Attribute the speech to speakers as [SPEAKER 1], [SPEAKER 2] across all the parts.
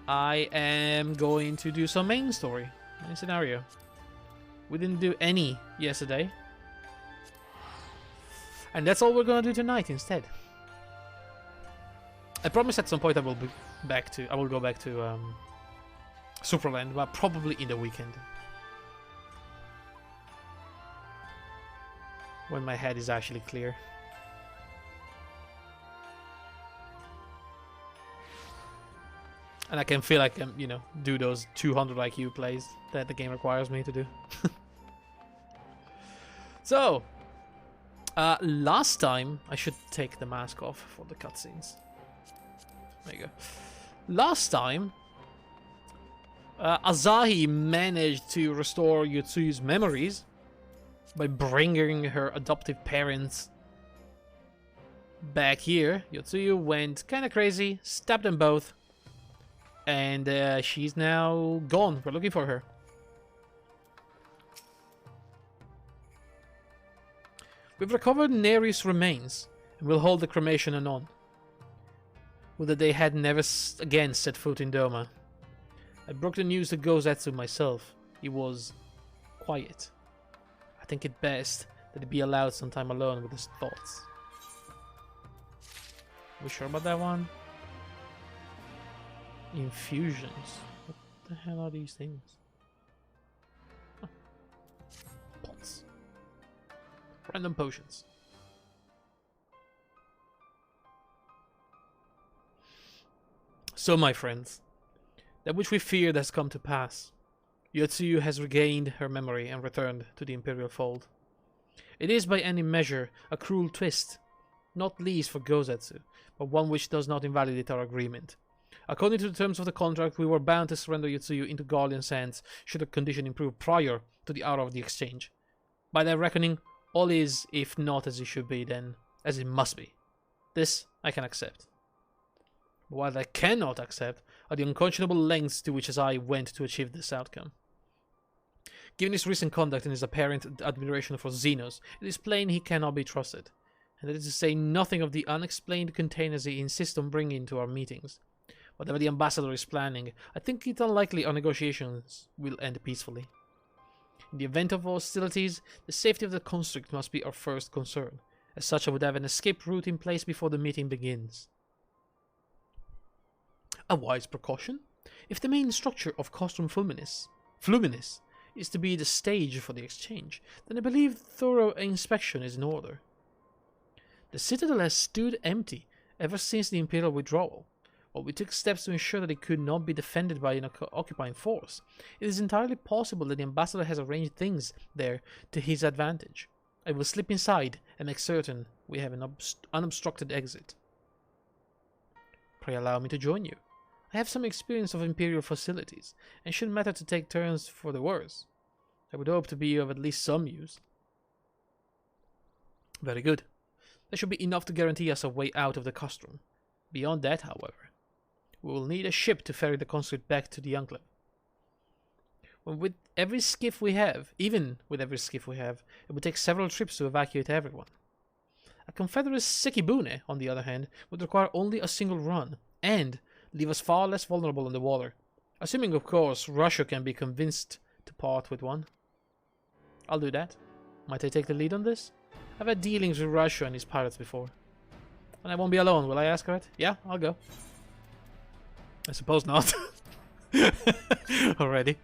[SPEAKER 1] I am going to do some main story, main scenario. We didn't do any yesterday. And that's all we're gonna do tonight instead. I promise at some point I will go back to Superland, but probably in the weekend. When my head is actually clear. And I can feel I can, you know, do those 200 IQ plays that the game requires me to do. So, last time, I should take the mask off for the cutscenes. There you go. Last time, Asahi managed to restore Yotsuyu's memories by bringing her adoptive parents back here. Yotsuyu went kinda crazy, stabbed them both, and she's now gone. We're looking for her. We've recovered Neri's remains, and we'll hold the cremation anon. Would that they had never again set foot in Doma. I broke the news to Gozetsu myself. He was quiet. I think it best that he be allowed some time alone with his thoughts. Are we sure about that one? Infusions. What the hell are these things? Huh. Pots. Random potions. So, my friends, that which we feared has come to pass. Yotsuyu has regained her memory and returned to the Imperial fold. It is by any measure a cruel twist, not least for Gozetsu, but one which does not invalidate our agreement. According to the terms of the contract, we were bound to surrender Yotsuyu into Guardian's hands should the condition improve prior to the hour of the exchange. By that reckoning, all is, if not as it should be, then as it must be. This I can accept. But what I cannot accept are the unconscionable lengths to which I went to achieve this outcome. Given his recent conduct and his apparent admiration for Xenos, it is plain he cannot be trusted, and that is to say nothing of the unexplained containers he insists on bringing to our meetings. Whatever the ambassador is planning, I think it unlikely our negotiations will end peacefully. In the event of hostilities, the safety of the conscript must be our first concern. As such, I would have an escape route in place before the meeting begins. A wise precaution? If the main structure of Castrum Fluminis is to be the stage for the exchange, then I believe thorough inspection is in order. The citadel has stood empty ever since the Imperial withdrawal. While we took steps to ensure that it could not be defended by an occupying force, it is entirely possible that the ambassador has arranged things there to his advantage. I will slip inside and make certain we have an unobstructed exit. Pray allow me to join you. I have some experience of Imperial facilities, and shouldn't matter to take turns for the worse. I would hope to be of at least some use. Very good. That should be enough to guarantee us a way out of the Castrum. Beyond that, however, we will need a ship to ferry the conscript back to the Enclave. With every skiff we have, even with every skiff we have, it would take several trips to evacuate everyone. A Confederate Sekibune, on the other hand, would require only a single run, and leave us far less vulnerable on the water. Assuming, of course, Russia can be convinced to part with one. I'll do that. Might I take the lead on this? I've had dealings with Russia and his pirates before. And I won't be alone, will I ask her it? Yeah, I'll go. I suppose not. Already.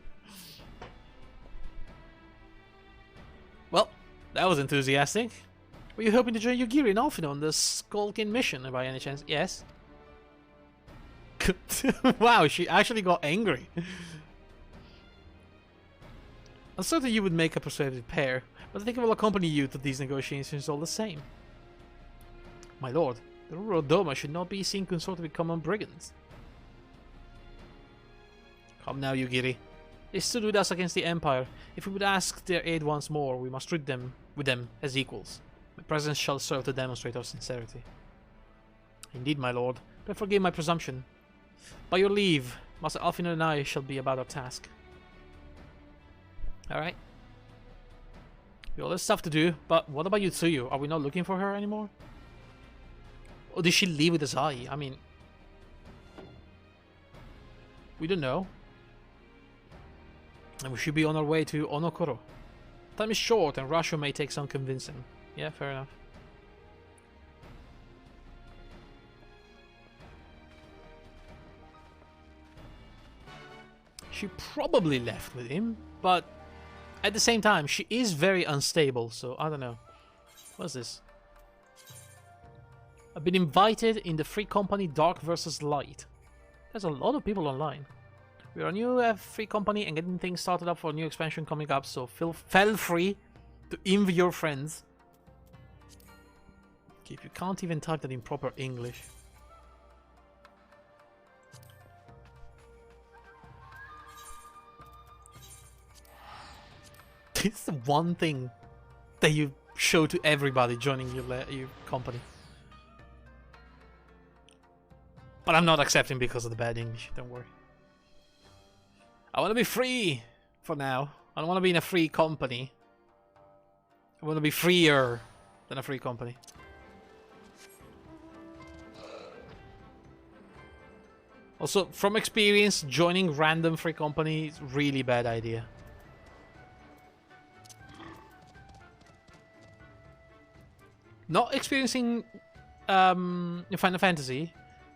[SPEAKER 1] Well, that was enthusiastic. Were you hoping to join Yugiri and Alfino on the Skulkin mission by any chance? Yes. Wow, she actually got angry. I'm certain you would make a persuasive pair, but I think I will accompany you to these negotiations all the same. My lord, the ruler Doma should not be seen consorting with common brigands. Come now, Yugiri. They stood with us against the Empire. If we would ask their aid once more, we must treat them as equals. My presence shall serve to demonstrate our sincerity. Indeed, my lord, but forgive my presumption. By your leave, Master Alfino and I shall be about our task. Alright. We all have stuff to do, but what about Yotsuyu? Are we not looking for her anymore? Or did she leave with Asahi? I mean... We don't know. And we should be on our way to Onokoro. Time is short and Russia may take some convincing. Yeah, fair enough. She probably left with him, but at the same time, she is very unstable, so I don't know. What's this? I've been invited in the free company Dark vs. Light. There's a lot of people online. We are a new free company and getting things started up for a new expansion coming up, so feel free to invite your friends. Okay, if you can't even type that in proper English. It's the one thing that you show to everybody joining your company. But I'm not accepting because of the bad English, don't worry. I want to be free for now. I don't want to be in a free company. I want to be freer than a free company. Also, from experience, joining random free company is a really bad idea. Not experiencing in Final Fantasy,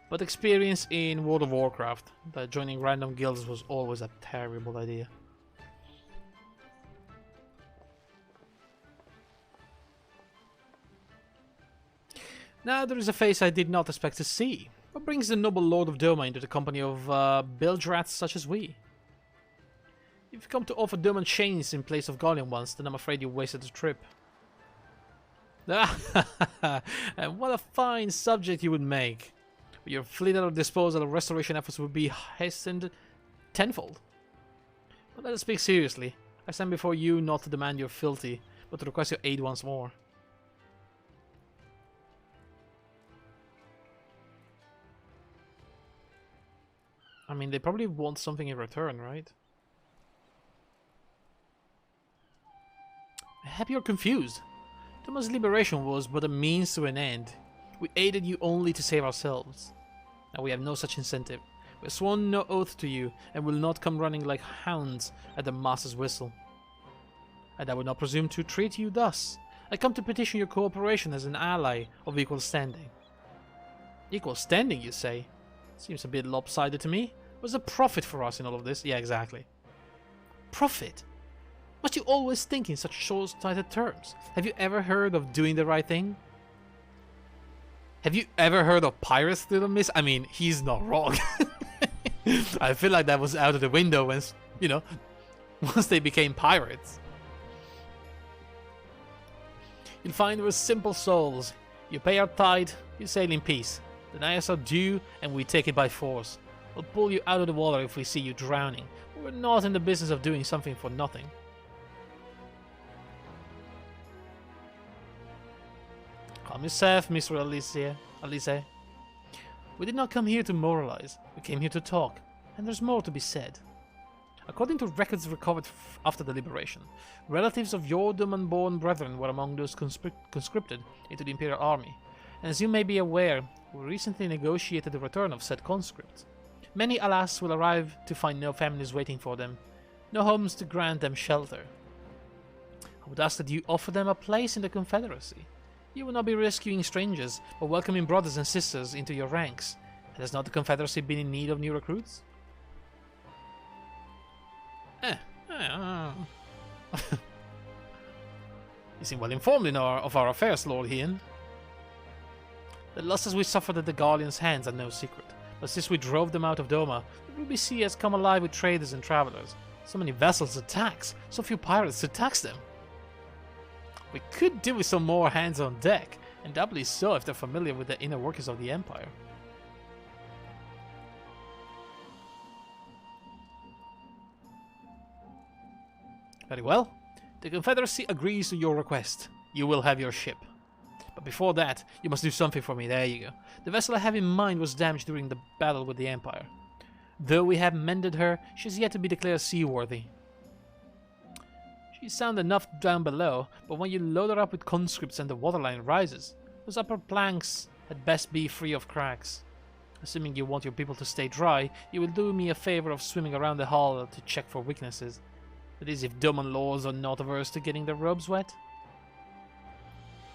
[SPEAKER 1] but experience in World of Warcraft. That joining random guilds was always a terrible idea. Now there is a face I did not expect to see. What brings the noble Lord of Doma into the company of bilge-rats such as we? If you come to offer Doman chains in place of Guardian ones, then I'm afraid you wasted the trip. And what a fine subject you would make. With your fleet at our disposal, restoration efforts would be hastened tenfold. But let us speak seriously. I stand before you not to demand your fealty, but to request your aid once more. I mean, they probably want something in return, right? I hope you're confused. Doma's liberation was but a means to an end. We aided you only to save ourselves. Now we have no such incentive. We have sworn no oath to you, and will not come running like hounds at the master's whistle. And I would not presume to treat you thus. I come to petition your cooperation as an ally of equal standing. Equal standing, you say? Seems a bit lopsided to me. What's the profit for us in all of this? Yeah, exactly. Profit? Must you always think in such short-sighted terms? Have you ever heard of doing the right thing? Have you ever heard of pirates through the mist? I mean, he's not wrong. I feel like that was out of the window when, you know, once they became pirates. You'll find we're simple souls. You pay our tithe, you sail in peace. Deny us our due, and we take it by force. We'll pull you out of the water if we see you drowning. We're not in the business of doing something for nothing. Calm yourself, Mr. Alice. We did not come here to moralize. We came here to talk, and there's more to be said. According to records recovered after the liberation, relatives of your Doman-born brethren were among those conscripted into the Imperial Army, and as you may be aware, we recently negotiated the return of said conscripts. Many, alas, will arrive to find no families waiting for them, no homes to grant them shelter. I would ask that you offer them a place in the Confederacy. You will not be rescuing strangers, but welcoming brothers and sisters into your ranks. And has not the Confederacy been in need of new recruits? You seem well informed of our affairs, Lord Hien. The losses we suffered at the Guardian's hands are no secret, but since we drove them out of Doma, the Ruby Sea has come alive with traders and travelers. So many vessels attacks, so few pirates to tax them. We could do with some more hands on deck, and doubly so if they're familiar with the inner workings of the Empire. Very well. The Confederacy agrees to your request. You will have your ship. But before that, you must do something for me. There you go. The vessel I have in mind was damaged during the battle with the Empire. Though we have mended her, she is yet to be declared seaworthy. She's sound enough down below, but when you load her up with conscripts and the waterline rises, those upper planks had best be free of cracks. Assuming you want your people to stay dry, you will do me a favor of swimming around the hull to check for weaknesses. That is, if Doman lords are not averse to getting their robes wet.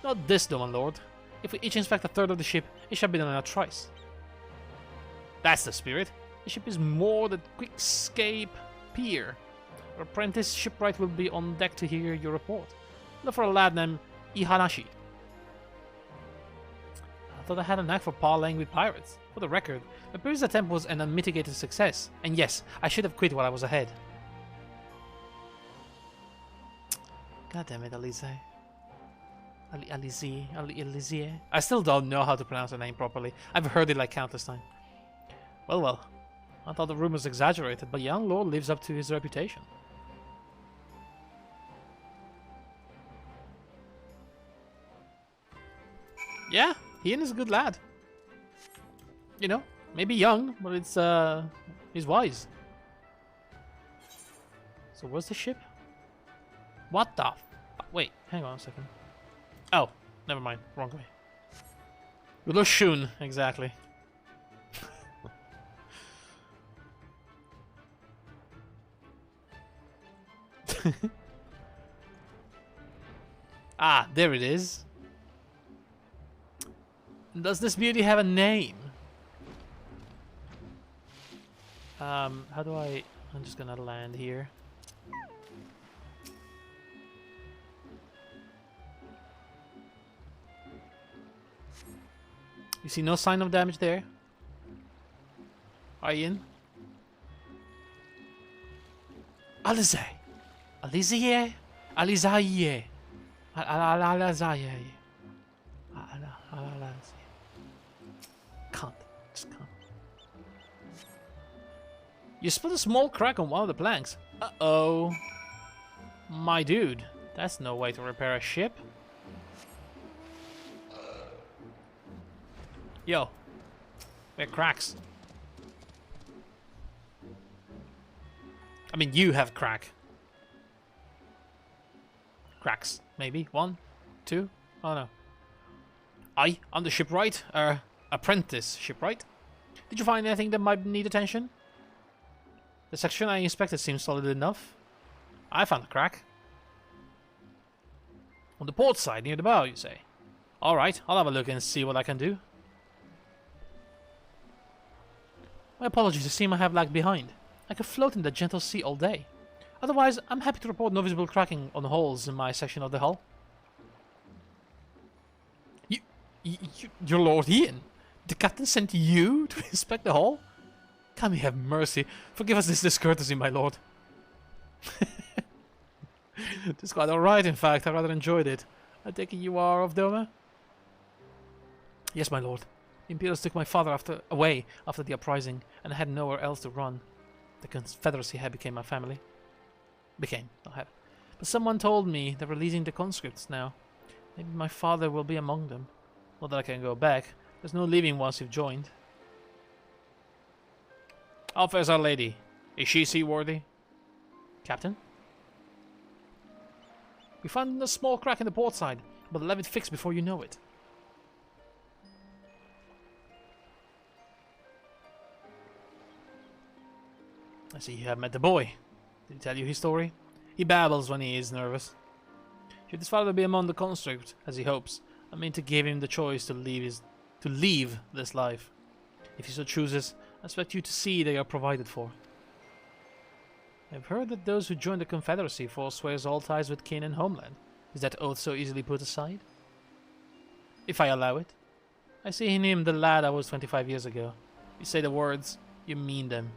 [SPEAKER 1] Not this Doman lord. If we each inspect a third of the ship, it shall be done in a trice. That's the spirit. The ship is moored at Quickscape Pier. Our apprentice shipwright will be on deck to hear your report. Look for a lad named Ihanashi. I thought I had a knack for parleying with pirates. For the record, my previous attempt was an unmitigated success, and yes, I should have quit while I was ahead. God damn it, Alize. Alize. I still don't know how to pronounce her name properly. I've heard it like countless times. Well. I thought the rumors exaggerated, but young lord lives up to his reputation. Yeah, Ian is a good lad. You know, maybe young, but he's wise. So where's the ship? What the wait, hang on a second. Oh, never mind, wrong way. Shun, exactly. Ah, there it is. Does this beauty have a name? How do I... I'm just gonna land here. You see no sign of damage there? Ian? Alize! Alize! Alizaye! Alizaye! Can't. Just can't. You split a small crack on one of the planks. Uh-oh. My dude, that's no way to repair a ship. Yo. We're cracks. I mean, you have crack. Cracks, maybe. 1, 2. Oh no. I'm the shipwright. Apprentice shipwright. Did you find anything that might need attention? The section I inspected seems solid enough. I found a crack. On the port side, near the bow, you say? Alright, I'll have a look and see what I can do. My apologies, it seems I have lagged behind. I could float in the gentle sea all day. Otherwise, I'm happy to report no visible cracking on holes in my section of the hull. Your Lord Ian? The captain sent you to inspect the hull? Can we have mercy? Forgive us this discourtesy, my lord. It's quite alright, in fact. I rather enjoyed it. I take it you are of Doma? Yes, my lord. The Imperials took my father away after the uprising, and I had nowhere else to run. The Confederacy had become my family. Not have. But someone told me they're releasing the conscripts now. Maybe my father will be among them. Not that I can go back. There's no leaving once you've joined. How fares our lady? Is she seaworthy? Captain? We found a small crack in the port side, but I'll have it fixed before you know it. I see you have met the boy. Did he tell you his story? He babbles when he is nervous. Should his father be among the conscript, as he hopes, I mean to give him the choice to leave this life. If he so chooses, I expect you to see they are provided for. I've heard that those who join the Confederacy forswears all ties with kin and homeland. Is that oath so easily put aside? If I allow it. I see in him the lad I was 25 years ago. You say the words, you mean them.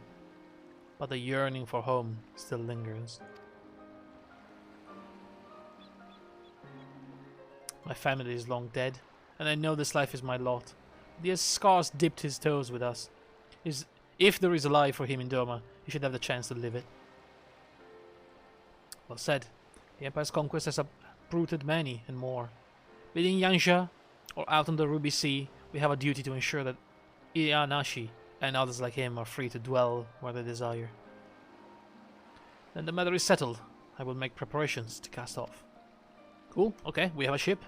[SPEAKER 1] But the yearning for home still lingers. My family is long dead, and I know this life is my lot. He has scarce dipped his toes with us. If there is a life for him in Doma, he should have the chance to live it. Well said. The Empire's conquest has uprooted many and more. Be it in Yangsha or out on the Ruby Sea, we have a duty to ensure that Ianashi and others like him are free to dwell where they desire. Then the matter is settled. I will make preparations to cast off. Cool, okay, we have a ship.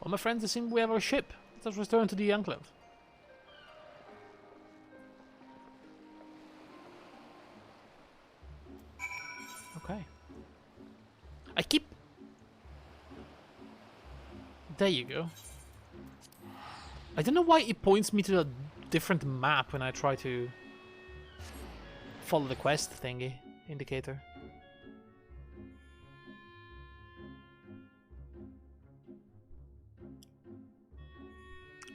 [SPEAKER 1] Well, my friends, it seems we have our ship. Let us return to the Enclave. Okay. I keep... There you go. I don't know why it points me to a different map when I try to follow the quest thingy indicator.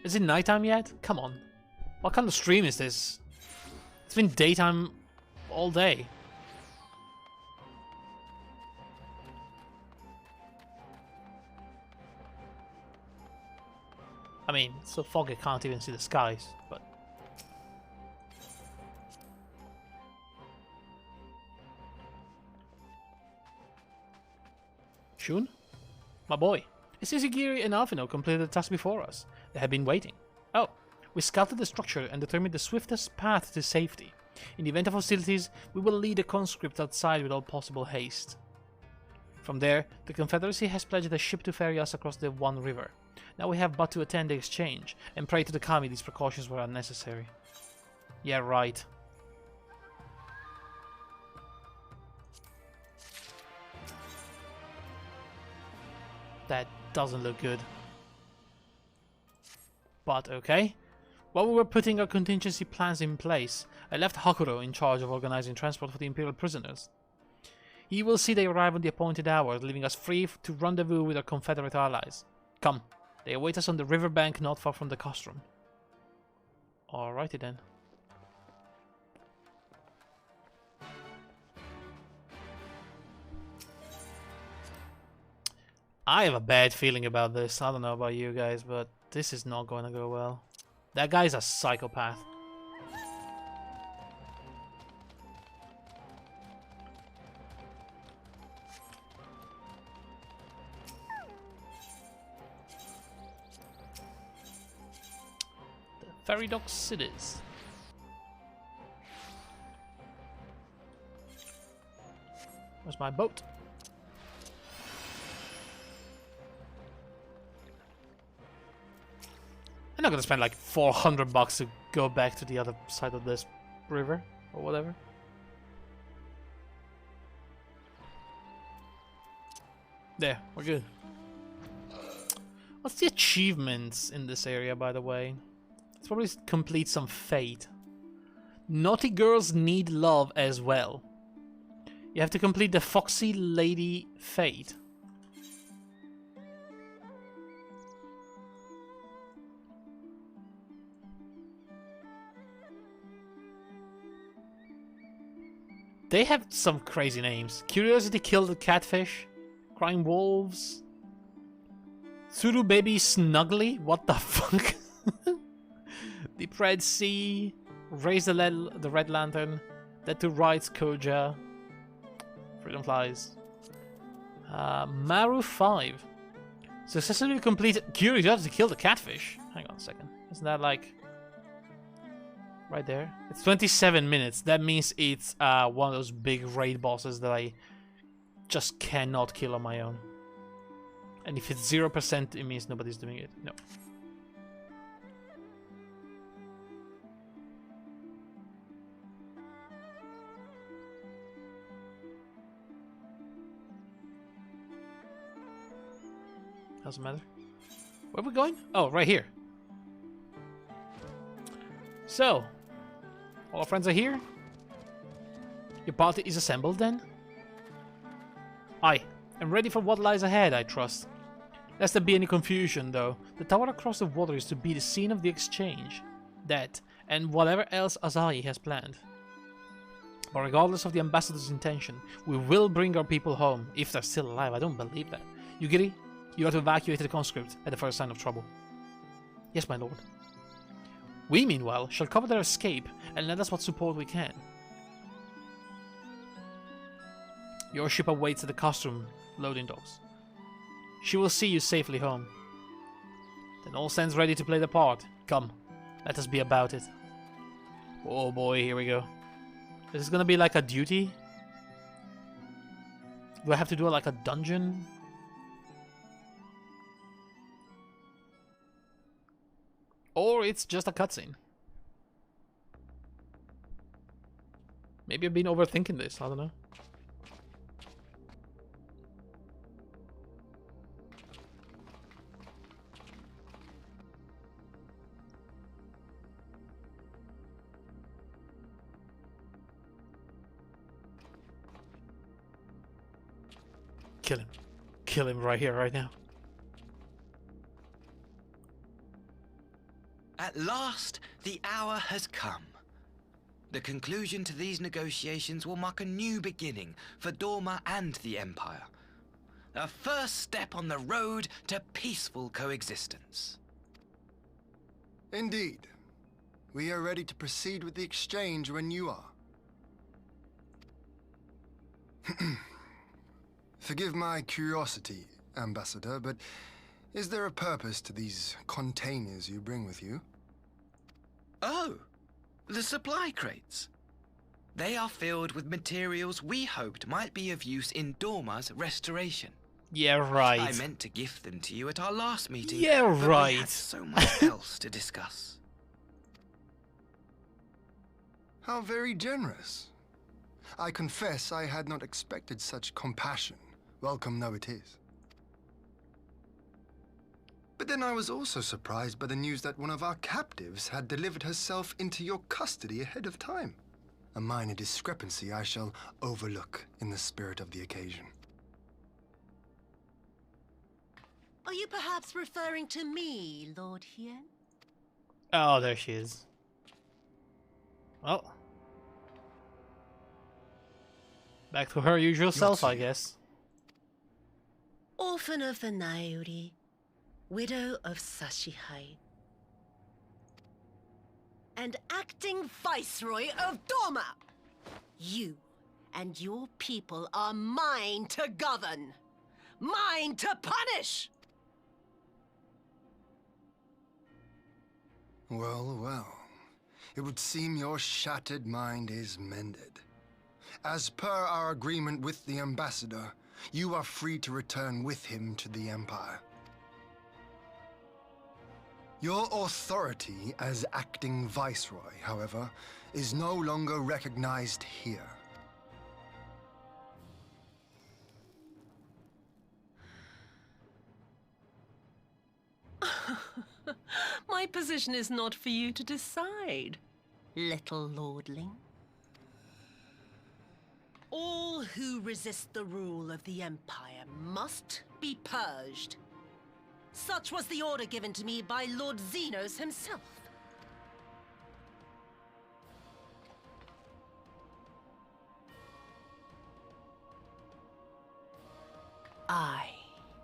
[SPEAKER 1] Is it nighttime yet? Come on. What kind of stream is this? It's been daytime all day. I mean, it's so foggy I can't even see the skies, but... Shun? My boy. It seems Igiri and Alphino completed the task before us. They have been waiting. Oh, we scouted the structure and determined the swiftest path to safety. In the event of hostilities, we will lead the conscript outside with all possible haste. From there, the Confederacy has pledged a ship to ferry us across the One River. Now we have but to attend the exchange, and pray to the Kami these precautions were unnecessary. Yeah, right. That doesn't look good. But okay. While we were putting our contingency plans in place, I left Hakuro in charge of organizing transport for the Imperial prisoners. He will see they arrive on the appointed hour, leaving us free to rendezvous with our Confederate allies. Come, they await us on the riverbank not far from the castrum. Alrighty then. I have a bad feeling about this. I don't know about you guys, but this is not going to go well. That guy's a psychopath. The ferry docks it is. Where's my boat? I'm not gonna spend like 400 bucks to go back to the other side of this river or whatever. There, we're good. What's the achievements in this area, by the way? Let's probably complete some fate. Naughty girls need love as well. You have to complete the Foxy Lady fate. They have some crazy names. Curiosity killed the catfish. Crying wolves. Suru baby snuggly? What the fuck? Deep Red Sea. Raise the Red Lantern. Dead to Rights Koja. Freedom Flies. Maru 5. Successfully completed Curiosity killed the catfish. Hang on a second. Isn't that like... right there? It's 27 minutes. That means it's one of those big raid bosses that I just cannot kill on my own. And if it's 0%, it means nobody's doing it. No. Doesn't matter. Where are we going? Oh, right here. So, all our friends are here? Your party is assembled then? Aye, I'm ready for what lies ahead, I trust. Lest there be any confusion, though, the tower across the water is to be the scene of the exchange. That, and whatever else Asahi has planned. But regardless of the ambassador's intention, we will bring our people home, if they're still alive. I don't believe that. Yugiri, you are to evacuate the conscript at the first sign of trouble. Yes, my lord. We, meanwhile, shall cover their escape and lend us what support we can. Your ship awaits at the castrum loading docks. She will see you safely home. Then all stands ready to play the part. Come, let us be about it. Oh boy, here we go. Is this gonna be like a duty? Do I have to do like a dungeon? it's just a cutscene. Maybe I've been overthinking this, I don't know. Kill him. Kill him right here, right now.
[SPEAKER 2] At last, the hour has come. The conclusion to these negotiations will mark a new beginning for Dorma and the Empire. A first step on the road to peaceful coexistence.
[SPEAKER 3] Indeed. We are ready to proceed with the exchange when you are. Forgive my curiosity, Ambassador, but is there a purpose to these containers you bring with you?
[SPEAKER 2] Oh, the supply crates. They are filled with materials we hoped might be of use in Dorma's restoration.
[SPEAKER 1] Yeah, right.
[SPEAKER 2] I meant to gift them to you at our last meeting.
[SPEAKER 1] Yeah,
[SPEAKER 2] but
[SPEAKER 1] right.
[SPEAKER 2] We had so much else to discuss.
[SPEAKER 3] How very generous. I confess I had not expected such compassion, welcome though it is. But then I was also surprised by the news that one of our captives had delivered herself into your custody ahead of time. A minor discrepancy I shall overlook in the spirit of the occasion.
[SPEAKER 4] Are you perhaps referring to me, Lord Hien?
[SPEAKER 1] Oh, there she is. Oh. Back to her usual self, I guess.
[SPEAKER 4] Orphan of the Nairi, widow of Sashihai, and acting Viceroy of Dorma. You and your people are mine to govern, mine to punish.
[SPEAKER 3] Well, well. It would seem your shattered mind is mended. As per our agreement with the Ambassador, you are free to return with him to the Empire. Your authority as acting Viceroy, however, is no longer recognized here.
[SPEAKER 4] My position is not for you to decide, little lordling. All who resist the rule of the Empire must be purged. Such was the order given to me by Lord Xenos himself. I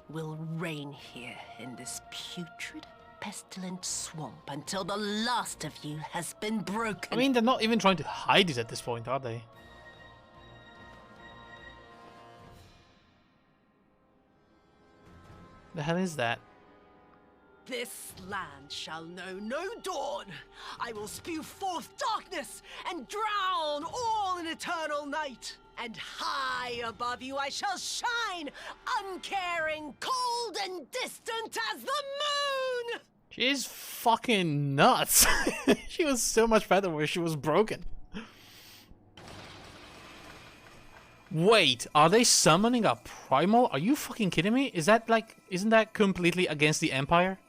[SPEAKER 4] will reign here in this putrid, pestilent swamp until the last of you has been broken.
[SPEAKER 1] I mean, they're not even trying to hide it at this point, are they? The hell is that?
[SPEAKER 4] This land shall know no dawn. I will spew forth darkness and drown all in eternal night. And high above you I shall shine, uncaring, cold and distant as the moon!
[SPEAKER 1] She's fucking nuts. She was so much better where she was broken. Wait, are they summoning a primal? Are you fucking kidding me? Is that like, isn't that completely against the Empire?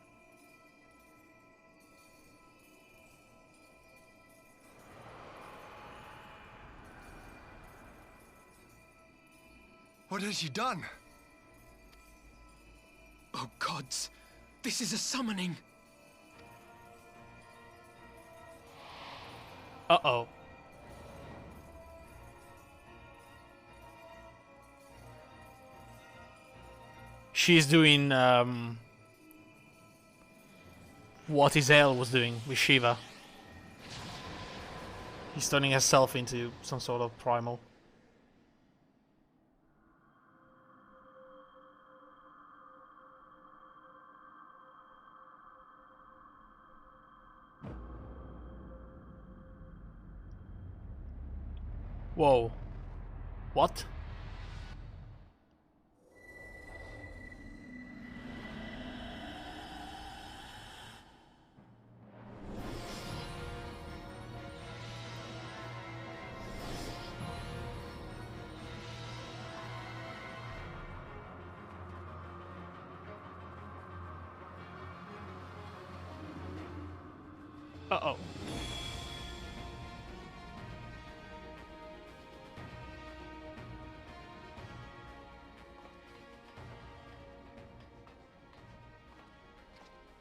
[SPEAKER 3] What has she done?
[SPEAKER 5] Oh gods, this is a summoning.
[SPEAKER 1] Uh-oh. She's doing, what Izel was doing with Shiva. He's turning herself into some sort of primal. Whoa. What? Uh-oh.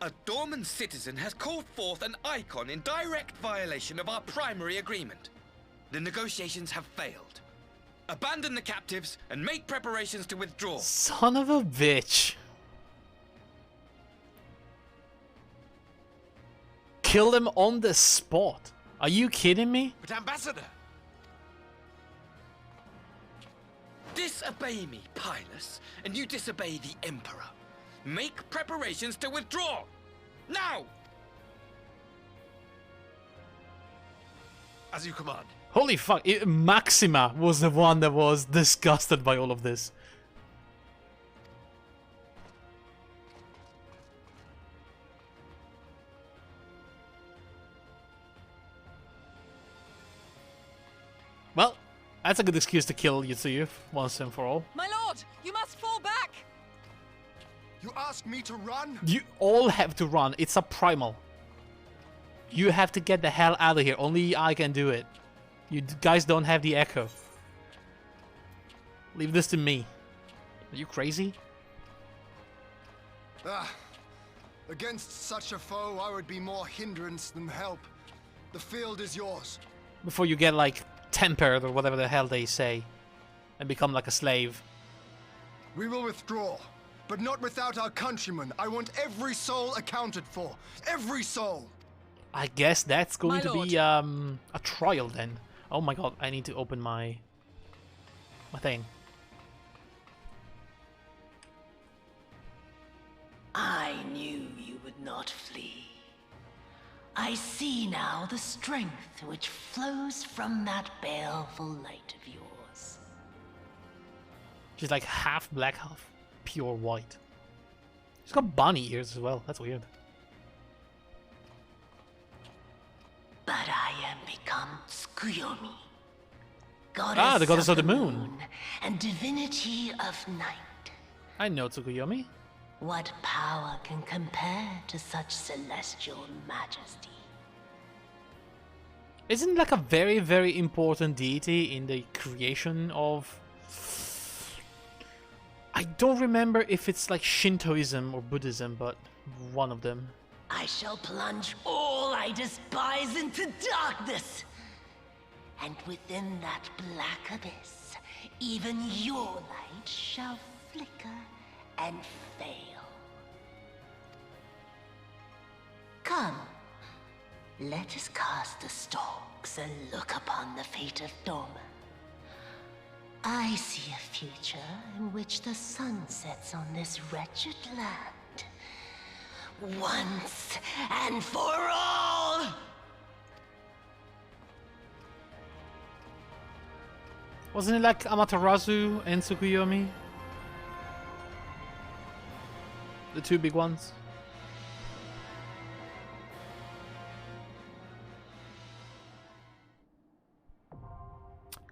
[SPEAKER 2] A Dorman citizen has called forth an icon in direct violation of our primary agreement. The negotiations have failed. Abandon the captives and make preparations to withdraw.
[SPEAKER 1] Son of a bitch. Kill them on the spot. Are you kidding me?
[SPEAKER 5] But Ambassador!
[SPEAKER 2] Disobey me, Pilus, and you disobey the Emperor. Make preparations to withdraw! Now!
[SPEAKER 5] As you command.
[SPEAKER 1] Holy fuck, Maxima was the one that was disgusted by all of this. Well, that's a good excuse to kill Yutsuyu once and for all.
[SPEAKER 4] My lord, you must fall back!
[SPEAKER 3] You ask me to run?
[SPEAKER 1] You all have to run, it's a primal. You have to get the hell out of here, only I can do it. You guys don't have the echo. Leave this to me. Are you crazy?
[SPEAKER 3] Against such a foe, I would be more hindrance than help. The field is yours.
[SPEAKER 1] Before you get like tempered or whatever the hell they say and become like a slave.
[SPEAKER 3] We will withdraw, but not without our countrymen. I want every soul accounted for. Every soul!
[SPEAKER 1] I guess that's going
[SPEAKER 4] My
[SPEAKER 1] to be a trial then. Oh my god, I need to open my thing.
[SPEAKER 4] I knew you would not flee. I see now the strength which flows from that baleful light of yours.
[SPEAKER 1] She's like half black, half pure white. She's got bunny ears as well. That's weird.
[SPEAKER 4] But I am become Tsukuyomi, goddess
[SPEAKER 1] the goddess of the moon.
[SPEAKER 4] and divinity of night.
[SPEAKER 1] I know Tsukuyomi.
[SPEAKER 4] What power can compare to such celestial majesty?
[SPEAKER 1] Isn't like a very, very important deity in the creation of... I don't remember if it's like Shintoism or Buddhism, but one of them.
[SPEAKER 4] I shall plunge all I despise into darkness. And within that black abyss, even your light shall flicker and fail. Come, let us cast the stalks and look upon the fate of Dorma. I see a future in which the sun sets on this wretched land. Once and for all!
[SPEAKER 1] Wasn't it like Amaterasu and Tsukuyomi? The two big ones?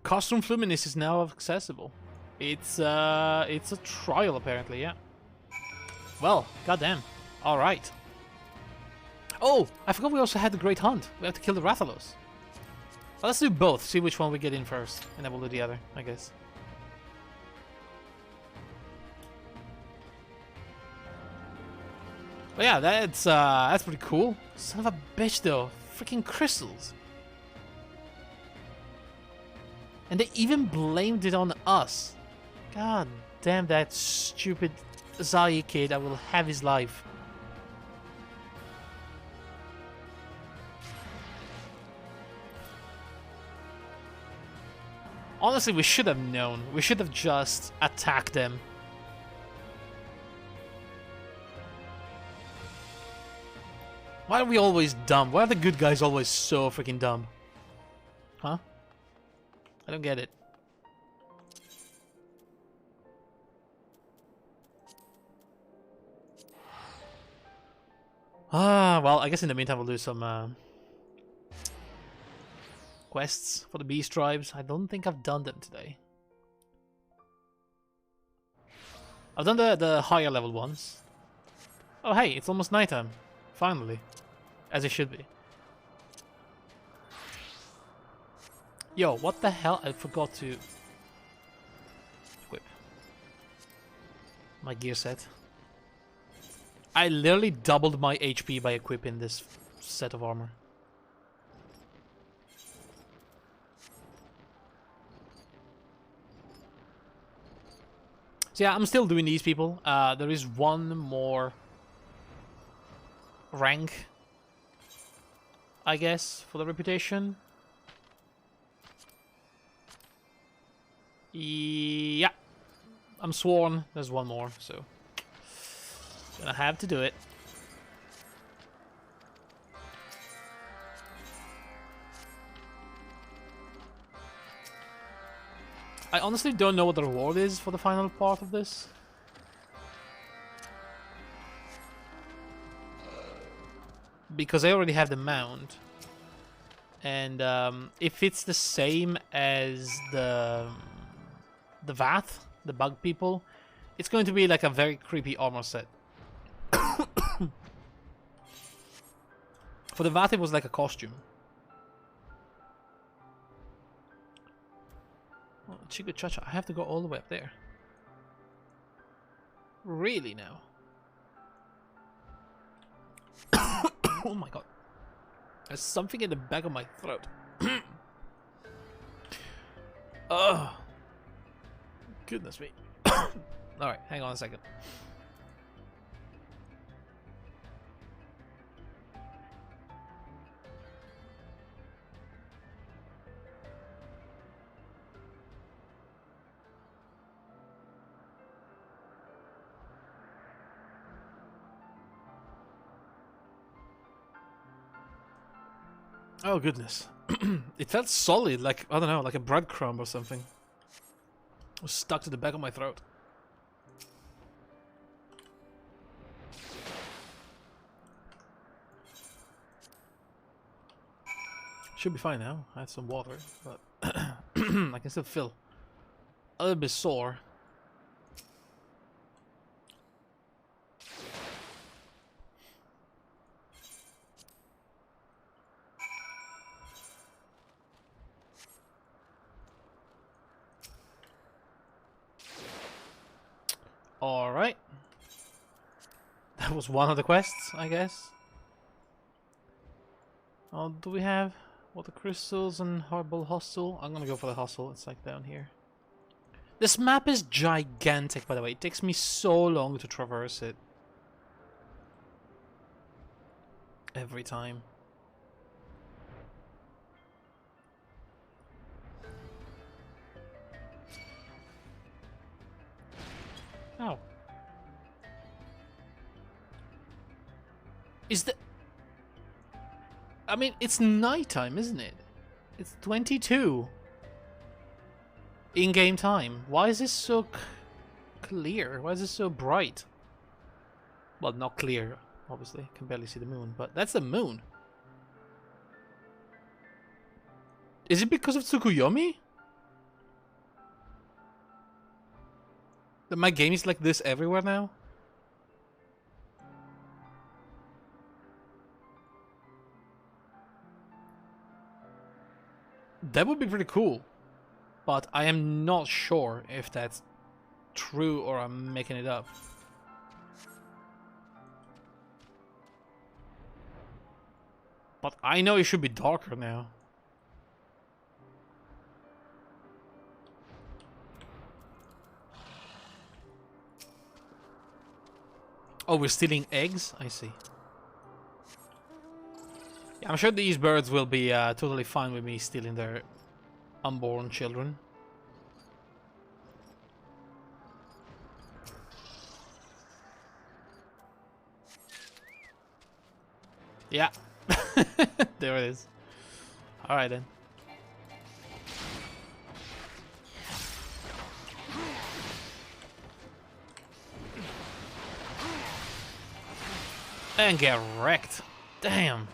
[SPEAKER 1] Costrum Fluminis is now accessible. It's a trial apparently, yeah. Well, goddamn. Alright. Oh, I forgot we also had the Great Hunt. We have to kill the Rathalos. Well, let's do both, see which one we get in first, and then we'll do the other, I guess. But yeah, that's pretty cool. Son of a bitch though. Freaking crystals. And they even blamed it on us. God damn that stupid Zai kid, I will have his life. Honestly, we should have known. We should have just attacked them. Why are we always dumb? Why are the good guys always so freaking dumb? Huh? I don't get it. Well, I guess in the meantime we'll do some quests for the Beast Tribes. I don't think I've done them today. I've done the higher level ones. Oh hey, it's almost nighttime. Finally. As it should be. Yo, what the hell? I forgot to equip my gear set. I literally doubled my HP by equipping this set of armor. So yeah, I'm still doing these people. There is one more rank, I guess, for the reputation. Yeah, I'm sworn there's one more, so gonna have to do it. I honestly don't know what the reward is for the final part of this. Because I already have the mount. And if it's the same as the Vath, the bug people, it's going to be like a very creepy armor set. For the Vath it was like a costume. Oh, Chica Chacha, I have to go all the way up there. Really now? Oh my god. There's something in the back of my throat. Ugh. Goodness me. Alright, hang on a second. Oh goodness. It felt solid, like, I don't know, like a breadcrumb or something. It was stuck to the back of my throat. Should be fine now. I had some water, but I can still feel a little bit sore. Alright. That was one of the quests, I guess. Oh, do we have water crystals and horrible hostel? I'm gonna go for the hostel. It's like down here. This map is gigantic, by the way. It takes me so long to traverse it. Every time. Oh. Is that... I mean, it's nighttime, isn't it? It's 22. In-game time. Why is this so clear? Why is this so bright? Well, not clear, obviously. Can barely see the moon, but that's the moon. Is it because of Tsukuyomi? That my game is like this everywhere now? That would be pretty cool. But I am not sure if that's true or I'm making it up. But I know it should be darker now. Oh, we're stealing eggs? I see. Yeah, I'm sure these birds will be totally fine with me stealing their unborn children. Yeah. There it is. Alright then. And get wrecked. Damn.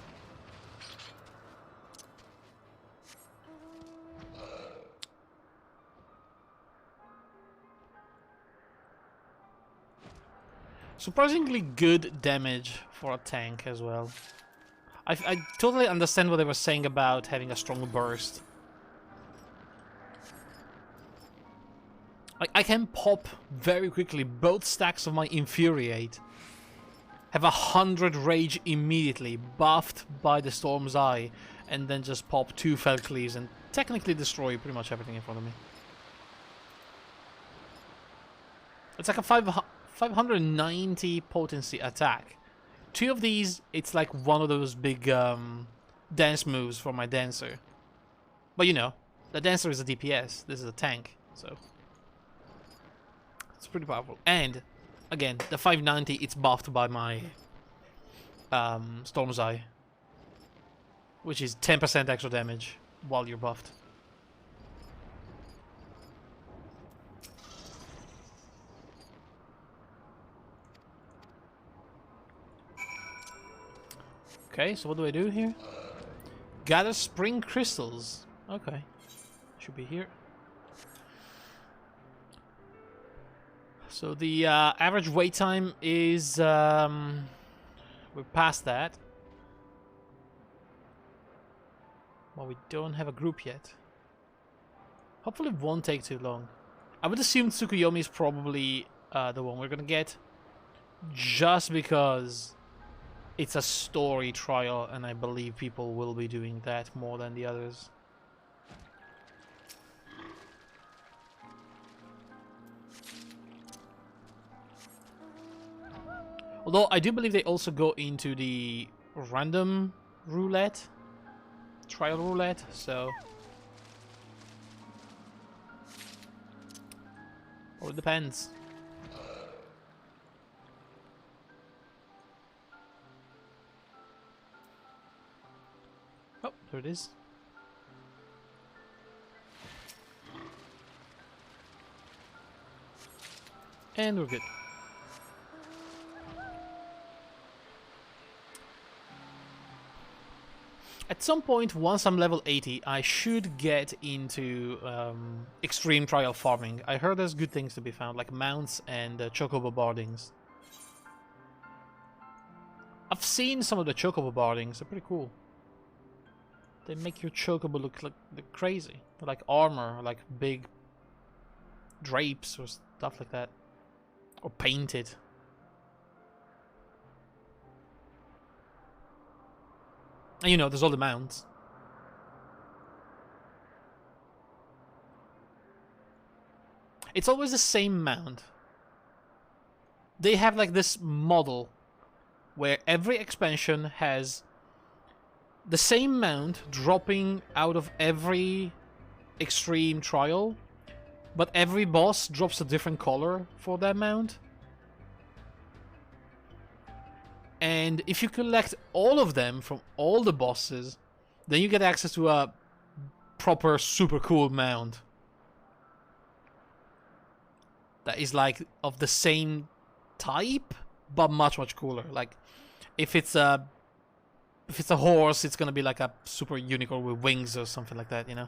[SPEAKER 1] Surprisingly good damage for a tank as well. I totally understand what they were saying about having a strong burst. Like, I can pop very quickly both stacks of my Infuriate, have 100 Rage immediately, buffed by the Storm's Eye, and then just pop 2 Felcleaves and technically destroy pretty much everything in front of me. It's like a 590 potency attack. 2 of these, it's like one of those big dance moves for my Dancer. But you know, the Dancer is a DPS, this is a tank, so it's pretty powerful. And again, the 590, it's buffed by my Storm's Eye, which is 10% extra damage while you're buffed. Okay, so what do I do here? Gather spring crystals. Okay, should be here. So the average wait time is we're past that. Well, we don't have a group yet. Hopefully it won't take too long. I would assume Tsukuyomi is probably the one we're gonna get, just because it's a story trial, and I believe people will be doing that more than the others. Although I do believe they also go into the random roulette, trial roulette, so... Or it depends. Oh, there it is. And we're good. At some point, once I'm level 80, I should get into extreme trial farming. I heard there's good things to be found, like mounts and chocobo bardings. I've seen some of the chocobo bardings, they're pretty cool. They make your chocobo look crazy. They're like armor, or like big drapes or stuff like that. Or painted. And you know, there's all the mounts. It's always the same mount. They have like this model where every expansion has the same mount dropping out of every extreme trial, but every boss drops a different color for that mount. And if you collect all of them from all the bosses, then you get access to a proper super cool mount. That is like of the same type, but much cooler. Like if it's a horse, it's gonna be like a super unicorn with wings or something like that, you know?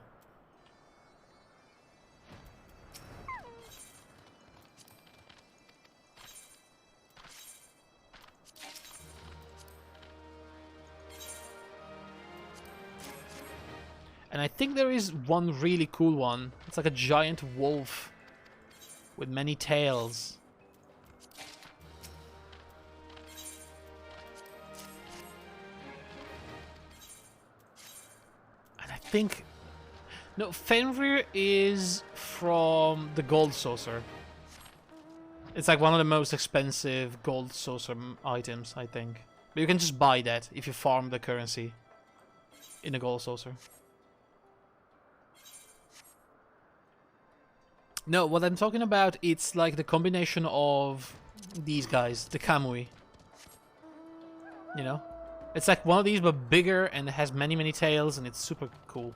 [SPEAKER 1] And I think there is one really cool one. It's like a giant wolf with many tails. And I think... No, Fenrir is from the Gold Saucer. It's like one of the most expensive Gold Saucer items, I think. But you can just buy that if you farm the currency in the Gold Saucer. No, what I'm talking about, it's like the combination of these guys, the Kamui. You know? It's like one of these, but bigger, and it has many tails, and it's super cool.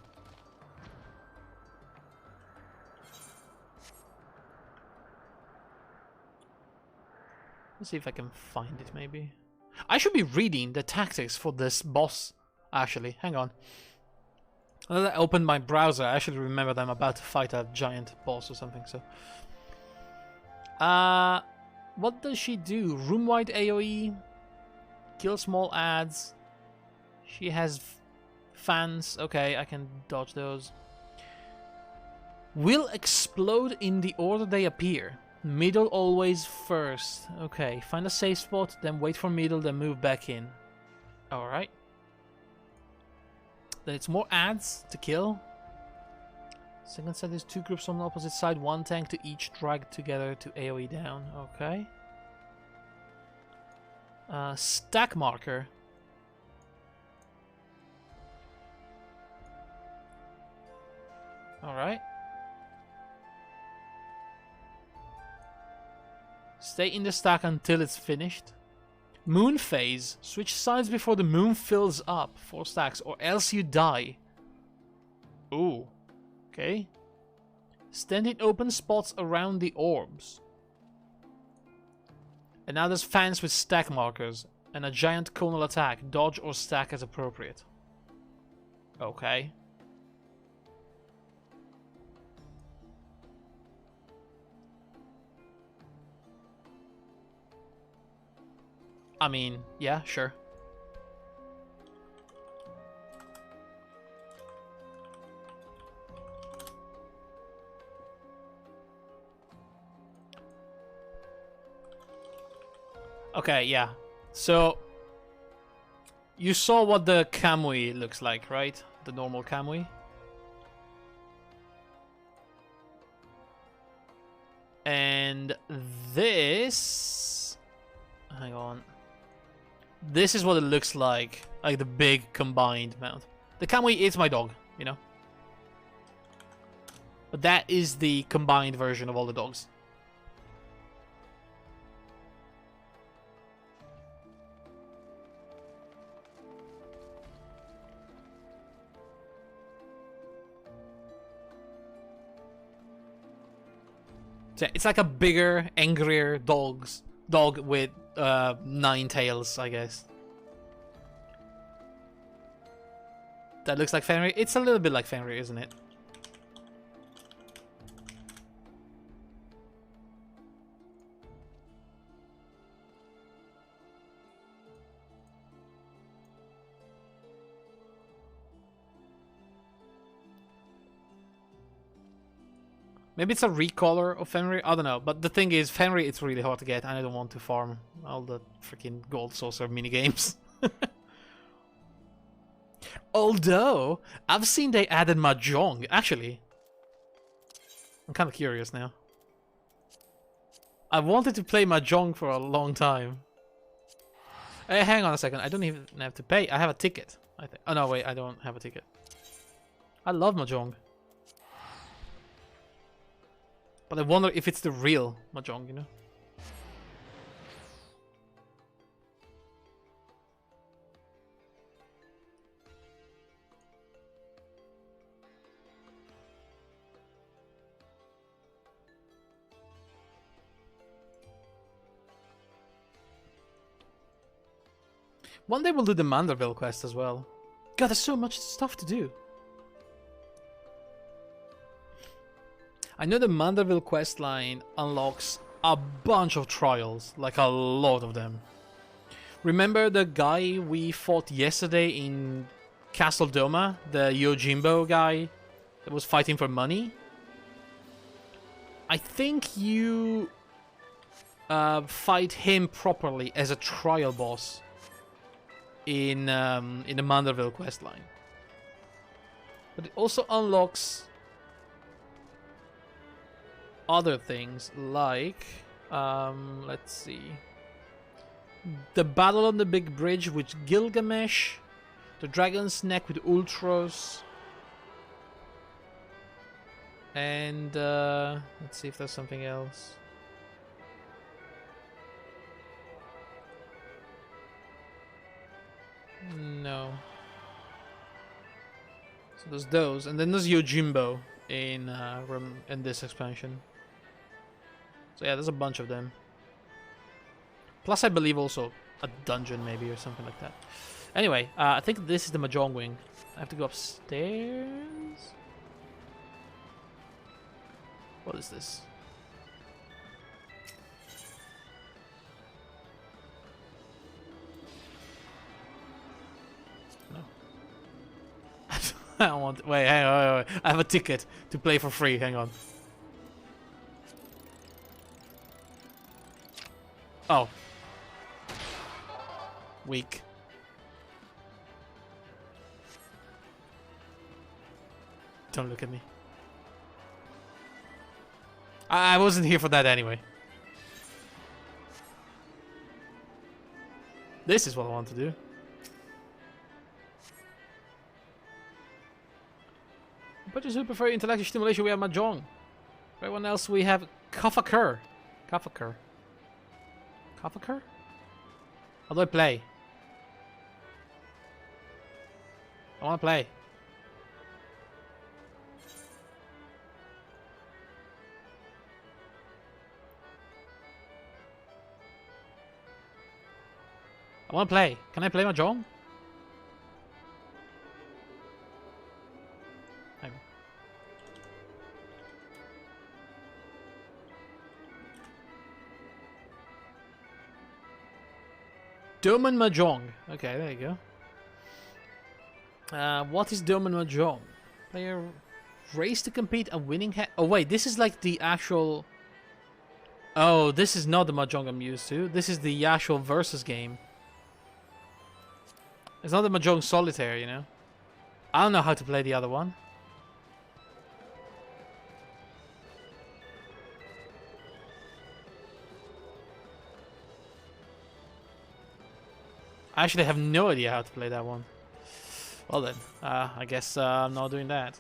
[SPEAKER 1] Let's see if I can find it, maybe. I should be reading the tactics for this boss, actually. Hang on. Now that I opened my browser, I actually remember that I'm about to fight a giant boss or something, so... what does she do? Room-wide AoE? Kill small ads. She has fans. Okay, I can dodge those. Will explode in the order they appear. Middle always first. Okay, find a safe spot, then wait for middle, then move back in. Alright. Then it's more ads to kill. Second set is 2 groups on the opposite side, 1 tank to each drag together to AoE down. Okay. Stack marker. Alright. Stay in the stack until it's finished. Moon phase. Switch sides before the moon fills up. 4 stacks, or else you die. Ooh. Okay. Stand in open spots around the orbs. And now there's fans with stack markers. And a giant conal attack. Dodge or stack as appropriate. Okay. I mean, yeah, sure. Okay, yeah. So, you saw what the Kamui looks like, right? The normal Kamui. And this... Hang on. This is what it looks like the big combined mount. The Kamui is my dog, you know? But that is the combined version of all the dogs. So it's like a bigger, angrier dog with 9 tails, I guess. That looks like Fenrir. It's a little bit like Fenrir, isn't it? Maybe it's a recolor of Fenrir, I don't know. But the thing is, Fenrir, it's really hard to get, and I don't want to farm all the freaking gold saucer minigames. Although, I've seen they added Mahjong, actually. I'm kind of curious now. I wanted to play Mahjong for a long time. Hey, hang on a second, I don't even have to pay, I have a ticket. I think. Oh no, wait, I don't have a ticket. I love Mahjong. But I wonder if it's the real Mahjong, you know? One day we'll do the Manderville quest as well. God, there's so much stuff to do. I know the Manderville questline unlocks a bunch of trials, like a lot of them. Remember the guy we fought yesterday in Castle Doma? The Yojimbo guy that was fighting for money? I think you fight him properly as a trial boss in the Manderville questline. But it also unlocks other things like, let's see, the battle on the big bridge with Gilgamesh, the dragon's neck with Ultros, and let's see if there's something else. No. So there's those, and then there's Yojimbo in this expansion. So yeah, there's a bunch of them. Plus, I believe also a dungeon maybe or something like that. Anyway, I think this is the Mahjong wing. I have to go upstairs. What is this? No. I want. Wait, hang on, wait. I have a ticket to play for free. Hang on. Oh. Weak. Don't look at me. I wasn't here for that anyway. This is what I want to do. But just who prefer intellectual stimulation, we have Mahjong. For everyone else, we have Kafakur. Kafakur. Kafakur? How do I play? I want to play. I want to play. Can I play Mahjong? Doman Mahjong. Okay, there you go. What is Doman Mahjong? Player race to compete a winning oh wait, this is like the actual... Oh, this is not the Mahjong I'm used to. This is the actual versus game. It's not the Mahjong Solitaire, you know? I don't know how to play the other one. I actually have no idea how to play that one. Well then, I guess I'm not doing that.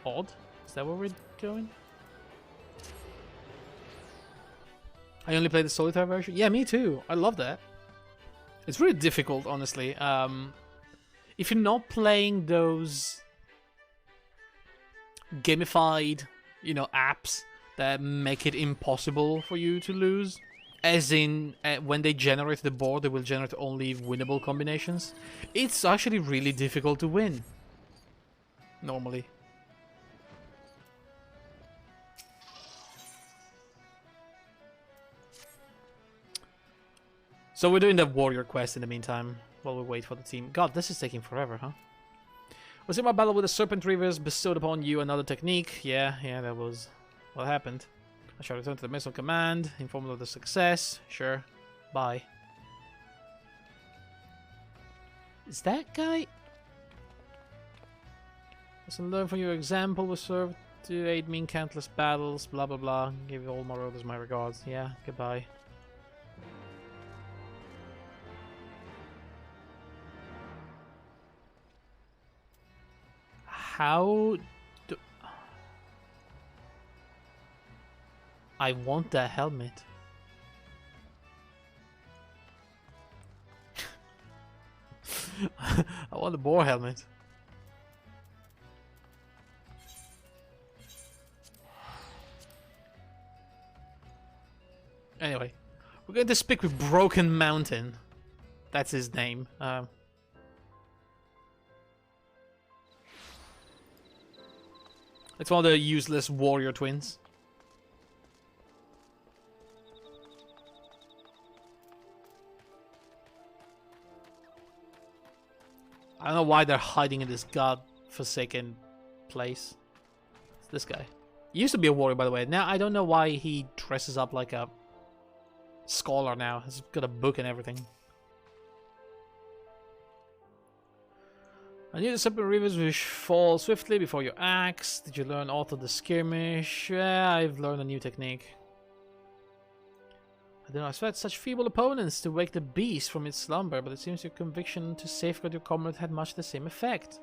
[SPEAKER 1] Odd? Is that where we're going? I only played the solitaire version? Yeah, me too. I love that. It's really difficult, honestly. If you're not playing those gamified, you know, apps that make it impossible for you to lose, as in when they generate the board, they will generate only winnable combinations. It's actually really difficult to win normally. So we're doing the warrior quest in the meantime while we wait for the team. God, this is taking forever, huh? Was in my battle with the Serpent Reavers bestowed upon you another technique? Yeah, that was what happened. I shall return to the missile command, inform them of the success. Sure. Bye. Is that guy? Lesson learned from your example was served to aid me in countless battles, blah blah blah. Give all my orders my regards. Yeah, goodbye. How do... I want that helmet. I want the boar helmet. Anyway, we're going to speak with Broken Mountain. That's his name. It's one of the useless warrior twins. I don't know why they're hiding in this god-forsaken place. It's this guy. He used to be a warrior, by the way. Now, I don't know why he dresses up like a scholar now. He's got a book and everything. I knew the Serpent Reavers will fall swiftly before your axe. Did you learn aught of the skirmish? Yeah, I've learned a new technique. I don't expect such feeble opponents to wake the beast from its slumber, but it seems your conviction to safeguard your comrade had much the same effect.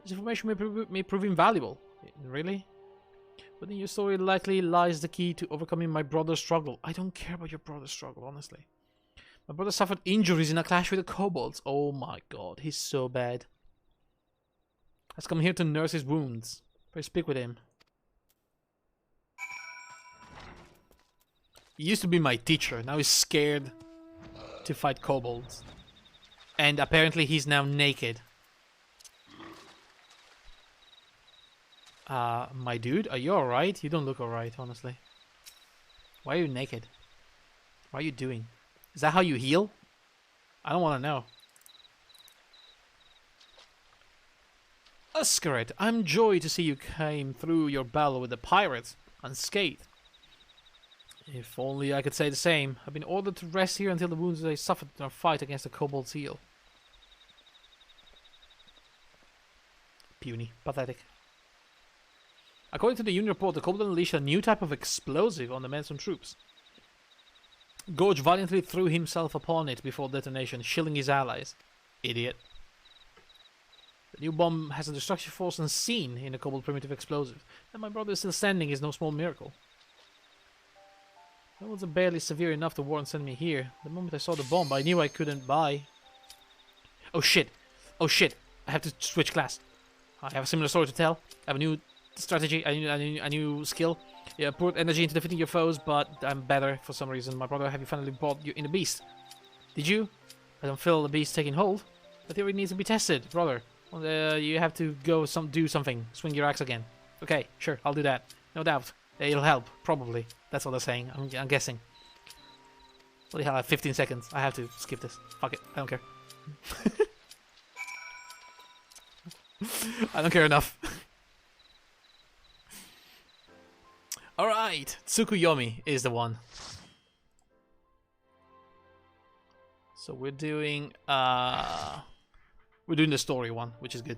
[SPEAKER 1] This information may prove invaluable. Really? Within your story likely lies the key to overcoming my brother's struggle. I don't care about your brother's struggle, honestly. My brother suffered injuries in a clash with the kobolds. Oh my god, he's so bad. Has come here to nurse his wounds. Please speak with him. He used to be my teacher. Now he's scared to fight kobolds. And apparently he's now naked. My dude, are you alright? You don't look alright, honestly. Why are you naked? What are you doing? Is that how you heal? I don't want to know. Uskaret, I'm joyed to see you came through your battle with the pirates unscathed. If only I could say the same. I've been ordered to rest here until the wounds I suffered in our fight against the kobold seal. Puny. Pathetic. According to the Union report, the kobold unleashed a new type of explosive on the Manson troops. Gorge valiantly threw himself upon it before detonation, shielding his allies. Idiot. The new bomb has a destruction force unseen in a kobold primitive explosive. That my brother is still standing is no small miracle. That wasn't barely severe enough to warrant sending me here. The moment I saw the bomb, I knew I couldn't buy. Oh shit! Oh shit! I have to switch class. I have a similar story to tell. I have a new strategy, a new skill. Yeah, put energy into defeating your foes, but I'm better for some reason. My brother, have you finally brought you in the beast? Did you? I don't feel the beast taking hold. The theory needs to be tested, brother. You have to go do something. Swing your axe again. Okay, sure, I'll do that. No doubt. It'll help, probably. That's what they're saying. I'm guessing. Holy hell, I have 15 seconds. I have to skip this. Fuck it, I don't care. I don't care enough. Alright, Tsukuyomi is the one. So we're doing the story one, which is good.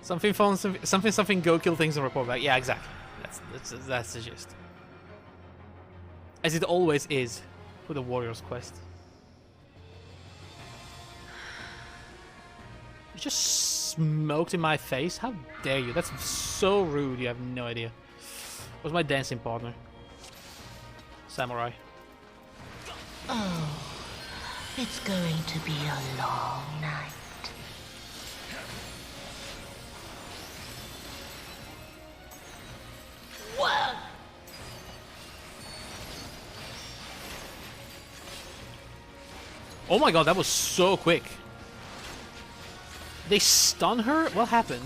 [SPEAKER 1] Something fun, something go kill things and report back. Yeah, exactly. That's the gist. As it always is for the Warrior's Quest. You just smoked in my face? How dare you? That's so rude, you have no idea. Where's my dancing partner? Samurai.
[SPEAKER 6] Oh, it's going to be a long night. Whoa!
[SPEAKER 1] Oh my god, that was so quick. They stun her? What happened?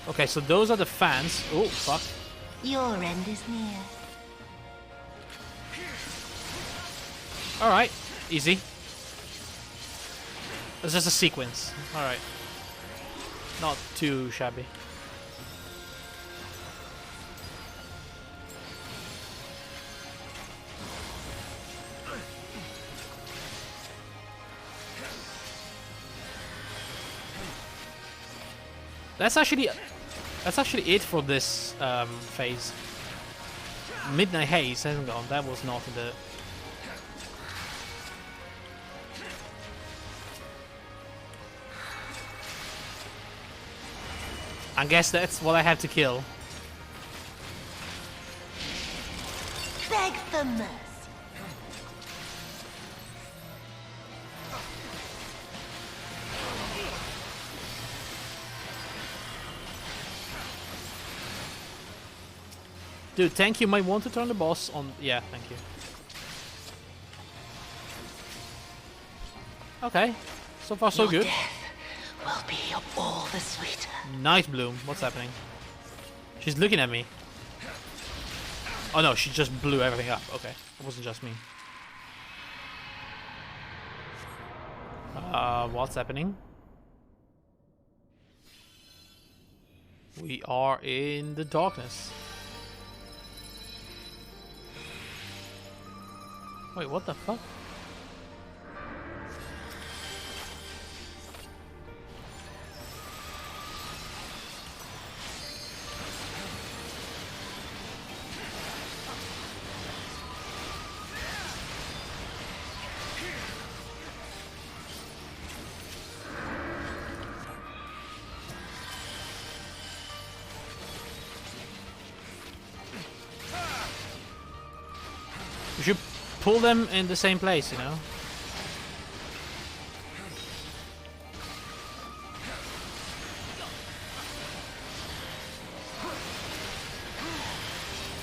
[SPEAKER 1] Okay, so those are the fans. Oh, fuck.
[SPEAKER 6] Your end is near.
[SPEAKER 1] Alright, easy. It's just a sequence. Alright. Not too shabby. That's actually it for this phase. Midnight Haze hasn't gone. That was not in the. I guess that's what I have to kill.
[SPEAKER 6] Beg for mercy.
[SPEAKER 1] Dude, tank, you might want to turn the boss on. Yeah, thank you. Okay, so far so good.
[SPEAKER 6] Death will be all the sweeter.
[SPEAKER 1] Night Bloom, what's happening? She's looking at me. Oh no, she just blew everything up. Okay, it wasn't just me. What's happening? We are in the darkness. Wait, what the fuck? We should pull them in the same place, you know?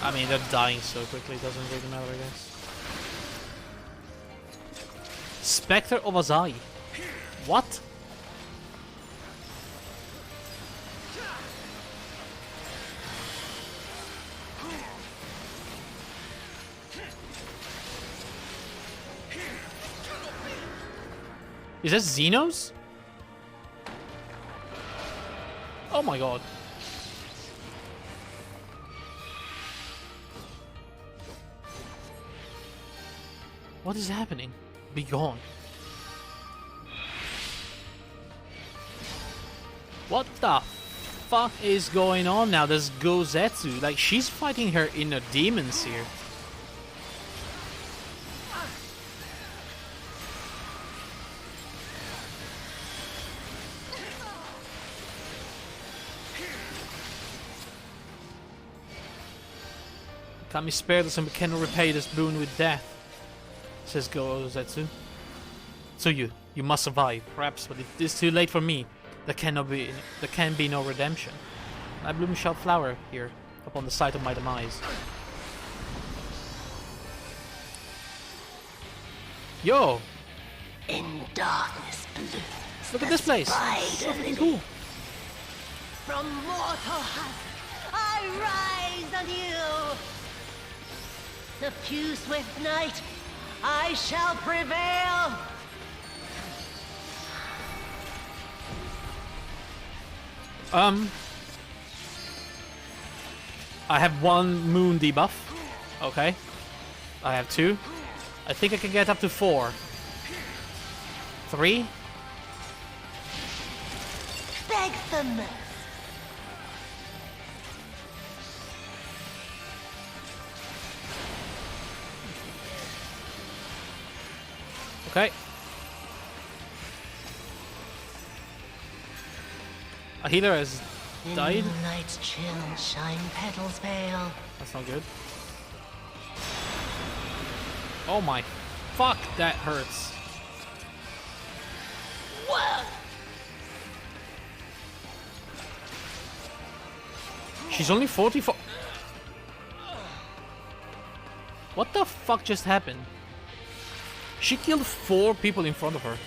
[SPEAKER 1] I mean, they're dying so quickly, it doesn't really matter, I guess. Spectre of Azai. What? Is that Xenos? Oh my god. What is happening? Be gone. What the fuck is going on now? There's Gozetsu. Like, she's fighting her inner demons here. Can be spared us and we cannot repay this boon with death, says Gozetsu. So you must survive, perhaps, but it is too late for me. There can be no redemption. My bloom shall flower here, upon the sight of my demise. Yo!
[SPEAKER 6] In darkness blooms.
[SPEAKER 1] Look at this place! So fucking cool.
[SPEAKER 4] From mortal husk, I rise anew.
[SPEAKER 6] Suffused with night, I shall prevail.
[SPEAKER 1] I have 1 moon debuff. Okay. I have 2. I think I can get up to 4. 3.
[SPEAKER 6] Beg for mercy.
[SPEAKER 1] Okay. A healer has died.
[SPEAKER 6] Moonlight's chill shine petals pale.
[SPEAKER 1] That's not good. Oh my. Fuck, that hurts.
[SPEAKER 6] Whoa!
[SPEAKER 1] She's only 44. What the fuck just happened? She killed 4 people in front of her.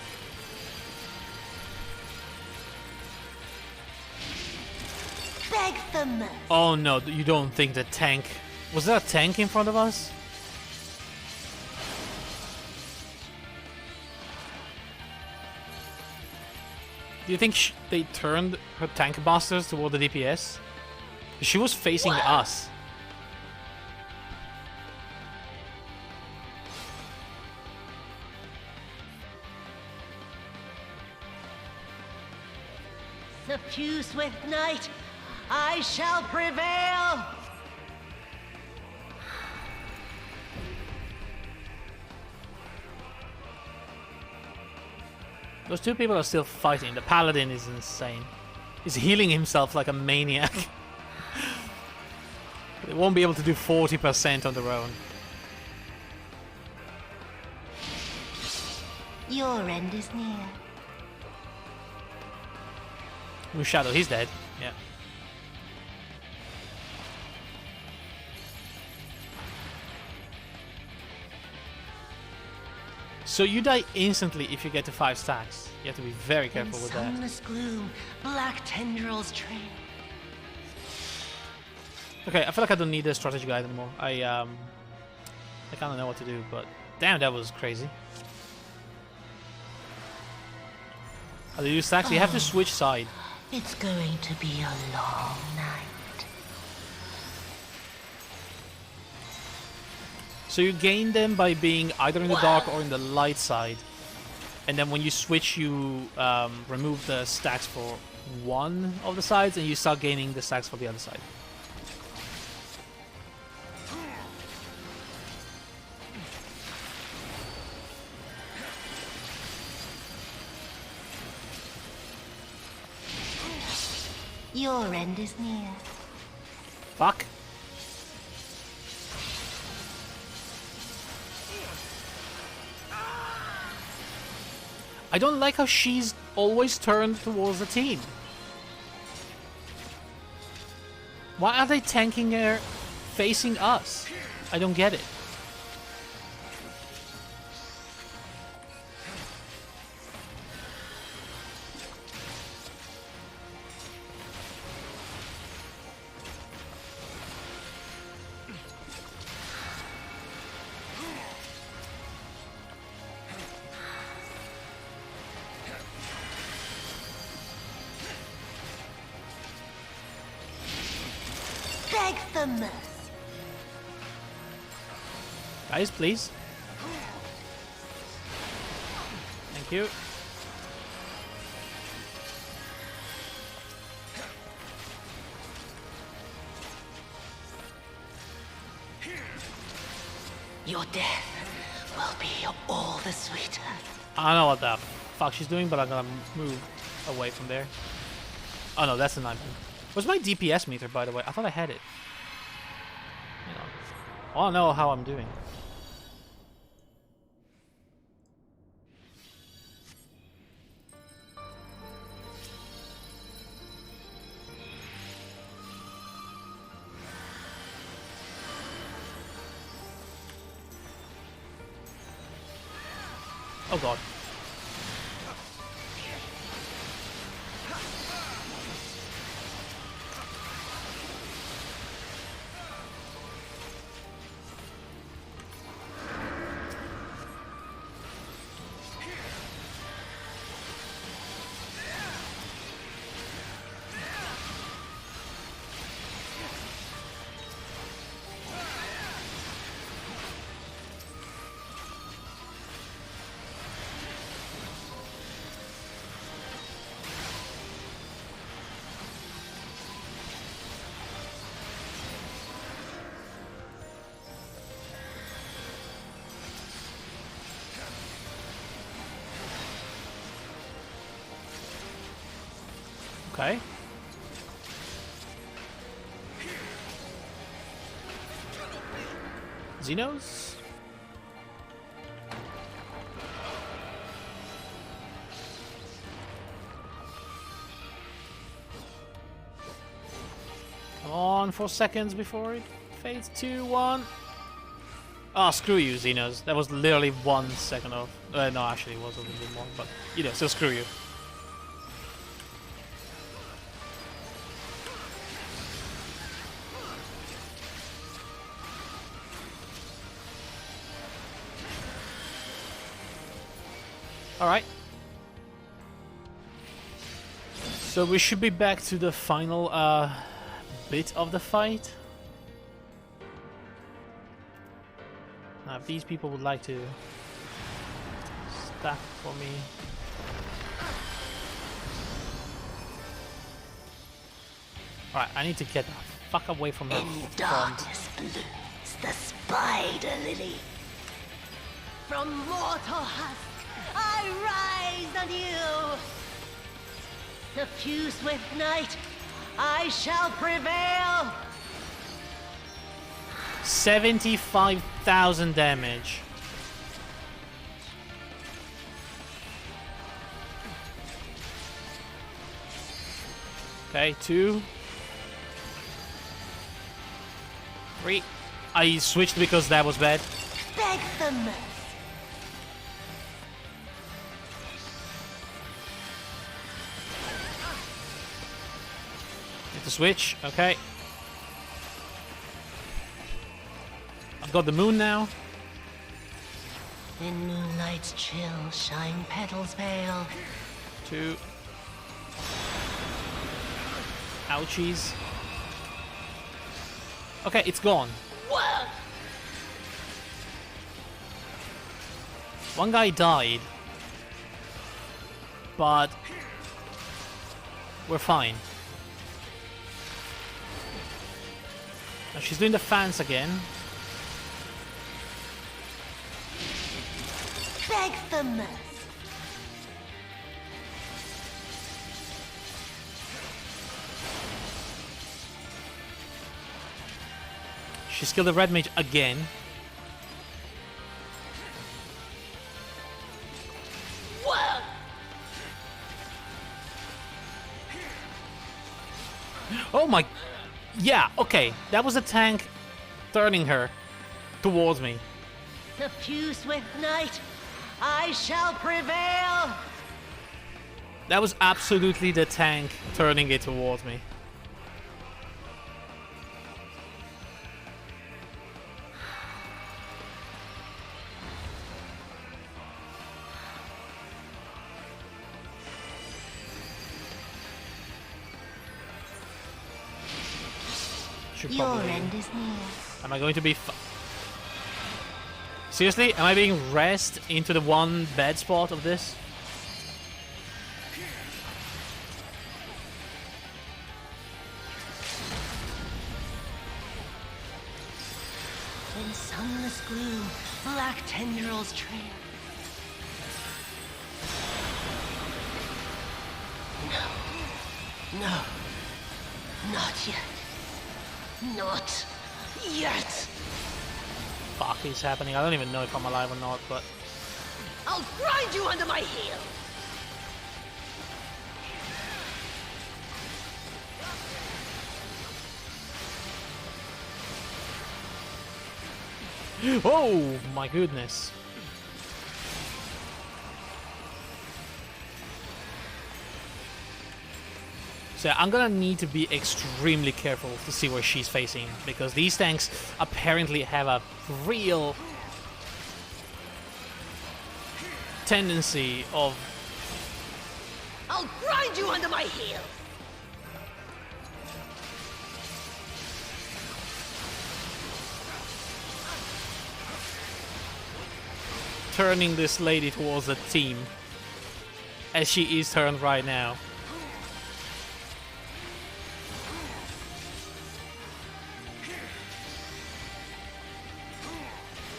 [SPEAKER 6] Beg for mercy.
[SPEAKER 1] Oh no, you don't think the tank... Was there a tank in front of us? Do you think they turned her tank busters toward the DPS? She was facing us.
[SPEAKER 6] Suffused with night, I shall prevail.
[SPEAKER 1] Those 2 people are still fighting. The paladin is insane. He's healing himself like a maniac. They won't be able to do 40% on their own.
[SPEAKER 6] Your end is near.
[SPEAKER 1] Moon Shadow, he's dead. Yeah. So you die instantly if you get to 5 stacks. You have to be very careful with that.
[SPEAKER 6] In sunless gloom, black tendrils train.
[SPEAKER 1] Okay, I feel like I don't need the strategy guide anymore. I kind of know what to do, but damn, that was crazy. How do you use stacks? You have to switch side.
[SPEAKER 6] It's going to be a long night.
[SPEAKER 1] So you gain them by being either in the dark or in the light side. And then when you switch, you remove the stacks for one of the sides and you start gaining the stacks for the other side.
[SPEAKER 6] Your end is near.
[SPEAKER 1] Fuck. I don't like how she's always turned towards the team. Why are they tanking her facing us? I don't get it.
[SPEAKER 6] Beg for mercy.
[SPEAKER 1] Guys, please. Thank you.
[SPEAKER 6] Your death will be all the sweeter.
[SPEAKER 1] I don't know what the fuck she's doing, but I'm gonna move away from there. Oh no, that's the 9 pin. Where's my DPS meter, by the way? I thought I had it. You know, I wanna know how I'm doing. Oh god. Okay. Xenos? Come on, 4 seconds before it fades. 2, 1. Oh, screw you, Xenos. That was literally 1 second off. No, actually, it was a little bit more, but you know, still screw you. Alright. So we should be back to the final bit of the fight. Now if these people would like to stack for me. Alright, I need to get the fuck away from that.
[SPEAKER 6] In darkness blooms the spider lily.
[SPEAKER 4] From mortal husk, I rise anew.
[SPEAKER 6] Suffused with night, I shall prevail.
[SPEAKER 1] 75,000 damage. Okay, 2, 3. I switched because that was bad.
[SPEAKER 6] Beg for mercy.
[SPEAKER 1] Hit the switch, okay. I've got the moon now.
[SPEAKER 6] In moonlight's chill shine petals pale.
[SPEAKER 1] 2. Ouchies. Okay, it's gone.
[SPEAKER 6] Whoa!
[SPEAKER 1] One guy died. But we're fine. Now she's doing the fans again.
[SPEAKER 6] Beg for mercy.
[SPEAKER 1] She's killed the red mage again.
[SPEAKER 6] Whoa!
[SPEAKER 1] Oh my... Yeah, okay. That was a tank turning her towards me.
[SPEAKER 6] Suffuse with night, I shall prevail.
[SPEAKER 1] That was absolutely the tank turning it towards me. Should
[SPEAKER 6] Your
[SPEAKER 1] probably...
[SPEAKER 6] end is near.
[SPEAKER 1] Am I going to be... Seriously? Am I being rest into the one bad spot of this?
[SPEAKER 6] In sunless gloom, black tendrils trail. No. No. Not yet. Not yet.
[SPEAKER 1] Fuck is happening? I don't even know if I'm alive or not, but...
[SPEAKER 4] I'll grind you under my heel.
[SPEAKER 1] Oh my goodness. So I'm gonna need to be extremely careful to see where she's facing, because these tanks apparently have a real tendency of...
[SPEAKER 4] I'll grind you under my heel.
[SPEAKER 1] turning this lady towards the team, as she is turned right now.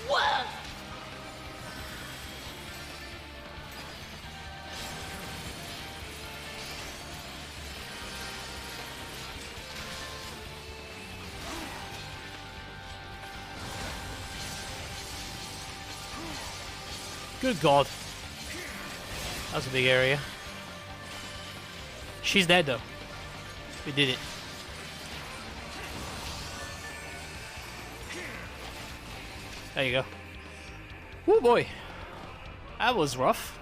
[SPEAKER 4] Whoa!
[SPEAKER 1] Good God. That's a big area. She's dead though. We did it. There you go. Oh boy. That was rough.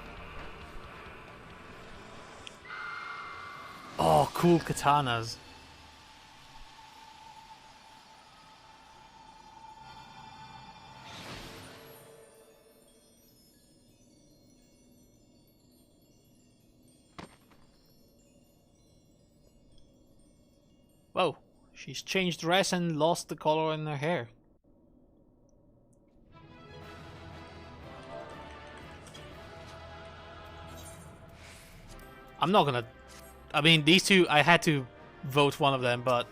[SPEAKER 1] Oh, cool katanas. Whoa, she's changed dress and lost the color in her hair. I'm not gonna... I mean, these two, I had to vote one of them, but...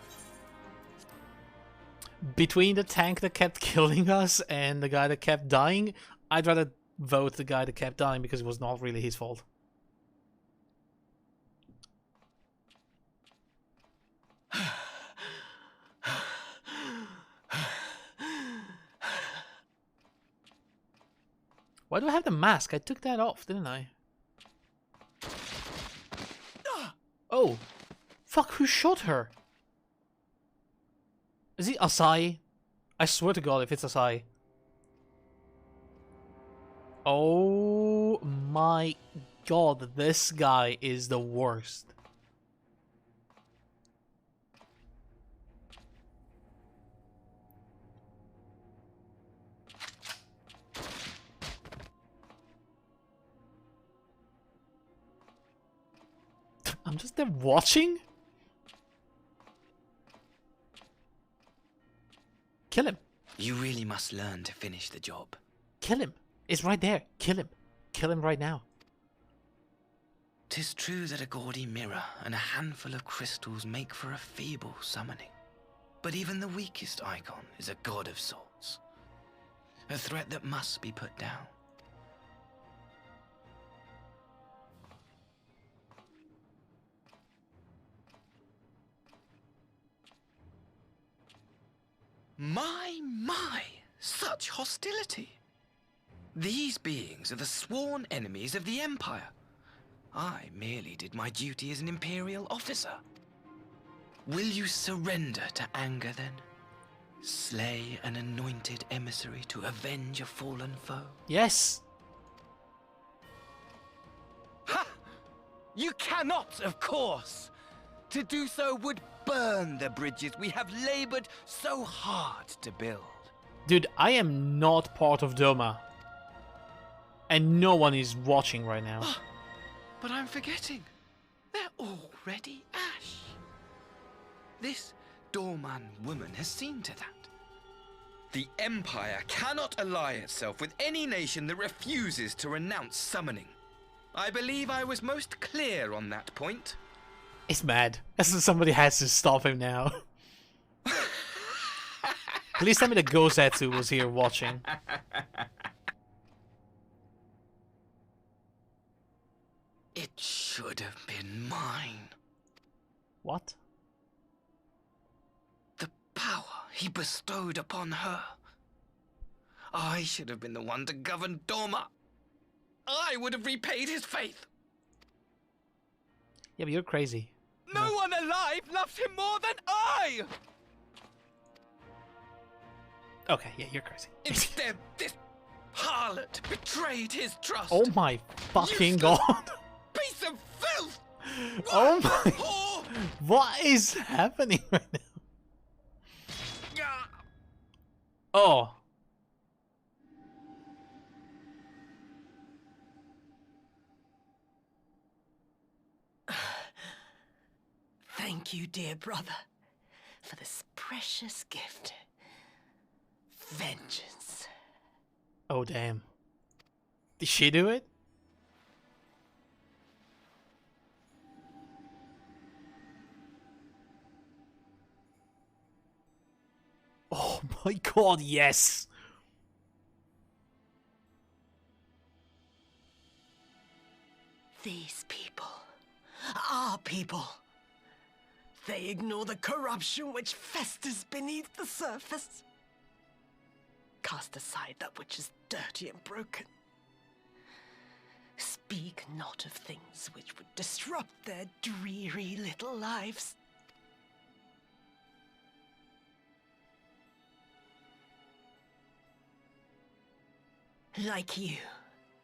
[SPEAKER 1] between the tank that kept killing us and the guy that kept dying, I'd rather vote the guy that kept dying because it was not really his fault. Why do I have the mask? I took that off, didn't I? Oh! Fuck, who shot her? Is it Asai? I swear to God if it's Asai. Oh my God, this guy is the worst. I'm just there watching? Kill him.
[SPEAKER 2] You really must learn to finish the job.
[SPEAKER 1] Kill him. It's right there. Kill him. Kill him right now.
[SPEAKER 2] 'Tis true that a gaudy mirror and a handful of crystals make for a feeble summoning. But even the weakest icon is a god of sorts. A threat that must be put down. My, such hostility! These beings are the sworn enemies of the Empire. I merely did my duty as an Imperial officer. Will you surrender to anger then? Slay an anointed emissary to avenge a fallen foe.
[SPEAKER 1] Yes.
[SPEAKER 2] Ha! You cannot, of course! To do so would burn the bridges we have labored so hard to build.
[SPEAKER 1] Dude, I am not part of Doma. And no one is watching right now.
[SPEAKER 2] But I'm forgetting. They're already ash. This Dorman woman has seen to that. The Empire cannot ally itself with any nation that refuses to renounce summoning. I believe I was most clear on that point.
[SPEAKER 1] He's mad. Somebody has to stop him now. Please tell me the Gozetsu was here watching.
[SPEAKER 2] It should have been mine.
[SPEAKER 1] What?
[SPEAKER 2] The power he bestowed upon her. I should have been the one to govern Doma. I would have repaid his faith.
[SPEAKER 1] Yeah, but you're crazy.
[SPEAKER 2] No one alive loves him more than I!
[SPEAKER 1] Okay, yeah, you're crazy.
[SPEAKER 2] Instead, this harlot betrayed his trust.
[SPEAKER 1] Oh my fucking
[SPEAKER 2] Useless
[SPEAKER 1] god.
[SPEAKER 2] Piece of filth!
[SPEAKER 1] Oh my...
[SPEAKER 2] Whore!
[SPEAKER 1] What is happening right now?
[SPEAKER 2] Ah.
[SPEAKER 1] Oh.
[SPEAKER 4] Thank you, dear brother, for this precious gift. Vengeance.
[SPEAKER 1] Oh, damn. Did she do it? Oh my god, yes!
[SPEAKER 4] These people, our people, they ignore the corruption which festers beneath the surface. Cast aside that which is dirty and broken. Speak not of things which would disrupt their dreary little lives. Like you,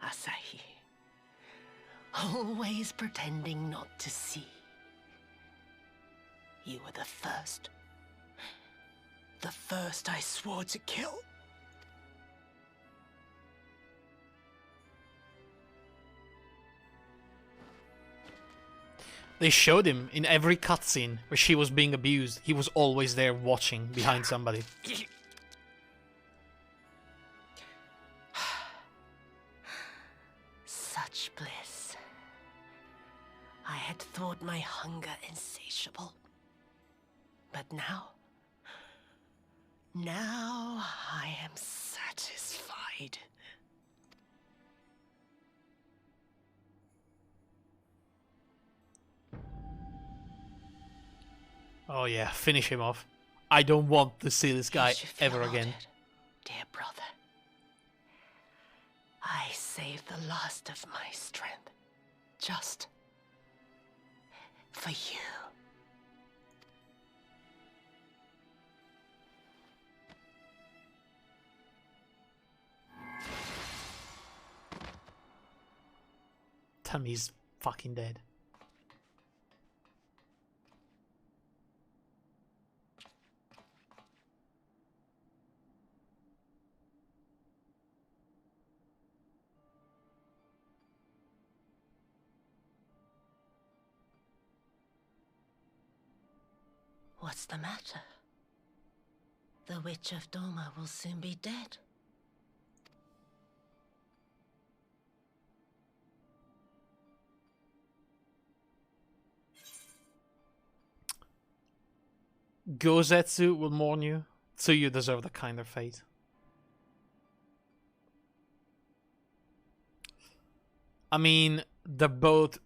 [SPEAKER 4] Asahi. Always pretending not to see. You were the first. The first I swore to kill.
[SPEAKER 1] They showed him in every cutscene where she was being abused. He was always there watching behind somebody.
[SPEAKER 4] Such bliss. I had thought my hunger insatiable. But now I am satisfied.
[SPEAKER 1] Oh yeah, finish him off. I don't want to see this guy
[SPEAKER 4] You should feel
[SPEAKER 1] ever again.
[SPEAKER 4] honored, dear brother. I saved the last of my strength, just for you.
[SPEAKER 1] Tell me he's fucking dead.
[SPEAKER 6] What's the matter? The Witch of Doma will soon be dead.
[SPEAKER 1] Gozetsu will mourn you, so you deserve the kinder fate. I mean, they're both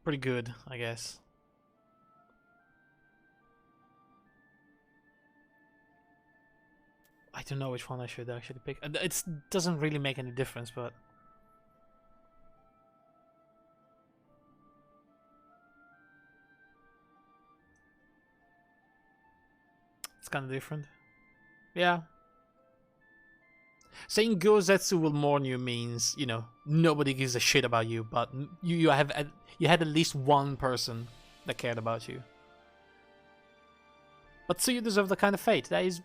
[SPEAKER 1] pretty good, I guess. I don't know which one I should actually pick. It doesn't really make any difference, but... it's kind of different. Yeah. Saying Gozetsu will mourn you means, you know, nobody gives a shit about you, but you had at least one person that cared about you. But so you deserve the kind of fate. That is...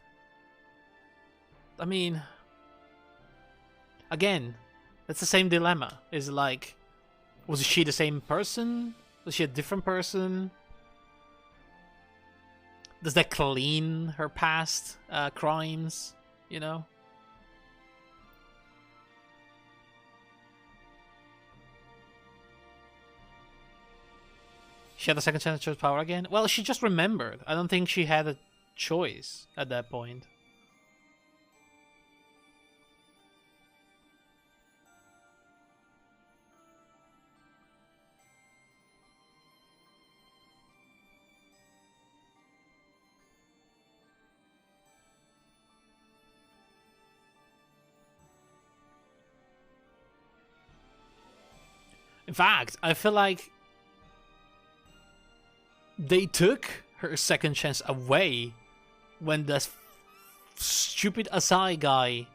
[SPEAKER 1] I mean... Again, that's the same dilemma. Is like... Was she the same person? Was she a different person? Does that clean her past crimes? You know? She had a second chance to choose power again? Well, she just remembered. I don't think she had a choice at that point. In fact, I feel like they took her second chance away when the stupid Asai guy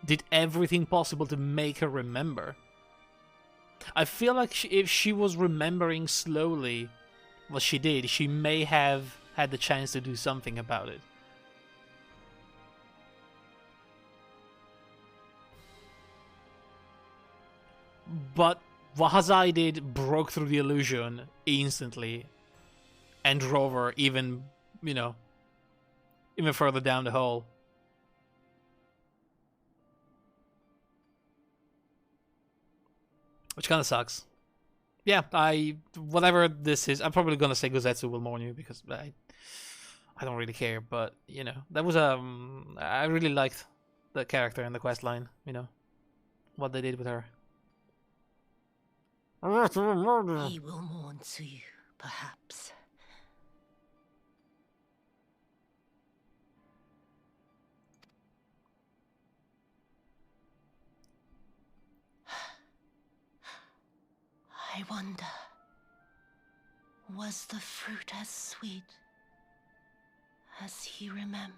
[SPEAKER 1] did everything possible to make her remember. I feel like if she was remembering slowly what she did, she may have had the chance to do something about it. But what Hazai did broke through the illusion instantly and drove her even, you know, even further down the hole. Which kind of sucks. Yeah, whatever this is, I'm probably gonna say Gozetsu will mourn you because I don't really care, but you know, that was I really liked the character and the quest line, you know, what they did with her.
[SPEAKER 6] He will mourn too, perhaps. I wonder, was the fruit as sweet as he remembered?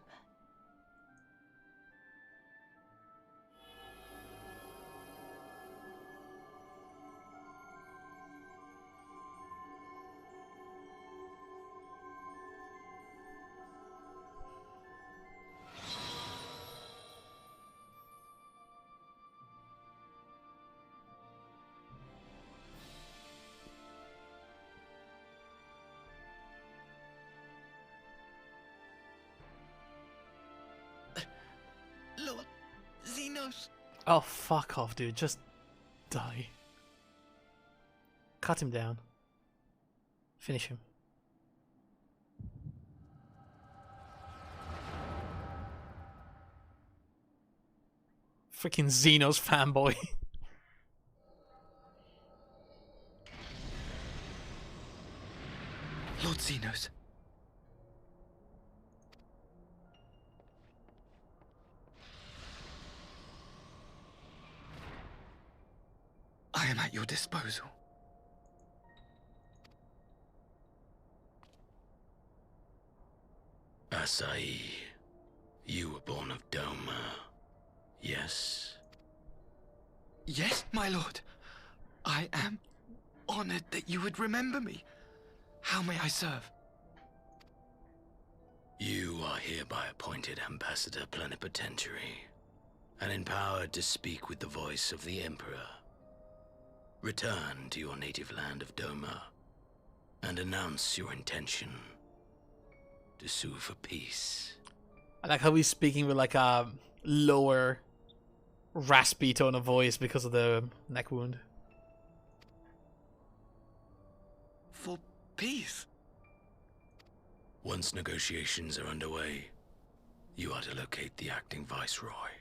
[SPEAKER 2] Lord Xenos.
[SPEAKER 1] Oh, fuck off, dude. Just die. Cut him down. Finish him. Freaking Xenos fanboy.
[SPEAKER 2] Lord Xenos. I am at your disposal.
[SPEAKER 7] Asai, you were born of Doma, yes?
[SPEAKER 2] Yes, my lord. I am honored that you would remember me. How may I serve?
[SPEAKER 7] You are hereby appointed Ambassador Plenipotentiary, and empowered to speak with the voice of the Emperor. Return to your native land of Doma, and announce your intention to sue for peace.
[SPEAKER 1] I like how he's speaking with like a lower, raspy tone of voice because of the neck wound.
[SPEAKER 2] For peace?
[SPEAKER 7] Once negotiations are underway, you are to locate the acting Viceroy.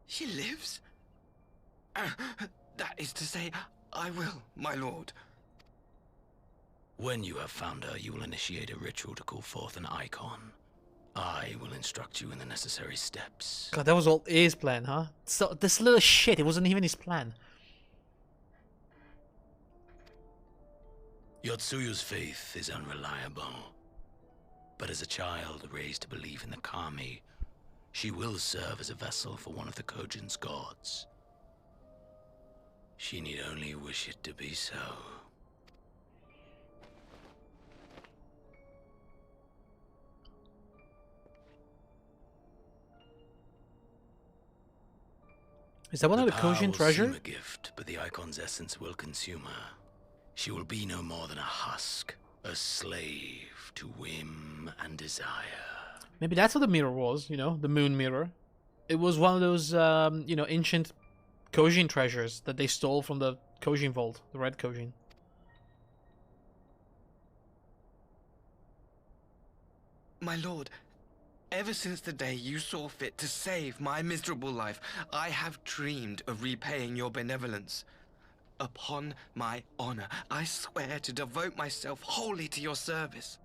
[SPEAKER 2] She lives? That is to say, I will, my lord.
[SPEAKER 7] When you have found her, you will initiate a ritual to call forth an icon. I will instruct you in the necessary steps.
[SPEAKER 1] God, that was all his plan, huh? So this little shit, it wasn't even his plan.
[SPEAKER 7] Yotsuyu's faith is unreliable. But as a child raised to believe in the Kami, she will serve as a vessel for one of the Kojin's gods. She need only wish it to be so.
[SPEAKER 1] Is that one of the
[SPEAKER 7] power
[SPEAKER 1] Kojin
[SPEAKER 7] will
[SPEAKER 1] treasure?
[SPEAKER 7] seem a gift, but the Icon's essence will consume her. She will be no more than a husk, a slave to whim and desire.
[SPEAKER 1] Maybe that's what the mirror was, you know, the moon mirror. It was one of those, you know, ancient Kojin treasures that they stole from the Kojin vault, the red Kojin.
[SPEAKER 2] My lord, ever since the day you saw fit to save my miserable life, I have dreamed of repaying your benevolence. Upon my honor, I swear to devote myself wholly to your service.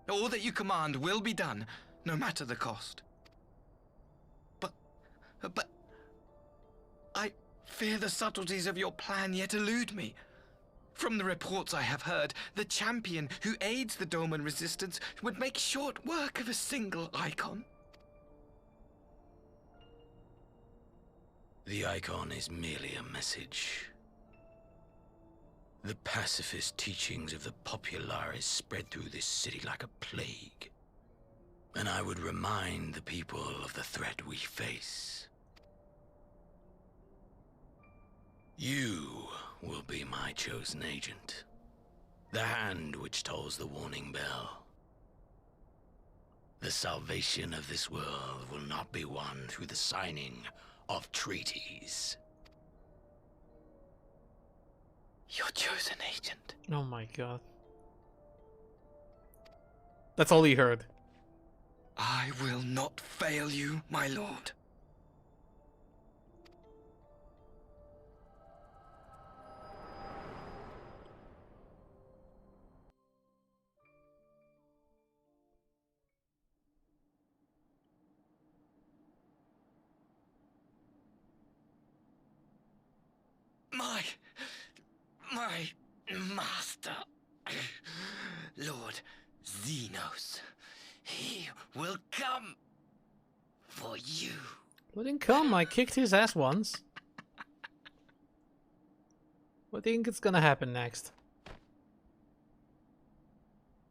[SPEAKER 2] All that you command will be done, no matter the cost. But I fear the subtleties of your plan yet elude me. From the reports I have heard, the champion who aids the Doman resistance would make short work of a single icon.
[SPEAKER 7] The Icon is merely a message. The pacifist teachings of the Populares spread through this city like a plague. And I would remind the people of the threat we face. You will be my chosen agent. The hand which tolls the warning bell. The salvation of this world will not be won through the signing of treaties.
[SPEAKER 2] Your chosen agent.
[SPEAKER 1] Oh my god. That's all he heard.
[SPEAKER 2] I will not fail you, my lord. My master, Lord Xenos, he will come for you.
[SPEAKER 1] Let him come, I kicked his ass once. What do you think is gonna happen next?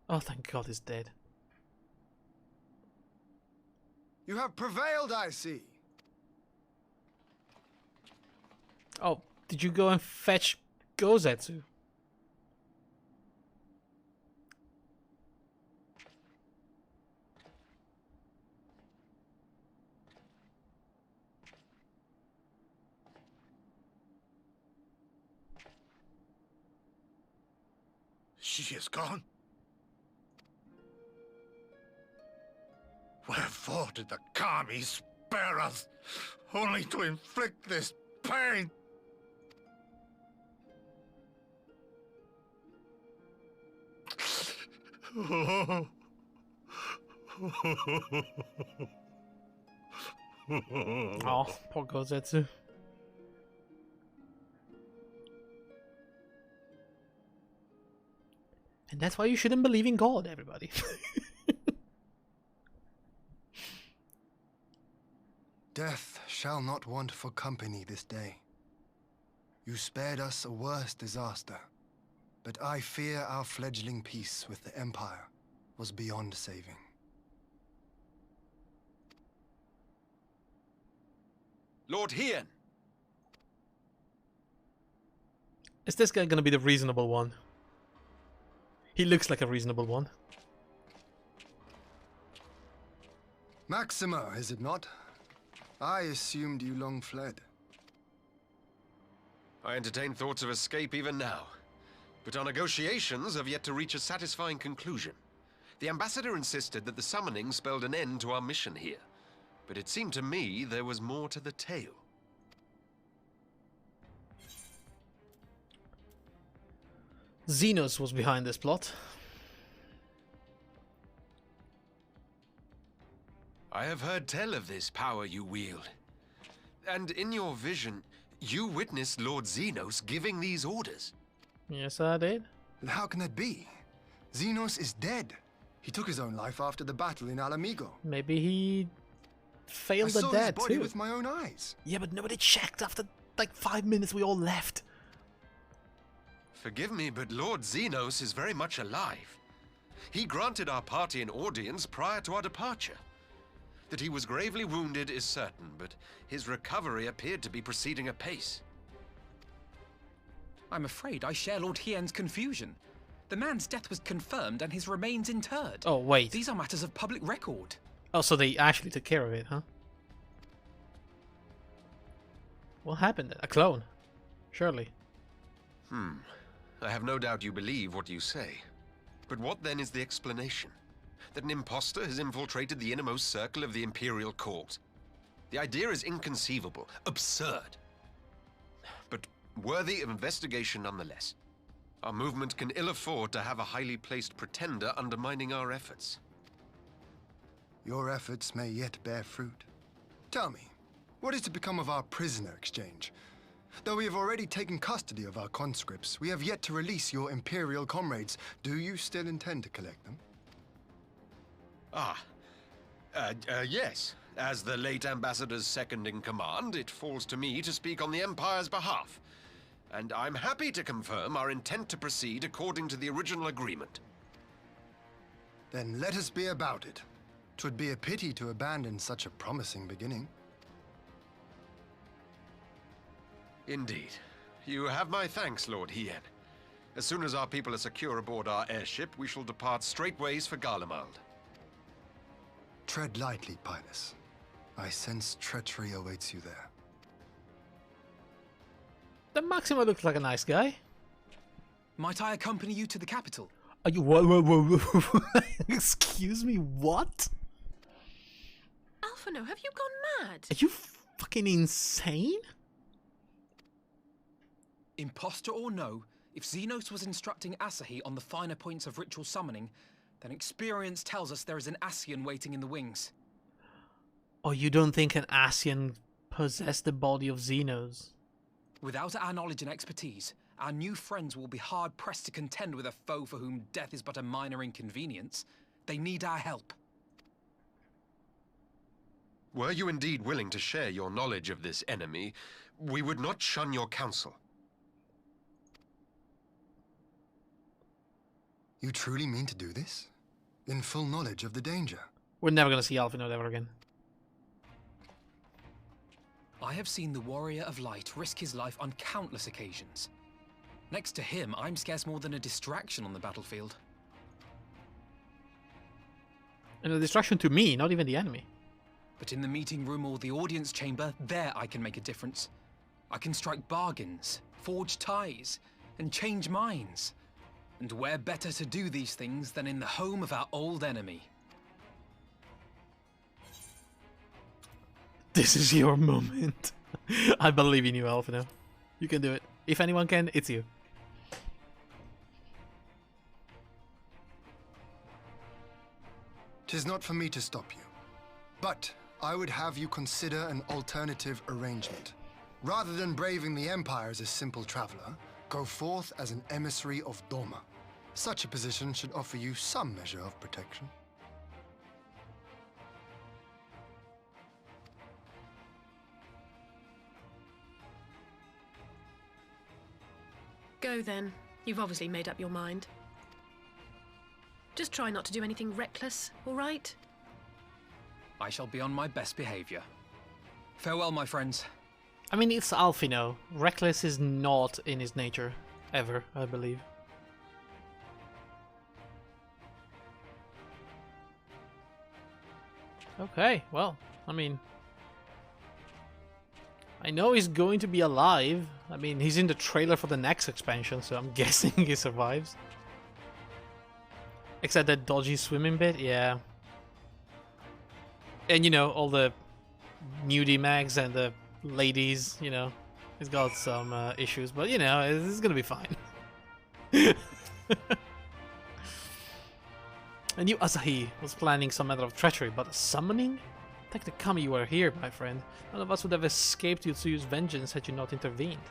[SPEAKER 1] Oh, thank God he's dead.
[SPEAKER 3] You have prevailed, I see.
[SPEAKER 1] Oh, did you go and fetch Gozetsu?
[SPEAKER 8] She is gone? Wherefore did the Kami spare us, only to inflict this pain?
[SPEAKER 1] Oh, poor Gozetsu. And that's why you shouldn't believe in God, everybody.
[SPEAKER 3] Death shall not want for company this day. You spared us a worse disaster, but I fear our fledgling peace with the Empire was beyond saving.
[SPEAKER 5] Lord Hien!
[SPEAKER 1] Is this guy gonna be the reasonable one? He looks like a reasonable one.
[SPEAKER 3] Maxima, is it not? I assumed you long fled.
[SPEAKER 9] I entertain thoughts of escape even now. But our negotiations have yet to reach a satisfying conclusion. The ambassador insisted that the summoning spelled an end to our mission here. But it seemed to me there was more to the tale.
[SPEAKER 1] Xenos was behind this plot.
[SPEAKER 9] I have heard tell of this power you wield. And in your vision, you witnessed Lord Xenos giving these orders.
[SPEAKER 1] Yes, I did.
[SPEAKER 3] How can that be? Xenos is dead. He took his own life after the battle in Alamigo.
[SPEAKER 1] Maybe he failed
[SPEAKER 3] I
[SPEAKER 1] at
[SPEAKER 3] saw his
[SPEAKER 1] that
[SPEAKER 3] body
[SPEAKER 1] too.
[SPEAKER 3] with my own eyes.
[SPEAKER 1] Yeah, but nobody checked after like 5 minutes we all left.
[SPEAKER 9] Forgive me, but Lord Xenos is very much alive. He granted our party an audience prior to our departure. That he was gravely wounded is certain, but his recovery appeared to be proceeding apace.
[SPEAKER 10] I'm afraid I share Lord Hien's confusion. The man's death was confirmed and his remains interred.
[SPEAKER 1] Oh, wait.
[SPEAKER 10] These are matters of public record.
[SPEAKER 1] Oh, so they actually took care of it, huh? What happened? A clone? Surely.
[SPEAKER 9] I have no doubt you believe what you say. But what then is the explanation? That an impostor has infiltrated the innermost circle of the Imperial Court? The idea is inconceivable, absurd. But worthy of investigation nonetheless. Our movement can ill afford to have a highly placed pretender undermining our efforts.
[SPEAKER 3] Your efforts may yet bear fruit. Tell me, what is to become of our prisoner exchange? Though we have already taken custody of our conscripts, we have yet to release your Imperial comrades. Do you still intend to collect them?
[SPEAKER 9] Yes. As the late Ambassador's second-in-command, it falls to me to speak on the Empire's behalf. And I'm happy to confirm our intent to proceed according to the original agreement.
[SPEAKER 3] Then let us be about it. 'Twould be a pity to abandon such a promising beginning.
[SPEAKER 9] Indeed. You have my thanks, Lord Hien. As soon as our people are secure aboard our airship, we shall depart straightways for Garlemald.
[SPEAKER 3] Tread lightly, Pilus. I sense treachery awaits you there.
[SPEAKER 1] The Maxima looks like a nice guy.
[SPEAKER 10] Might I accompany you to the capital?
[SPEAKER 1] Are you whoa. Excuse me, what?
[SPEAKER 6] Alphino, have you gone mad?
[SPEAKER 1] Are you fucking insane?
[SPEAKER 10] Imposter or no, if Xenos was instructing Asahi on the finer points of ritual summoning, then experience tells us there is an Ascian waiting in the wings.
[SPEAKER 1] Oh, you don't think an Ascian possessed the body of Xenos?
[SPEAKER 10] Without our knowledge and expertise, our new friends will be hard-pressed to contend with a foe for whom death is but a minor inconvenience. They need our help.
[SPEAKER 9] Were you indeed willing to share your knowledge of this enemy, we would not shun your counsel.
[SPEAKER 3] You truly mean to do this? In full knowledge of the danger?
[SPEAKER 1] We're never gonna see Alphino ever again.
[SPEAKER 10] I have seen the Warrior of Light risk his life on countless occasions. Next to him, I'm scarce more than a distraction on the battlefield.
[SPEAKER 1] And a distraction to me, not even the enemy.
[SPEAKER 10] But in the meeting room or the audience chamber, there I can make a difference. I can strike bargains, forge ties, and change minds. And where better to do these things than in the home of our old enemy?
[SPEAKER 1] This is your moment. I believe in you, Alphino. You can do it. If anyone can, it's you.
[SPEAKER 3] "'Tis not for me to stop you, but I would have you consider an alternative arrangement. Rather than braving the Empire as a simple traveler, go forth as an emissary of Doma. Such a position should offer you some measure of protection."
[SPEAKER 6] Go then. You've obviously made up your mind. Just try not to do anything reckless, all right?
[SPEAKER 10] I shall be on my best behavior. Farewell, my friends.
[SPEAKER 1] I mean, it's Alphino. Reckless is not in his nature. Ever, I believe. Okay, well, I mean... I know he's going to be alive. I mean, he's in the trailer for the next expansion, so I'm guessing he survives. Except that dodgy swimming bit, yeah. And, you know, all the nudie mags and the ladies, you know. He's got some issues, but, you know, it's gonna be fine. I knew Asahi was planning some matter of treachery, but a summoning? Thank the Kami you were here, my friend. None of us would have escaped Yutsuyu's vengeance had you not intervened.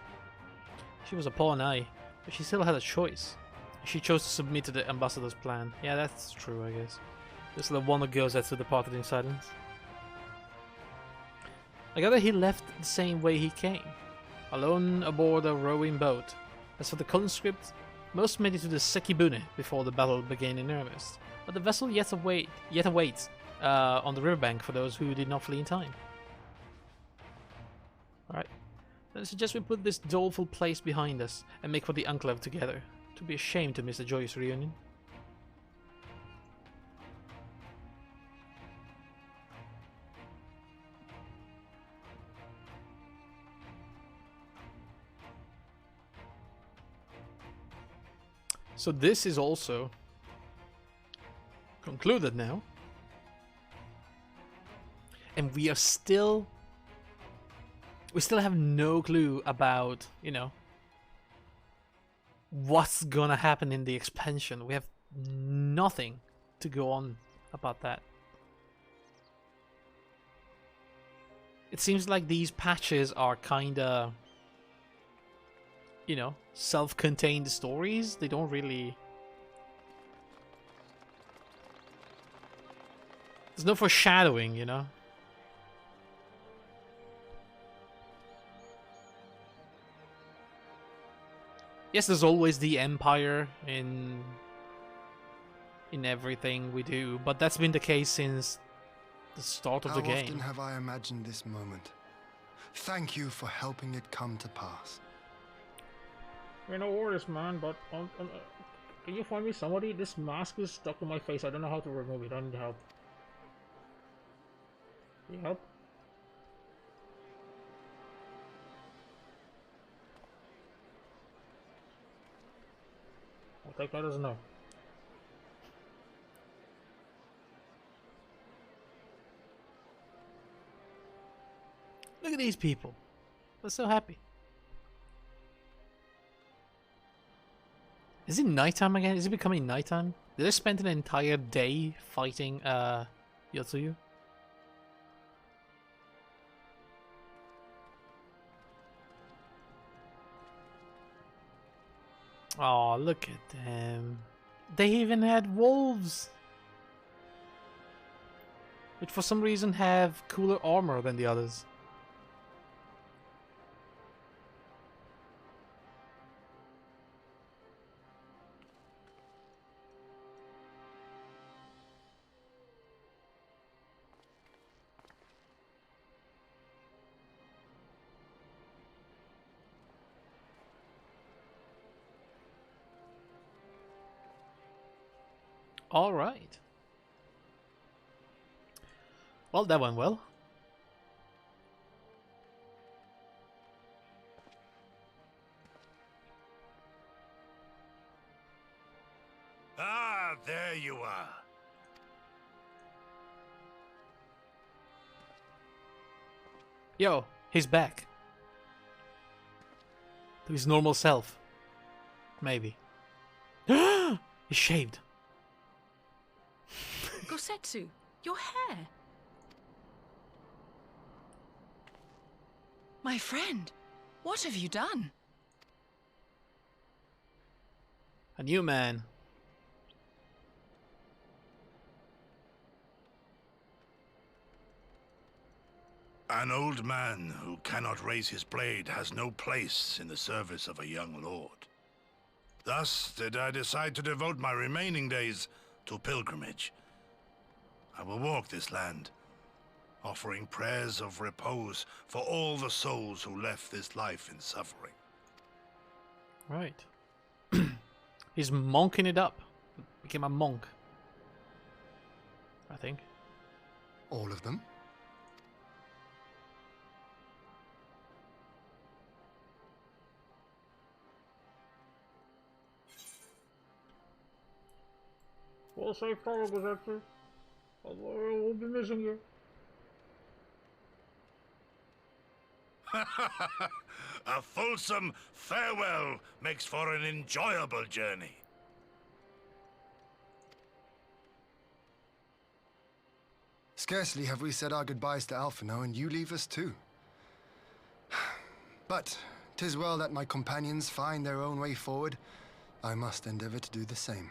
[SPEAKER 1] She was a pawn eye, but she still had a choice. She chose to submit to the ambassador's plan. Yeah, that's true, I guess. Just the one that goes as to departed in silence. I gather he left the same way he came, alone aboard a rowing boat. As for the conscript, most made it to the Sekibune before the battle began in earnest, but the vessel yet awaits on the riverbank for those who did not flee in time. Alright, then I suggest we put this doleful place behind us and make for the enclave together. To be ashamed to miss a joyous reunion. So this is also concluded now. And we still have no clue about, you know, what's gonna happen in the expansion. We have nothing to go on about that. It seems like these patches are kinda, you know, self-contained stories. They don't really... There's no foreshadowing, you know? Yes, there's always the Empire in everything we do, but that's been the case since the start of the game.
[SPEAKER 3] How often have I imagined this moment? Thank you for helping it come to pass.
[SPEAKER 1] You know, worries, man, but can you find me somebody? This mask is stuck on my face. I don't know how to remove it. I need help. Can you help? I'll take that as a no. Look at these people. They're so happy. Is it nighttime again? Is it becoming nighttime? Did I spend an entire day fighting Yotsuyu? Oh, look at them. They even had wolves! Which for some reason have cooler armor than the others. All right. Well, that went well.
[SPEAKER 8] Ah, there you are.
[SPEAKER 1] Yo, he's back. To his normal self. Maybe. He's shaved.
[SPEAKER 11] Gosetsu, your hair. My friend, what have you done?
[SPEAKER 1] A new man.
[SPEAKER 8] An old man who cannot raise his blade has no place in the service of a young lord. Thus did I decide to devote my remaining days to pilgrimage. I will walk this land, offering prayers of repose for all the souls who left this life in suffering.
[SPEAKER 1] Right. He's monking it up. Became a monk. I think.
[SPEAKER 3] All of them?
[SPEAKER 1] Well, safe travel, Gosetsu. We'll be missing you.
[SPEAKER 8] A fulsome farewell makes for an enjoyable journey.
[SPEAKER 3] Scarcely have we said our goodbyes to Alphino, and you leave us too. But 'tis well that my companions find their own way forward. I must endeavor to do the same.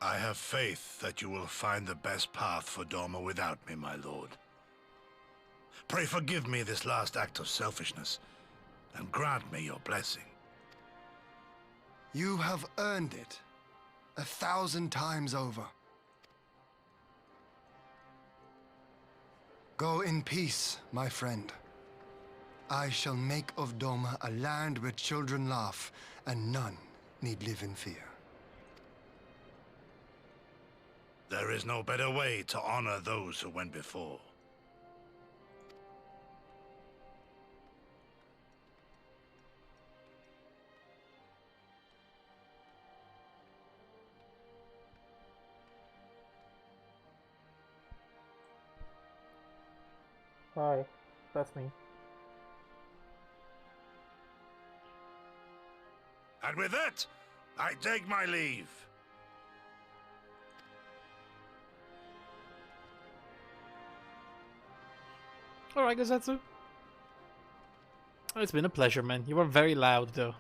[SPEAKER 8] I have faith that you will find the best path for Doma without me, my lord. Pray forgive me this last act of selfishness, and grant me your blessing.
[SPEAKER 3] You have earned it 1,000 times over. Go in peace, my friend. I shall make of Doma a land where children laugh, and none need live in fear.
[SPEAKER 8] There is no better way to honor those who went before.
[SPEAKER 1] Hi, that's me.
[SPEAKER 8] And with that, I take my leave.
[SPEAKER 1] Alright, Gazetsu. It's been a pleasure, man. You were very loud, though.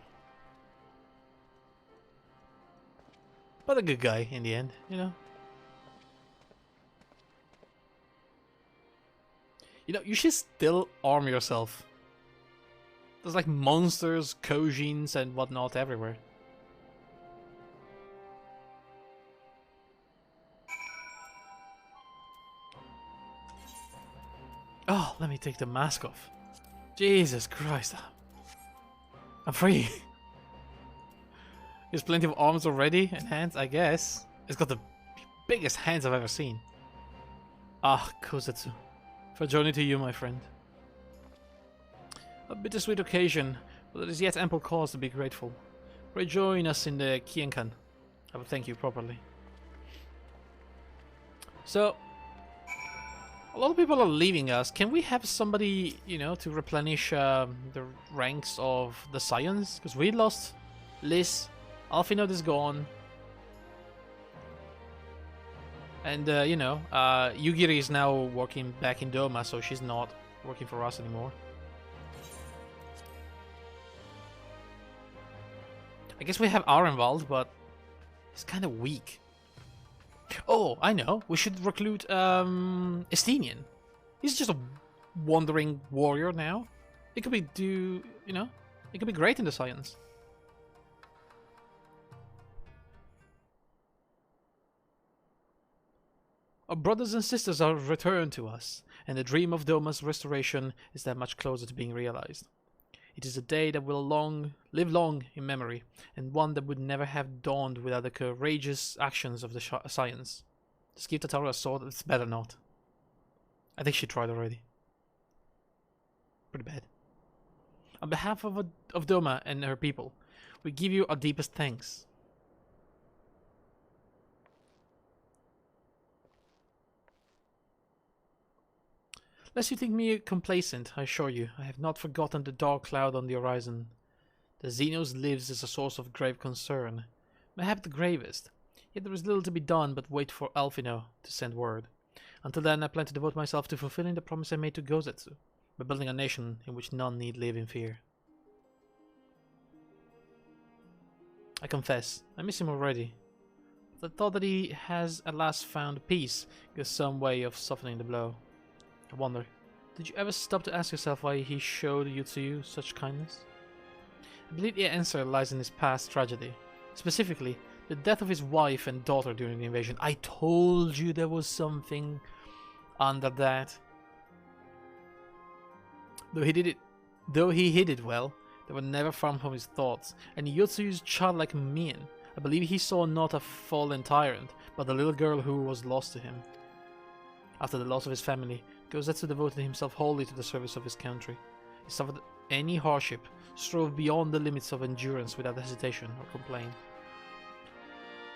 [SPEAKER 1] But a good guy in the end, you know? You know, you should still arm yourself. There's like monsters, Kojins, and whatnot everywhere. Oh, let me take the mask off. Jesus Christ. I'm free. There's plenty of arms already and hands, I guess. It's got the biggest hands I've ever seen. Ah, Kozetsu. For a journey to you, my friend. A bittersweet occasion, but there is yet ample cause to be grateful. Pray join us in the Kienkan. I will thank you properly. So, a lot of people are leaving us. Can we have somebody, you know, to replenish the ranks of the Scions? Because we lost Liz, Alfinod is gone. And, you know, Yugiri is now working back in Doma, so she's not working for us anymore. I guess we have Arenvald, but he's kind of weak. Oh, I know. We should recruit Estinian. He's just a wandering warrior now. It could be you know, it could be great in the science. Our brothers and sisters are returned to us, and the dream of Doma's restoration is that much closer to being realized. It is a day that will live long in memory, and one that would never have dawned without the courageous actions of the Science. Just give Tataru a sword, it's better not. I think she tried already. Pretty bad. On behalf of Doma and her people, we give you our deepest thanks. Lest you think me complacent, I assure you, I have not forgotten the dark cloud on the horizon. The Xenos lives is a source of grave concern, mayhap the gravest. Yet there is little to be done but wait for Alphino to send word. Until then, I plan to devote myself to fulfilling the promise I made to Gozetsu, by building a nation in which none need live in fear. I confess, I miss him already. The thought that he has at last found peace gives some way of softening the blow. I wonder, did you ever stop to ask yourself why he showed Yutsuyu such kindness? I believe the answer lies in his past tragedy. Specifically, the death of his wife and daughter during the invasion. I told you there was something under that. Though he hid it well, they were never far from his thoughts, and Yutsuyu's childlike mien, I believe he saw not a fallen tyrant, but the little girl who was lost to him. After the loss of his family, Gozetsu devoted himself wholly to the service of his country. He suffered any hardship, strove beyond the limits of endurance without hesitation or complaint.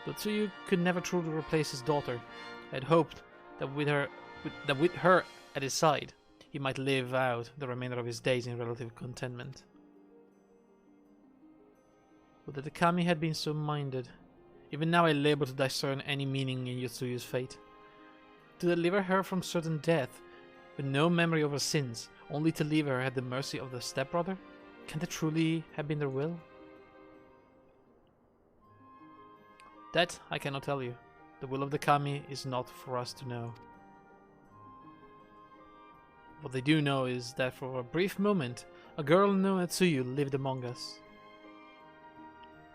[SPEAKER 1] Though Tsuyu could never truly replace his daughter, I had hoped that with her at his side, he might live out the remainder of his days in relative contentment. But the Kami had been so minded. Even now I labor to discern any meaning in Yutsuyu's fate. To deliver her from certain death, with no memory of her sins, only to leave her at the mercy of the stepbrother? Can that truly have been their will? That I cannot tell you. The will of the Kami is not for us to know. What they do know is that for a brief moment, a girl known as Tsuyu lived among us.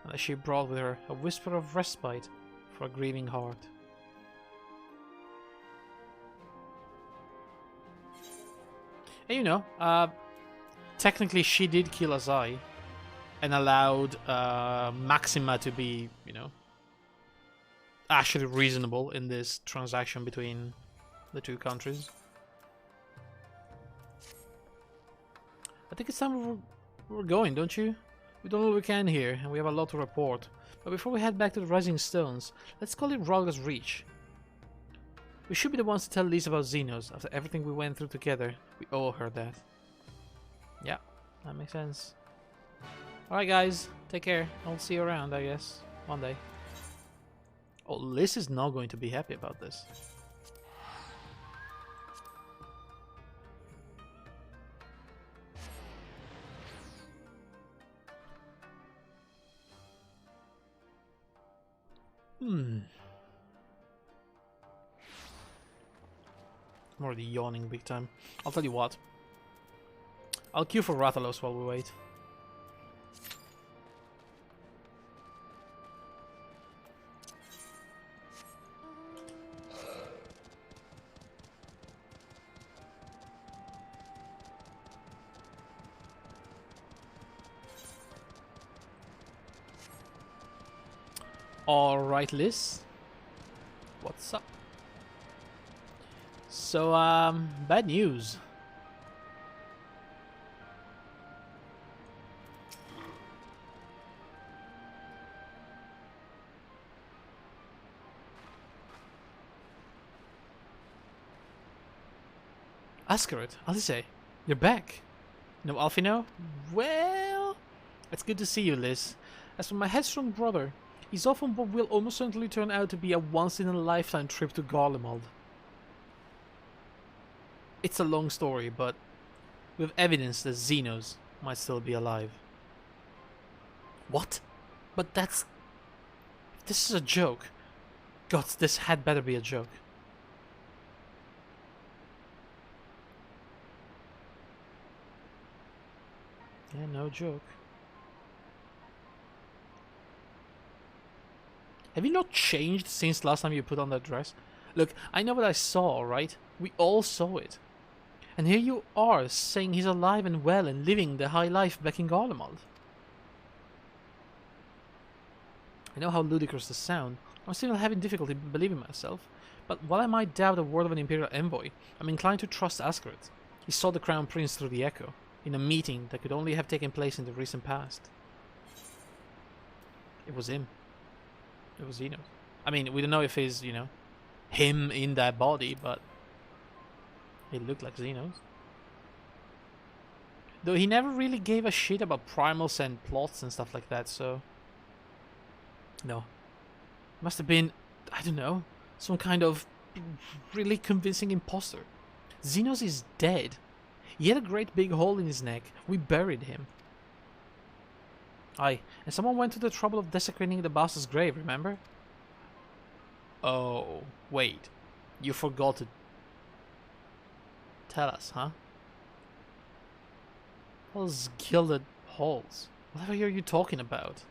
[SPEAKER 1] And that she brought with her a whisper of respite for a grieving heart. And you know, technically she did kill Azai and allowed Maxima to be, you know, actually reasonable in this transaction between the two countries. I think it's time we're going, don't you? We've done all we can here, and we have a lot to report. But before we head back to the Rising Stones, let's call it Ralga's Reach. We should be the ones to tell Lisa about Xenos. After everything we went through together, we owe her that. Yeah, that makes sense. Alright guys, take care. I'll see you around, I guess. One day. Oh, Liz is not going to be happy about this. I'm already yawning big time. I'll tell you what. I'll queue for Rathalos while we wait. Alright, Liz. What's up? So, bad news. Ascaret, Alice, you're back. No Alfino? Well, it's good to see you, Liz. As for my headstrong brother, he's off on what will almost certainly turn out to be a once-in-a-lifetime trip to Garlemald. It's a long story, but we have evidence that Xenos might still be alive. What? But that's... This is a joke. God, this had better be a joke. Yeah, no joke. Have you not changed since last time you put on that dress? Look, I know what I saw, right? We all saw it. And here you are, saying he's alive and well and living the high life back in Garlemald. I know how ludicrous this sounds. I'm still having difficulty believing myself. But while I might doubt the word of an Imperial envoy, I'm inclined to trust Ascaret. He saw the Crown Prince through the Echo, in a meeting that could only have taken place in the recent past. It was him. It was Xenos. I mean, we don't know if he's, you know, him in that body, but it looked like Xenos. Though he never really gave a shit about primals and plots and stuff like that, so... No. Must have been, I don't know, some kind of really convincing imposter. Xenos is dead. He had a great big hole in his neck. We buried him. Aye, and someone went to the trouble of desecrating the bastard's grave, remember? Oh, wait. You forgot to tell us, huh? Those gilded halls. What are you talking about?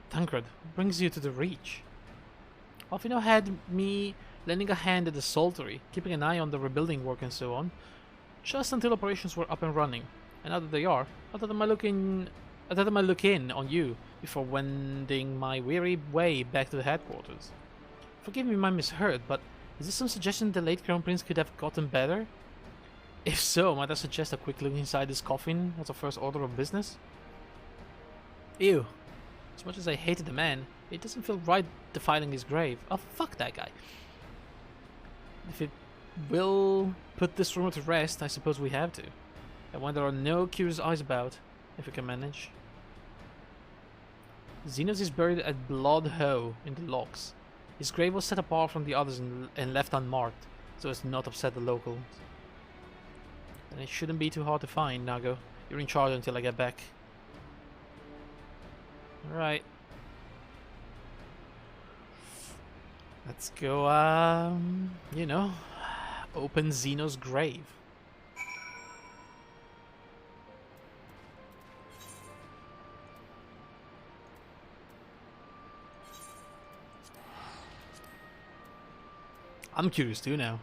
[SPEAKER 1] Tancred, what brings you to the Reach? Alfino had me lending a hand at the Saltery, keeping an eye on the rebuilding work and so on, just until operations were up and running. And now that they are, I thought I might look in on you before wending my weary way back to the headquarters. Forgive me my misheard, but is this some suggestion the late Crown Prince could have gotten better? If so, might I suggest a quick look inside this coffin as a first order of business? Ew. As much as I hated the man, it doesn't feel right defiling his grave. Oh, fuck that guy. If it will put this rumor to rest, I suppose we have to. And when there are no curious eyes about, if we can manage. Xenos is buried at Blood Hoe in the Locks. His grave was set apart from the others and left unmarked, so as to not upset the locals. And it shouldn't be too hard to find, Nago. You're in charge until I get back. Alright. Let's go, you know, open Xeno's grave. I'm curious too now.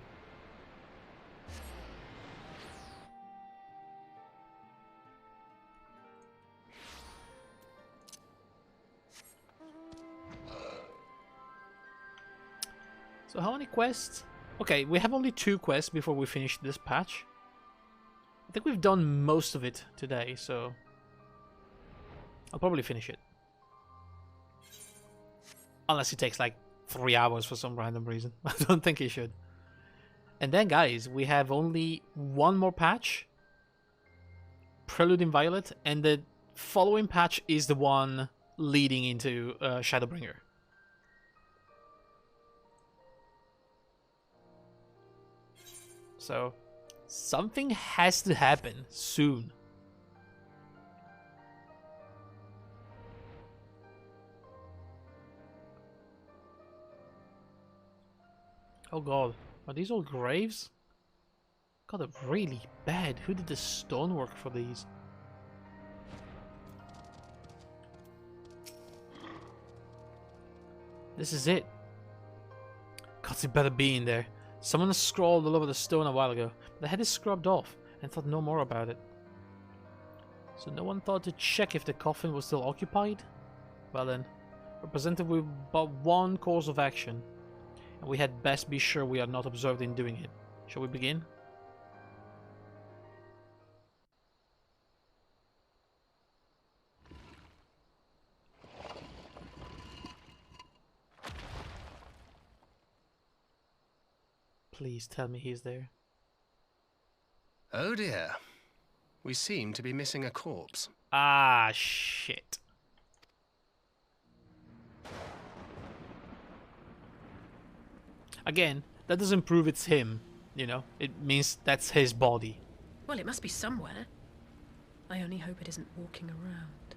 [SPEAKER 1] So how many quests? Okay, we have only 2 quests before we finish this patch. I think we've done most of it today, so I'll probably finish it. Unless it takes like 3 hours for some random reason. I don't think it should. And then guys, we have only 1 more patch. Prelude in Violet, and the following patch is the one leading into Shadowbringer. So, something has to happen soon. Oh god, are these all graves? God, they're really bad. Who did the stonework for these? This is it. God, it better be in there. Someone scrawled all over the stone a while ago. The head is scrubbed off and thought no more about it. So no one thought to check if the coffin was still occupied? Well then, we're presented with but 1 course of action. And we had best be sure we are not observed in doing it. Shall we begin? Please tell me he's there.
[SPEAKER 12] Oh dear. We seem to be missing a corpse.
[SPEAKER 1] Ah, shit. Again, that doesn't prove it's him, you know? It means that's his body.
[SPEAKER 11] Well, it must be somewhere. I only hope it isn't walking around.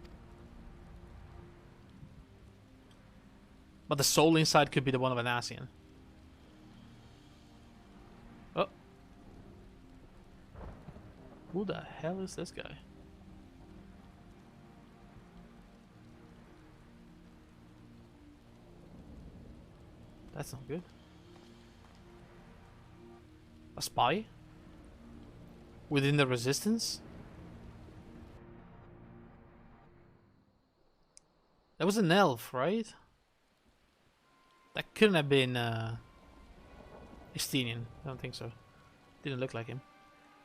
[SPEAKER 1] But the soul inside could be the one of an Ascian. Oh. Who the hell is this guy? That's not good. A spy? Within the Resistance? That was an elf, right? That couldn't have been Estinian. I don't think so. Didn't look like him.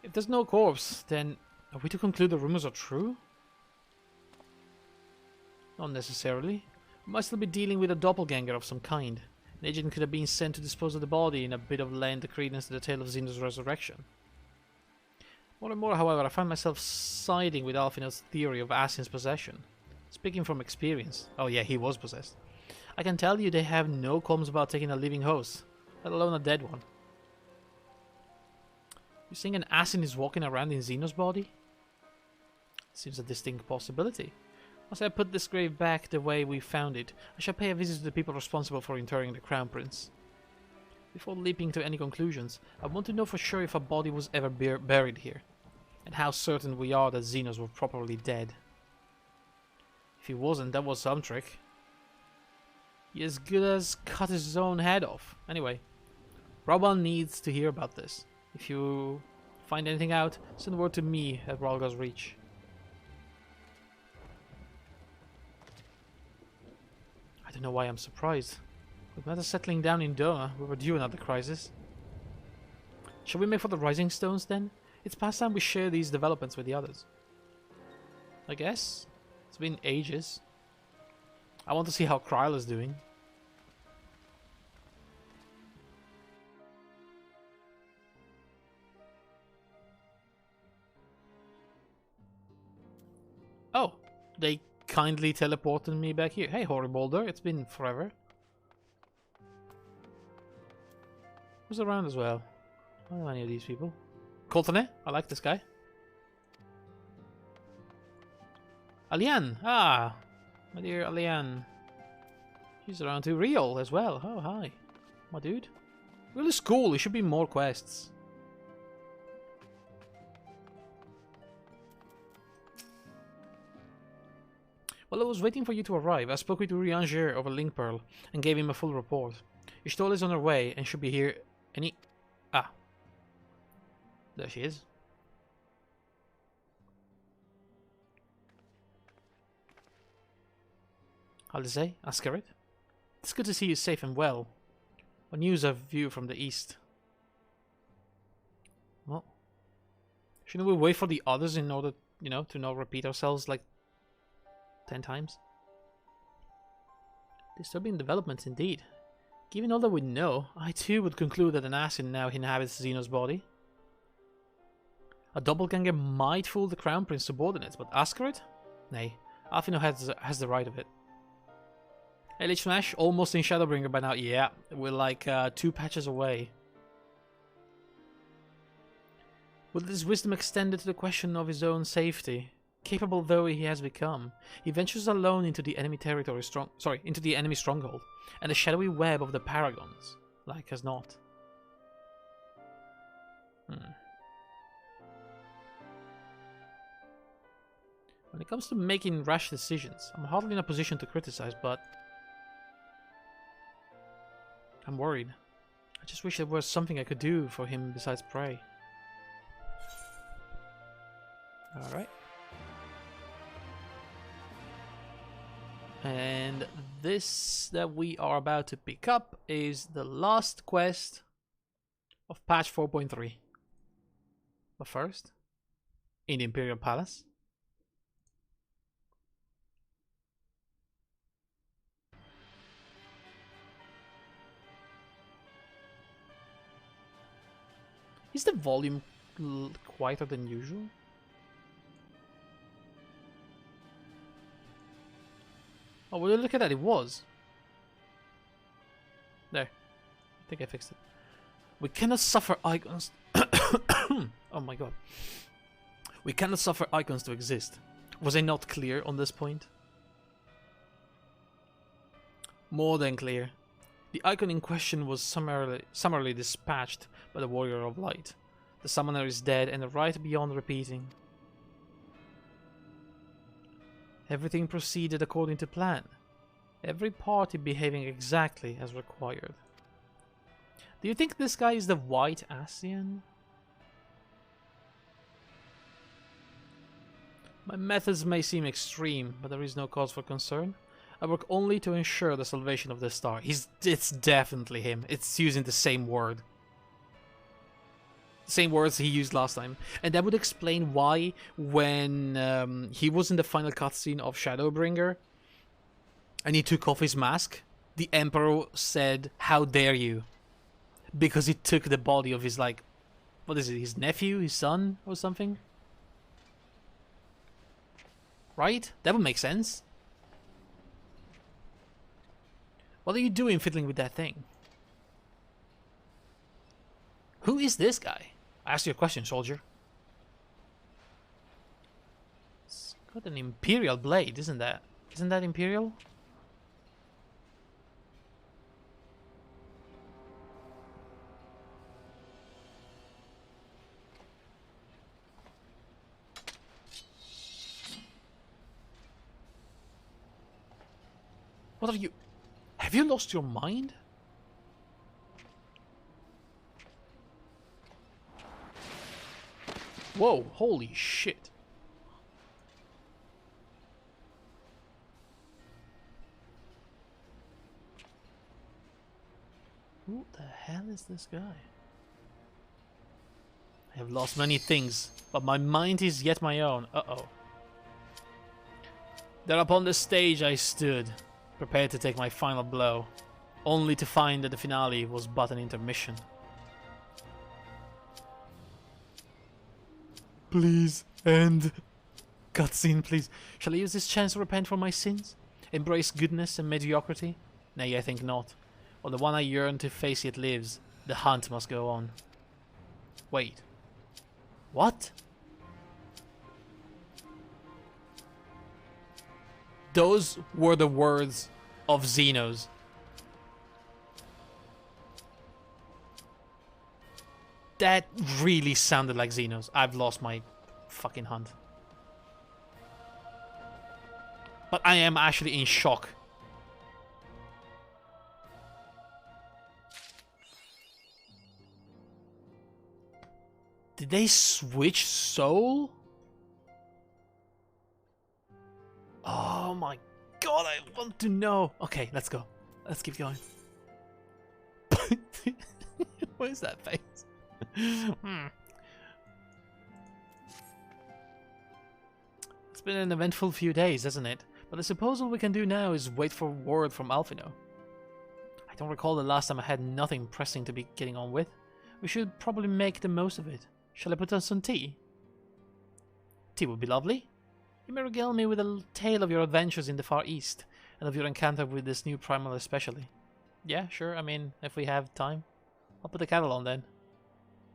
[SPEAKER 1] If there's no corpse, then are we to conclude the rumors are true? Not necessarily. We might still be dealing with a doppelganger of some kind. An agent could have been sent to dispose of the body in a bit of lend credence to the tale of Xeno's resurrection. More and more, however, I find myself siding with Alfino's theory of Ascian's possession. Speaking from experience, oh yeah, he was possessed, I can tell you they have no qualms about taking a living host, let alone a dead one. You think an Ascian is walking around in Xeno's body? Seems a distinct possibility. Once I put this grave back the way we found it, I shall pay a visit to the people responsible for interring the Crown Prince. Before leaping to any conclusions, I want to know for sure if a body was ever buried here, and how certain we are that Xenos were properly dead. If he wasn't, that was some trick. He as good as cut his own head off. Anyway, Raban needs to hear about this. If you find anything out, send word to me at Ralgar's Reach. I don't know why I'm surprised. With matters settling down in Doma, we were due another crisis. Shall we make for the Rising Stones then? It's past time we share these developments with the others. I guess. It's been ages. I want to see how Kryl is doing. Oh, they kindly teleported me back here. Hey, Horribolder, it's been forever. Who's around as well? I don't know any of these people. Coltone, I like this guy. Alian! Ah! My dear Alian. She's around to Real as well. Oh, hi. My dude. Real is cool. There should be more quests. While I was waiting for you to arrive, I spoke with Urianger over Link Pearl and gave him a full report. Ishtola is on her way and should be here any... Ah. There she is. How'd you say? Ascarid? It's good to see you safe and well. What news of you from the east? Well, shouldn't we wait for the others in order, you know, to not repeat ourselves like 10 times? Disturbing developments indeed. Given all that we know, I too would conclude that an Ascian now inhabits Zeno's body. A doppelganger might fool the Crown Prince subordinates, but Ascarid? Nay, Alphino has the right of it. Hey, Lich Smash, almost in Shadowbringer by now. Yeah, we're like 2 patches away. With his wisdom extended to the question of his own safety, capable though he has become, he ventures alone into the enemy territory into the enemy stronghold, and the shadowy web of the Paragons, like as not. When it comes to making rash decisions, I'm hardly in a position to criticize, but I'm worried. I just wish there was something I could do for him besides pray. Alright. And this that we are about to pick up is the last quest of patch 4.3. But first, in the Imperial Palace. Is the volume quieter than usual? Oh, well, look at that, it was. There. I think I fixed it. We cannot suffer icons. Oh my god. We cannot suffer icons to exist. Was I not clear on this point? More than clear. The icon in question was summarily dispatched by the Warrior of Light. The summoner is dead and right beyond repeating. Everything proceeded according to plan. Every party behaving exactly as required. Do you think this guy is the White Ascian? My methods may seem extreme, but there is no cause for concern. I work only to ensure the salvation of the star. It's definitely him. It's using the same word. Same words he used last time. And that would explain why when he was in the final cutscene of Shadowbringer and he took off his mask, the Emperor said, "How dare you?" Because he took the body of his, like, what is it, his nephew, his son, or something? Right? That would make sense. What are you doing fiddling with that thing? Who is this guy? I asked you a question, soldier. It's got an Imperial blade, isn't that? Isn't that Imperial? What are you... Have you lost your mind? Whoa, holy shit. Who the hell is this guy? I have lost many things, but my mind is yet my own. Uh-oh. There upon the stage I stood, prepared to take my final blow, only to find that the finale was but an intermission. Please, end. Cutscene, please. Shall I use this chance to repent for my sins? Embrace goodness and mediocrity? Nay, I think not. While the one I yearn to face yet lives, the hunt must go on. Wait. What? Those were the words of Xenos. That really sounded like Xenos. I've lost my fucking hunt. But I am actually in shock. Did they switch soul? Oh my god, I want to know. Okay, let's go. Let's keep going. What is that face? It's been an eventful few days, hasn't it? But I suppose all we can do now is wait for word from Alphino. I don't recall the last time I had nothing pressing to be getting on with. We should probably make the most of it. Shall I put on some tea? Tea would be lovely. You may regale me with a tale of your adventures in the Far East, and of your encounter with this new primal especially. Yeah, sure, I mean, if we have time. I'll put the kettle on then.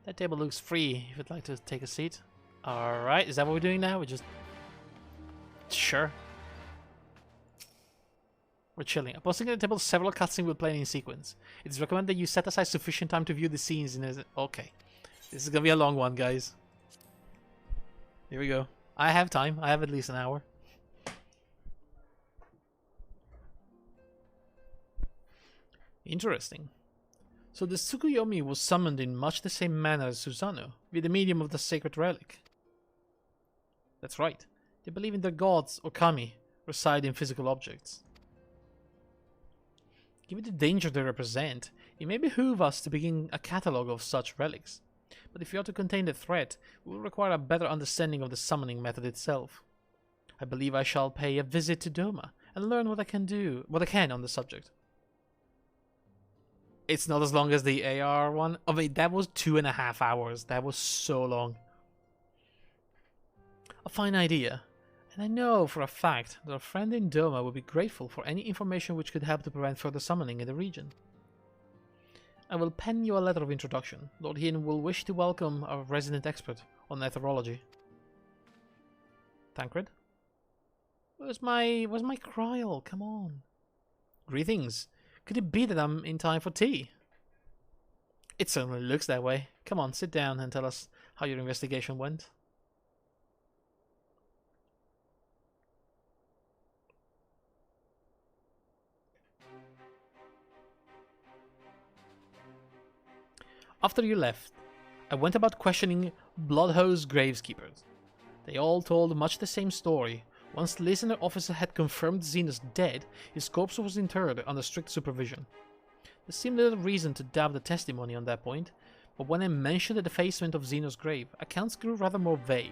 [SPEAKER 1] That table looks free, if you'd like to take a seat. Alright, is that what we're doing now? We're just... Sure. We're chilling. Posting at the table, several cutscenes will play in sequence. It is recommended that you set aside sufficient time to view the scenes in a... Okay. This is gonna be a long one, guys. Here we go. I have time. I have at least an hour. Interesting. So the Tsukuyomi was summoned in much the same manner as Susanoo, via the medium of the sacred relic. That's right. They believe in their gods, or kami, reside in physical objects. Given the danger they represent, it may behoove us to begin a catalogue of such relics. But if we are to contain the threat, we will require a better understanding of the summoning method itself. I believe I shall pay a visit to Doma and learn what I can on the subject. It's not as long as the AR one. I mean, that was 2.5 hours. That was so long. A fine idea. And I know for a fact that our friend in Doma would be grateful for any information which could help to prevent further summoning in the region. I will pen you a letter of introduction. Lord Hien will wish to welcome our resident expert on etherology. Tancred? Where's my Kryl? Come on. Greetings. Could it be that I'm in time for tea? It certainly looks that way. Come on, sit down and tell us how your investigation went. After you left, I went about questioning Bloodhose graveskeepers. They all told much the same story. Once the listener officer had confirmed Xenos dead, his corpse was interred under strict supervision. There seemed little reason to doubt the testimony on that point, but when I mentioned the defacement of Xenos' grave, accounts grew rather more vague.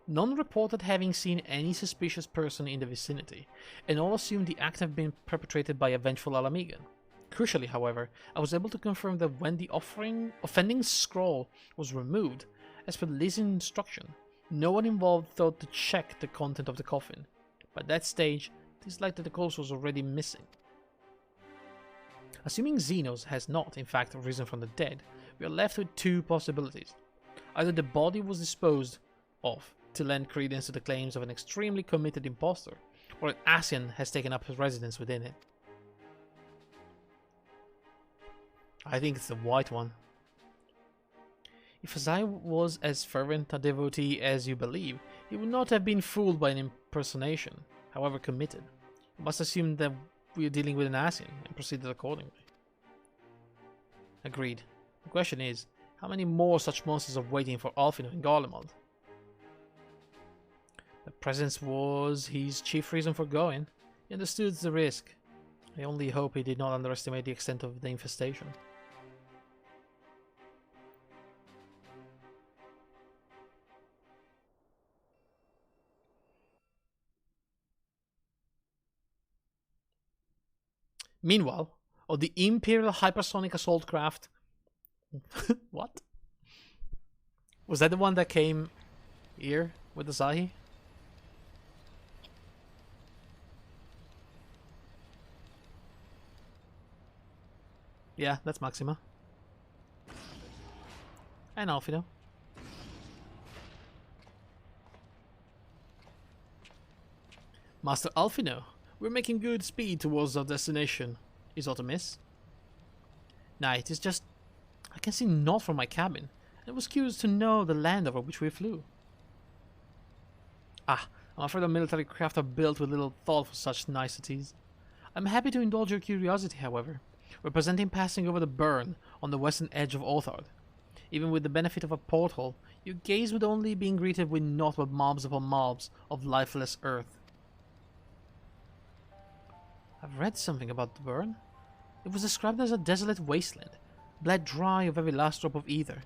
[SPEAKER 1] None reported having seen any suspicious person in the vicinity, and all assumed the act had been perpetrated by a vengeful Alamigan. Crucially, however, I was able to confirm that when the offending scroll was removed, as per Liz's instruction, no one involved thought to check the content of the coffin. By that stage, it is likely the corpse was already missing. Assuming Xenos has not, in fact, risen from the dead, we are left with two possibilities. Either the body was disposed of to lend credence to the claims of an extremely committed impostor, or an Asian has taken up his residence within it. I think it's the white one. If Azai was as fervent a devotee as you believe, he would not have been fooled by an impersonation, however committed. You must assume that we are dealing with an Asian and proceeded accordingly. Agreed. The question is, how many more such monsters are waiting for Alphino in Garlemald? The presence was his chief reason for going. He understood the risk. I only hope he did not underestimate the extent of the infestation. Meanwhile, on the Imperial Hypersonic Assault Craft... What? Was that the one that came here with the Zahi? Yeah, that's Maxima. And Alphino. Master Alfino, we're making good speed towards our destination. Is aught amiss? Nah, it is just... I can see naught from my cabin, and I was curious to know the land over which we flew. Ah, I'm afraid our military craft are built with little thought for such niceties. I'm happy to indulge your curiosity, however, representing passing over the burn on the western edge of Orthard. Even with the benefit of a porthole, your gaze would only be greeted with naught but mobs upon mobs of lifeless earth. I've read something about the burn. It was described as a desolate wasteland, bled dry of every last drop of ether.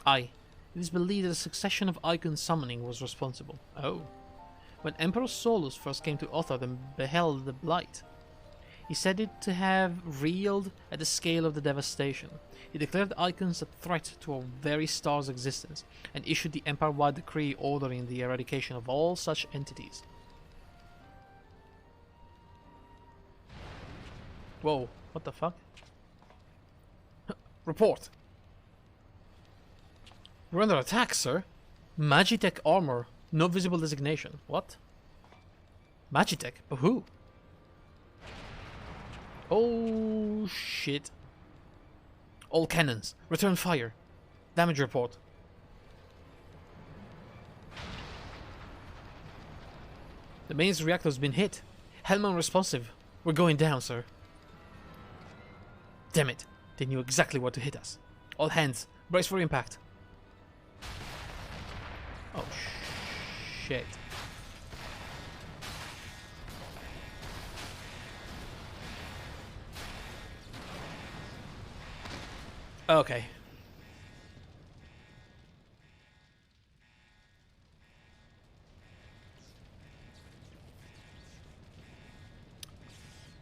[SPEAKER 1] Aye, it is believed that a succession of icon summoning was responsible. Oh. When Emperor Solus first came to Orthard and beheld the blight, he said it to have reeled at the scale of the devastation. He declared the icons a threat to our very star's existence, and issued the empire-wide decree ordering the eradication of all such entities. Whoa, what the fuck? Report! We're under attack, sir. Magitech armor, no visible designation. What? Magitech? But who? Oh shit. All cannons, return fire. Damage report. The mains reactor's been hit. Helm unresponsive. We're going down, sir. Damn it. They knew exactly where to hit us. All hands, brace for impact. Oh shit. Okay.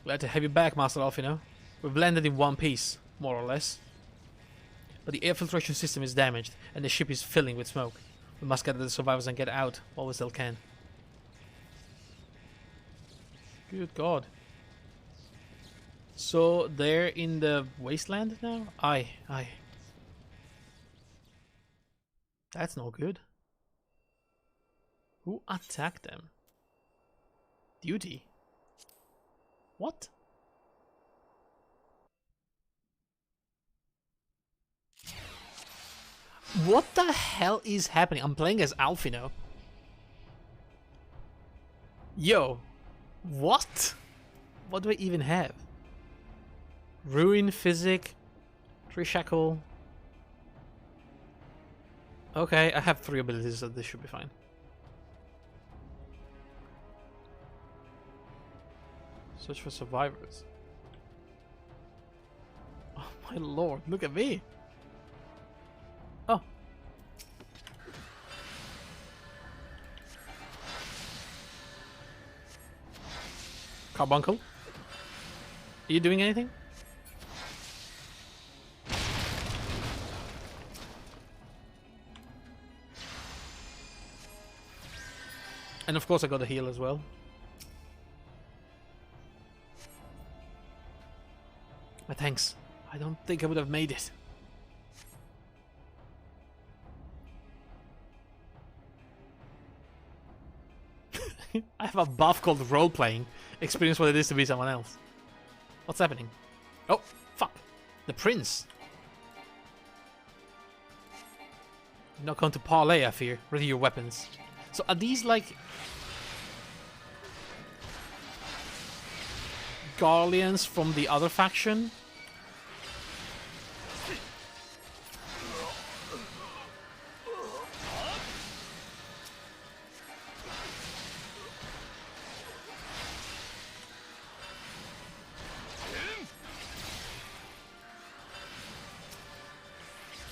[SPEAKER 1] Glad to have you back, Master Alfino. We've landed in one piece, more or less. But the air filtration system is damaged, and the ship is filling with smoke. We must gather the survivors and get out while we still can. Good God. So they're in the wasteland now? Aye. That's no good. Who attacked them? Duty? What? What the hell is happening? I'm playing as Alfino. Yo. What? What do I even have? Ruin, Physic, Tree Shackle. Okay, I have 3 abilities, so this should be fine. Search for survivors. Oh my lord, look at me! Oh. Carbuncle? Are you doing anything? And of course I got a heal as well. My thanks. I don't think I would have made it. I have a buff called role-playing. Experience what it is to be someone else. What's happening? Oh, fuck. The prince. You're not going to parlay, I fear. Ready your weapons. So are these like... Garleans from the other faction?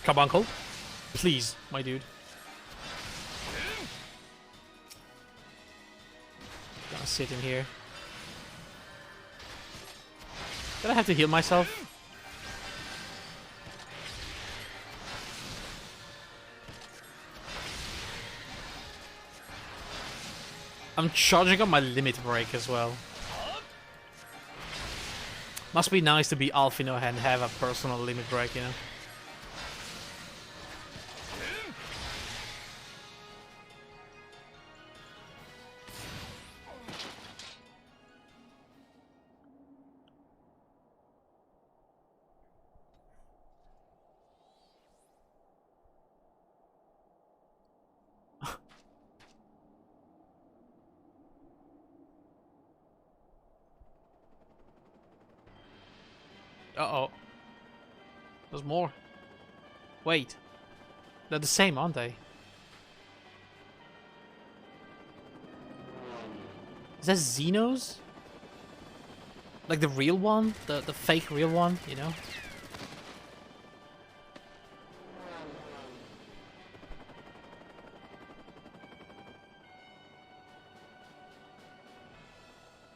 [SPEAKER 1] Carbuncle, please, my dude. Gonna sit in here. Did I have to heal myself? I'm charging up my limit break as well. Must be nice to be Alfino and have a personal limit break, you know? Uh-oh. There's more. Wait. They're the same, aren't they? Is that Xenos? Like the real one? The fake real one, you know?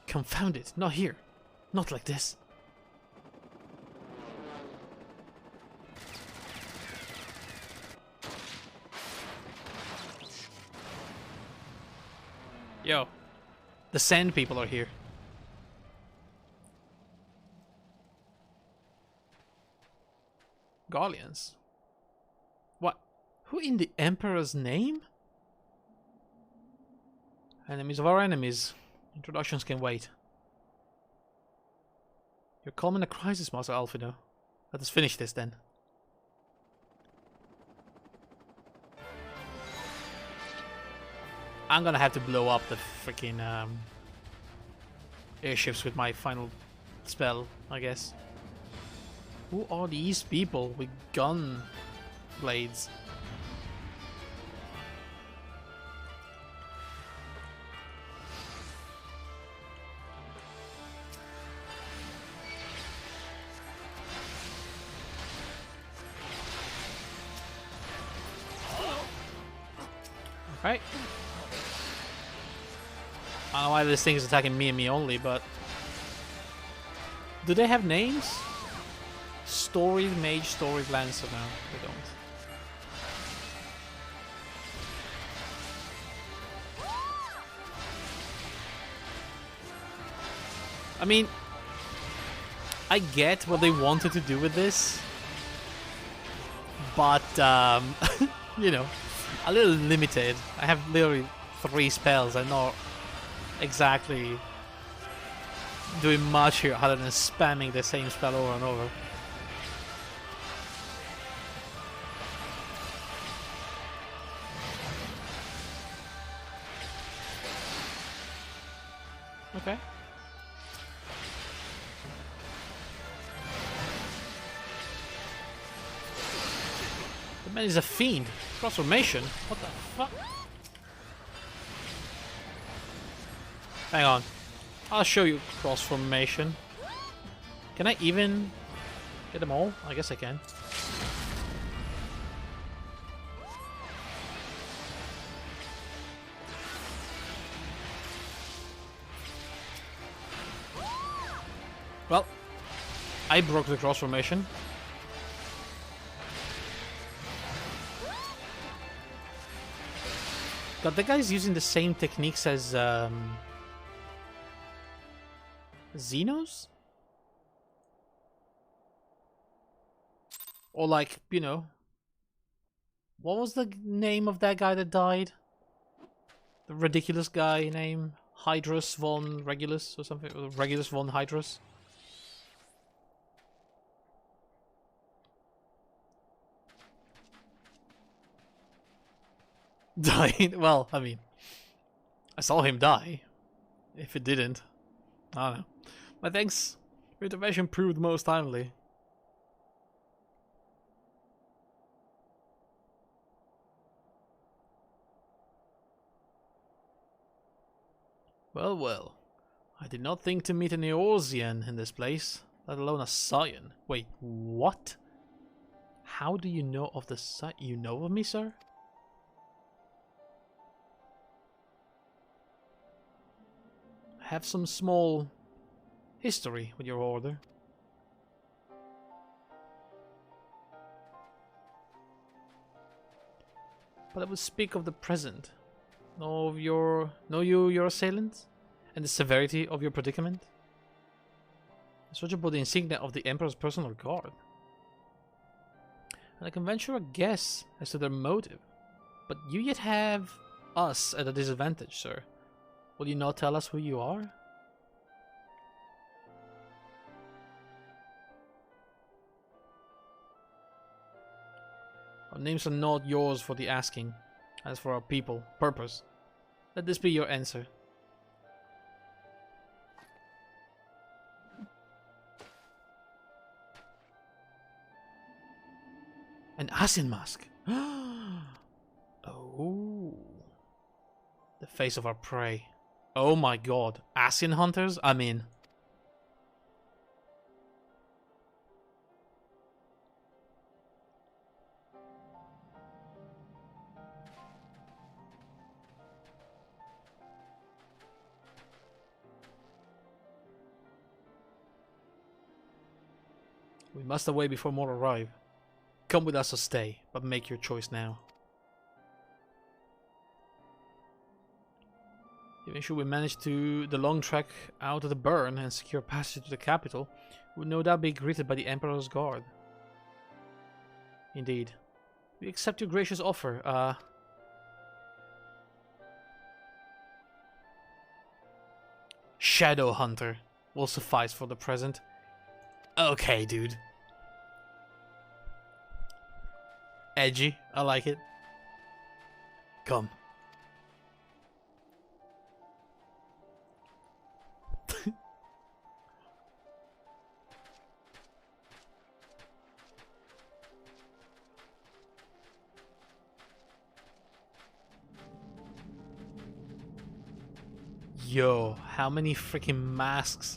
[SPEAKER 1] Confound it, not here. Not like this. Yo, the sand people are here. Guardians? What? Who in the Emperor's name? Enemies of our enemies. Introductions can wait. You're calm in a crisis, Master Alfino. Let us finish this then. I'm gonna have to blow up the freaking airships with my final spell, I guess. Who are these people with gun blades? Right. I don't know why this thing is attacking me and me only, but... Do they have names? Storied Mage, Storied Lancer. No, they don't. I mean... I get what they wanted to do with this. But, you know... A little limited. I have literally 3 spells. I'm not exactly doing much here other than spamming the same spell over and over. Okay. The man is a fiend. Transformation? What the fuck? Hang on. I'll show you transformation. Can I even get them all? I guess I can. Well, I broke the transformation. God, the guy's using the same techniques as Xenos? Or like, you know, what was the name of that guy that died? The ridiculous guy name? Hydrus von Regulus or something? Or Regulus von Hydrus? Died? Well, I mean, I saw him die. If it didn't, I don't know. My thanks. Your intervention proved most timely. Well, well. I did not think to meet an Eorzean in this place, let alone a Scion. Wait, what? How do you know of the Scion? You know of me, sir? Have some small history with your order. But I would speak of the present. Know you your assailant? And the severity of your predicament? Search about the insignia of the Emperor's personal guard. And I can venture a guess as to their motive. But you yet have us at a disadvantage, sir. Will you not tell us who you are? Our names are not yours for the asking, as for our people, purpose. Let this be your answer. An Ashen mask. Oh. The face of our prey. Oh my god. Ashen hunters? I'm in. We must away before more arrive. Come with us or stay, but make your choice now. Even should we manage to the long trek out of the burn and secure passage to the capital, we would no doubt be greeted by the Emperor's guard. Indeed. We accept your gracious offer. Shadow Hunter will suffice for the present. Okay, dude. Edgy. I like it. Come. Yo, how many freaking masks?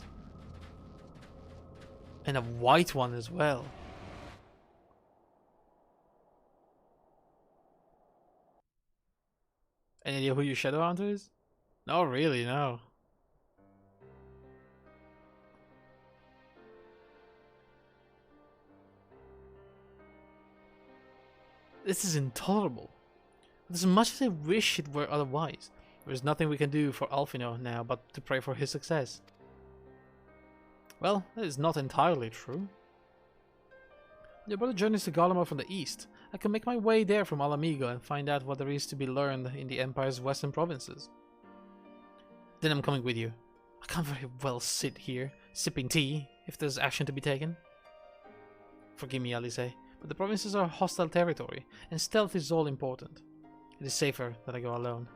[SPEAKER 1] And a white one as well. Any idea who your Shadow Hunter is? Not really, no. This is intolerable. As much as I wish it were otherwise, there is nothing we can do for Alphino now but to pray for his success. Well, that is not entirely true. Your brother journeys to Garlemald from the east. I can make my way there from Alamigo and find out what there is to be learned in the Empire's western provinces. Then I'm coming with you. I can't very well sit here, sipping tea, if there's action to be taken. Forgive me, Alice, but the provinces are hostile territory, and stealth is all important. It is safer that I go alone.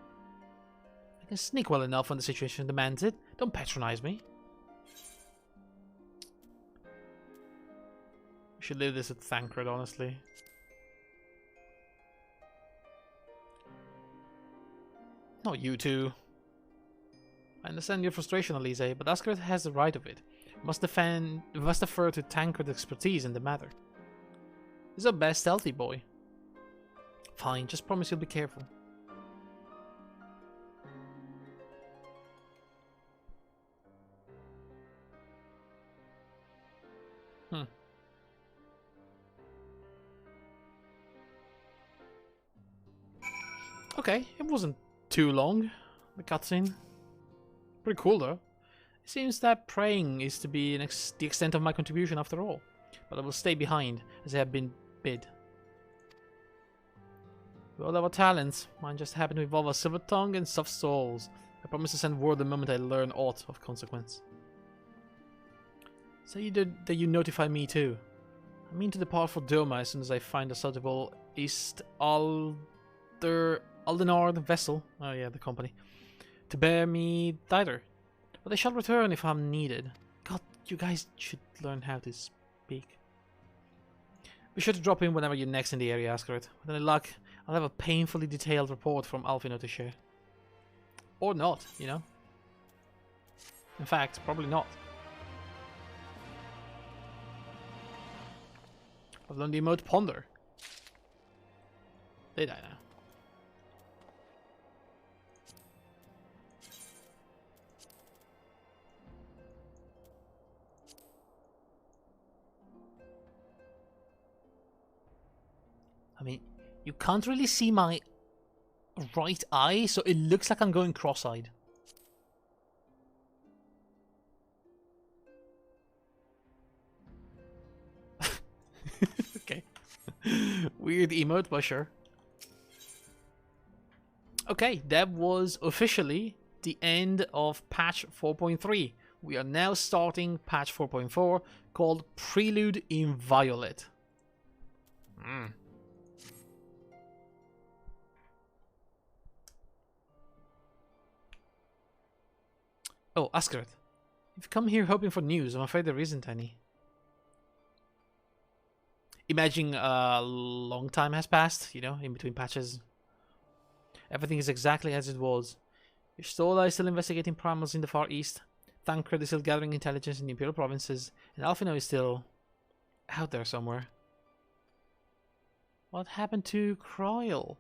[SPEAKER 1] I can sneak well enough when the situation demands it. Don't patronize me. We should leave this at Thancred, honestly. Not you two. I understand your frustration, Elise, but Asgard has the right of it. We must defer to Tancred's expertise in the matter. He's our best stealthy boy. Fine, just promise you'll be careful. Okay, it wasn't too long, the cutscene. Pretty cool though. It seems that praying is to be the extent of my contribution after all, but I will stay behind as I have been bid. We all have our talents. Mine just happen to involve a silver tongue and soft souls. I promise to send word the moment I learn aught of consequence. Say that you notify me too. I mean to depart for Doma as soon as I find a suitable East Aldenard vessel, oh yeah, the company, to bear me thither. But I shall return if I'm needed. God, you guys should learn how to speak. Be sure to drop in whenever you're next in the area, Asgard. With any luck, I'll have a painfully detailed report from Alphino to share. Or not, you know. In fact, probably not. I've learned the emote Ponder. Did I now? I mean, you can't really see my right eye, so it looks like I'm going cross-eyed. Okay. Weird emote, but sure. Okay, that was officially the end of patch 4.3. We are now starting patch 4.4 called Prelude in Violet. Oh, Asgard. You've come here hoping for news. I'm afraid there isn't any. Imagine a long time has passed, you know, in between patches. Everything is exactly as it was. Stola is still investigating primals in the Far East. Thancred is still gathering intelligence in the Imperial provinces. And Alphino is still out there somewhere. What happened to Croyle?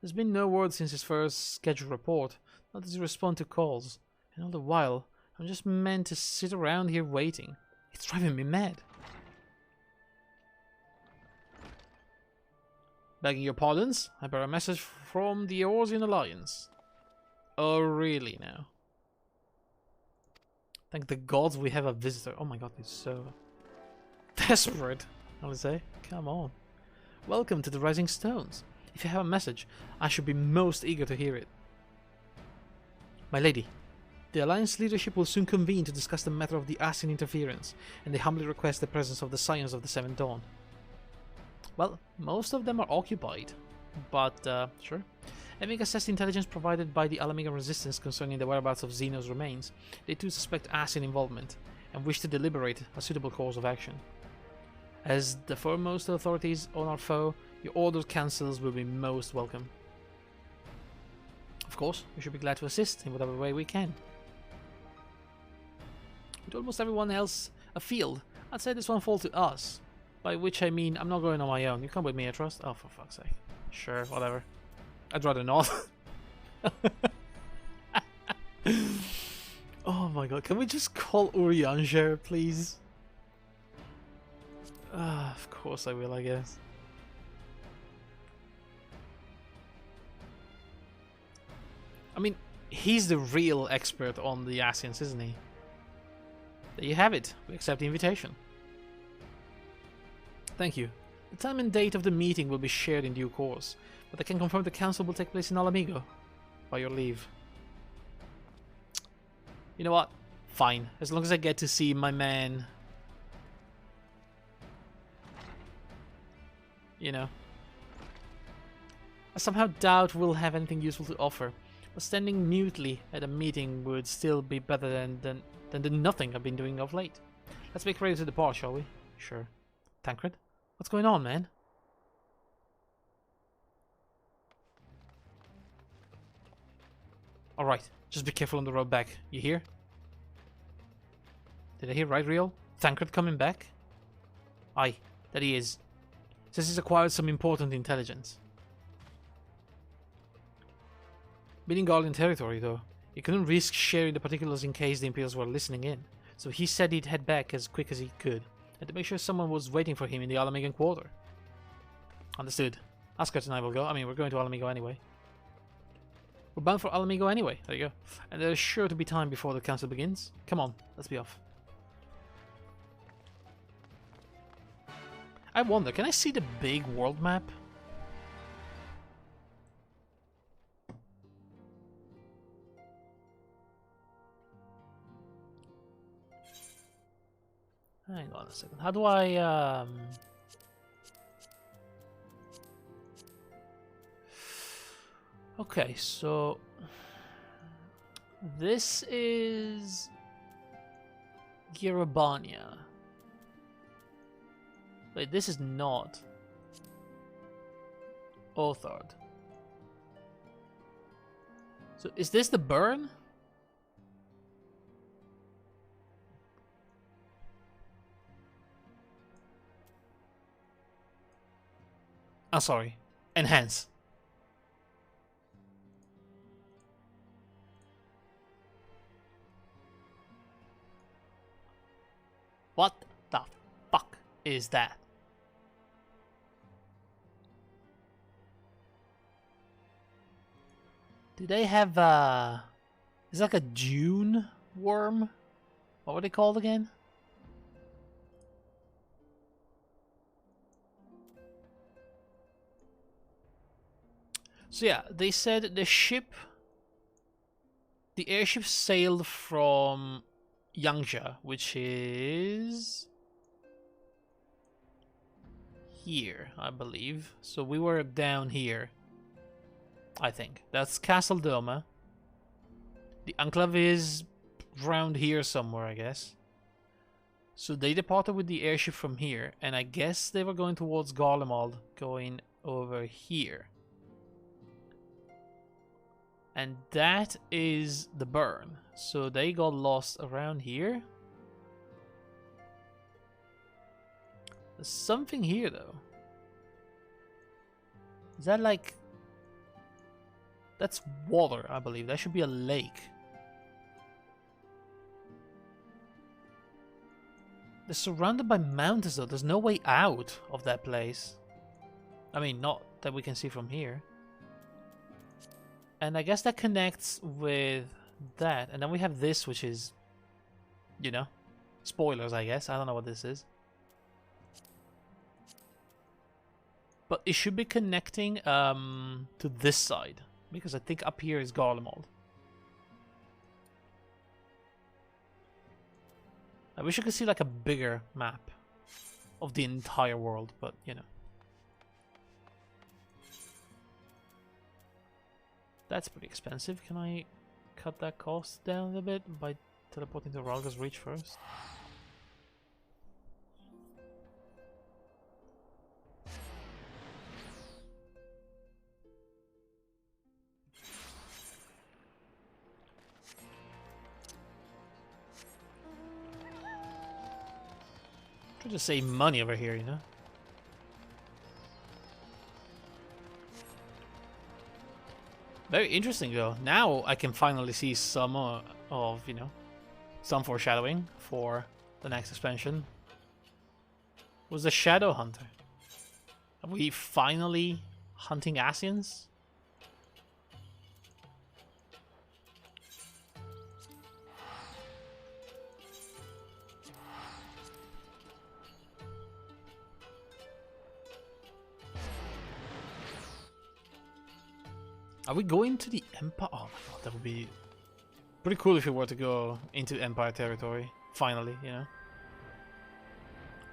[SPEAKER 1] There's been no word since his first scheduled report. Not does he respond to calls. And all the while, I'm just meant to sit around here waiting. It's driving me mad. Begging your pardons, I bear a message from the Eorzean Alliance. Oh, really now? Thank the gods we have a visitor. Oh my god, he's so desperate, I would say. Come on. Welcome to the Rising Stones. If you have a message, I should be most eager to hear it. My lady, the Alliance leadership will soon convene to discuss the matter of the Ascian interference, and they humbly request the presence of the Scions of the Seventh Dawn. Well, most of them are occupied, but sure. Having assessed the intelligence provided by the Alamiga resistance concerning the whereabouts of Xeno's remains, they too suspect Ascian involvement, and wish to deliberate a suitable course of action. As the foremost authorities on our foe, your ordered councils will be most welcome. Of course, we should be glad to assist in whatever way we can. With almost everyone else afield, I'd say this one fall to us. By which I mean, I'm not going on my own. You come with me, I trust? Oh, for fuck's sake. Sure, whatever. I'd rather not. Oh my god, can we just call Urianger, please? Of course I will, I guess. I mean, he's the real expert on the Ascians, isn't he? There you have it. We accept the invitation. Thank you. The time and date of the meeting will be shared in due course, but I can confirm the council will take place in Alamigo. By your leave. You know what? Fine. As long as I get to see my man. You know. I somehow doubt we'll have anything useful to offer, but standing mutely at a meeting would still be better than the nothing I've been doing of late. Let's make ready to depart, shall we? Sure. Thancred? What's going on, man? Alright, just be careful on the road back. You hear? Did I hear right, Real? Thancred coming back? Aye, that he is. Says he's acquired some important intelligence. Been in Guardian territory, though. He couldn't risk sharing the particulars in case the Imperials were listening in, so he said he'd head back as quick as he could, and to make sure someone was waiting for him in the Alamigan Quarter. Understood. Ascot and I will go. I mean, we're going to Alamigo anyway. We're bound for Alamigo anyway. There you go. And there's sure to be time before the council begins. Come on, let's be off. I wonder, can I see the big world map? Hang on a second. How do I Okay, so this is Girabania. Wait, this is not Othard. So is this the burn? Oh, sorry. Enhance. What the fuck is that? Do they have it's like a Dune worm? What were they called again? So yeah, they said the airship sailed from Yangzha, which is here, I believe. So we were down here, I think. That's Castle Doma. The Enclave is around here somewhere, I guess. So they departed with the airship from here, and I guess they were going towards Garlemald, going over here. And that is the burn. So they got lost around here. There's something here though. Is that like... That's water, I believe. That should be a lake. They're surrounded by mountains though. There's no way out of that place. I mean, not that we can see from here. And I guess that connects with that. And then we have this, which is, you know, spoilers, I guess. I don't know what this is. But it should be connecting to this side. Because I think up here is Garlemald. I wish I could see like a bigger map of the entire world, but you know. That's pretty expensive. Can I cut that cost down a bit by teleporting to Ralga's Reach first? Try to save money over here, you know? Very interesting though. Now I can finally see some of, you know, some foreshadowing for the next expansion. Was the Shadow Hunter? Are we finally hunting Asians? Are we going to the Empire? Oh my god, that would be pretty cool if we were to go into Empire territory. Finally, you know.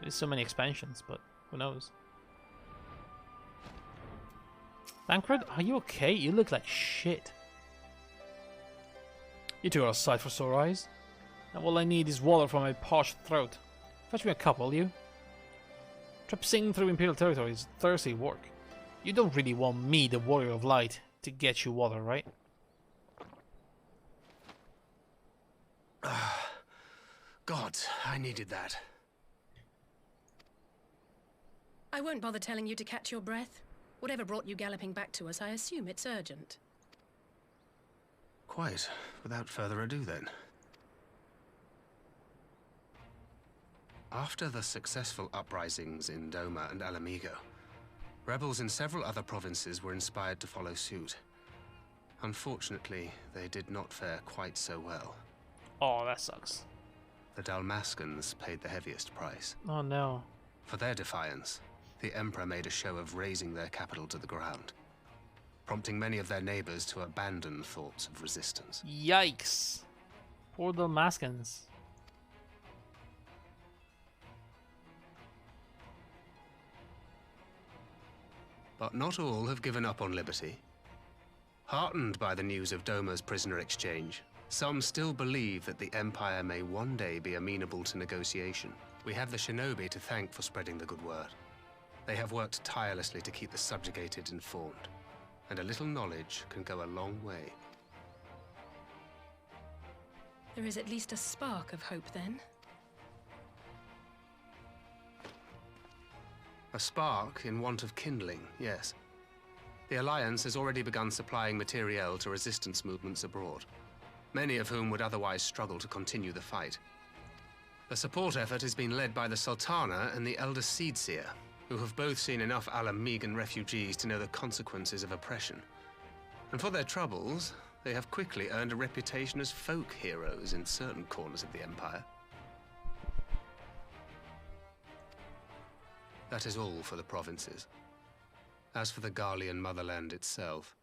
[SPEAKER 1] There's so many expansions, but who knows? Thancred, are you okay? You look like shit. You two are a sight for sore eyes. And all I need is water for my parched throat. Fetch me a cup, will you? Traipsing through Imperial territory is thirsty work. You don't really want me, the Warrior of Light, to get you water, right?
[SPEAKER 12] God, I needed that.
[SPEAKER 11] I won't bother telling you to catch your breath. Whatever brought you galloping back to us, I assume it's urgent.
[SPEAKER 12] Quite. Without further ado, then. After the successful uprisings in Doma and Alamigo, rebels in several other provinces were inspired to follow suit. Unfortunately, they did not fare quite so well.
[SPEAKER 1] Oh, that sucks.
[SPEAKER 12] The Dalmascans paid the heaviest price.
[SPEAKER 1] Oh no.
[SPEAKER 12] For their defiance, the Emperor made a show of razing their capital to the ground, prompting many of their neighbors to abandon thoughts of resistance.
[SPEAKER 1] Yikes. Poor Dalmascans.
[SPEAKER 12] But not all have given up on liberty. Heartened by the news of Doma's prisoner exchange, some still believe that the Empire may one day be amenable to negotiation. We have the shinobi to thank for spreading the good word. They have worked tirelessly to keep the subjugated informed, and a little knowledge can go a long way.
[SPEAKER 11] There is at least a spark of hope, then.
[SPEAKER 12] A spark in want of kindling, yes. The Alliance has already begun supplying materiel to resistance movements abroad, many of whom would otherwise struggle to continue the fight. The support effort has been led by the Sultana and the Elder Seedseer, who have both seen enough Alamegan refugees to know the consequences of oppression. And for their troubles, they have quickly earned a reputation as folk heroes in certain corners of the Empire. That is all for the provinces. As for the Garlean motherland itself,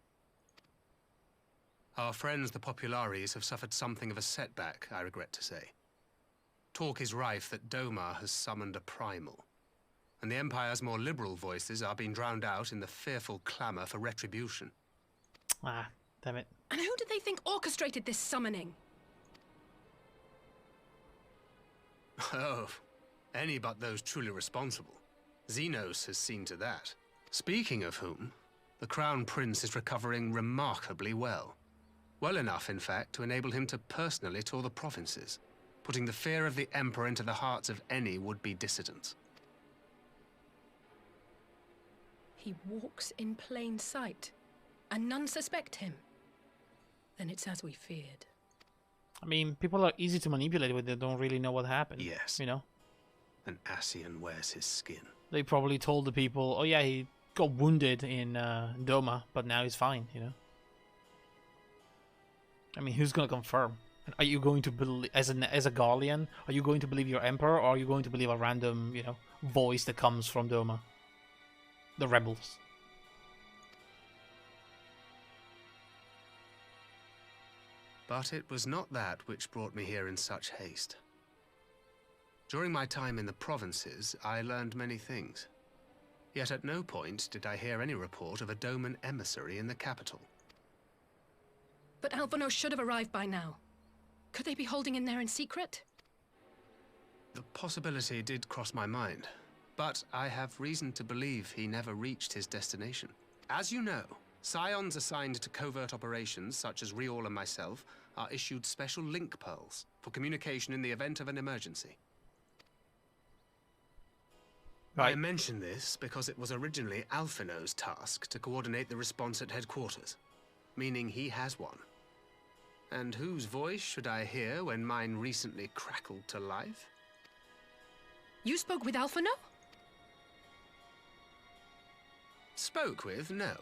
[SPEAKER 12] our friends the Populares have suffered something of a setback, I regret to say. Talk is rife that Doma has summoned a primal, and the Empire's more liberal voices are being drowned out in the fearful clamor for retribution.
[SPEAKER 1] Ah, damn it.
[SPEAKER 11] And who did they think orchestrated this summoning?
[SPEAKER 12] Oh, Any but those truly responsible. Xenos has seen to that. Speaking of whom, the Crown Prince is recovering remarkably well. Well enough, in fact, to enable him to personally tour the provinces, putting the fear of the Emperor into the hearts of any would-be dissidents.
[SPEAKER 11] He walks in plain sight, and none suspect him. Then it's as we feared.
[SPEAKER 1] I mean, people are easy to manipulate when they don't really know what happened.
[SPEAKER 12] Yes.
[SPEAKER 1] You know?
[SPEAKER 12] An Ascian wears his skin.
[SPEAKER 1] They probably told the people, oh yeah, he got wounded in Doma, but now he's fine, you know? I mean, who's gonna confirm? Are you going to believe, as a Garlean, are you going to believe your Emperor, or are you going to believe a random, you know, voice that comes from Doma? The rebels.
[SPEAKER 12] But it was not that which brought me here in such haste. During my time in the provinces, I learned many things. Yet at no point did I hear any report of a Doman emissary in the capital.
[SPEAKER 11] But Alphonse should have arrived by now. Could they be holding in there in secret?
[SPEAKER 12] The possibility did cross my mind, but I have reason to believe he never reached his destination. As you know, Scions assigned to covert operations, such as Riol and myself, are issued special link pearls for communication in the event of an emergency.
[SPEAKER 1] Right.
[SPEAKER 12] I mention this because it was originally Alphino's task to coordinate the response at headquarters, meaning he has one. And whose voice should I hear when mine recently crackled to life?
[SPEAKER 11] You spoke with Alphino?
[SPEAKER 12] Spoke with? No.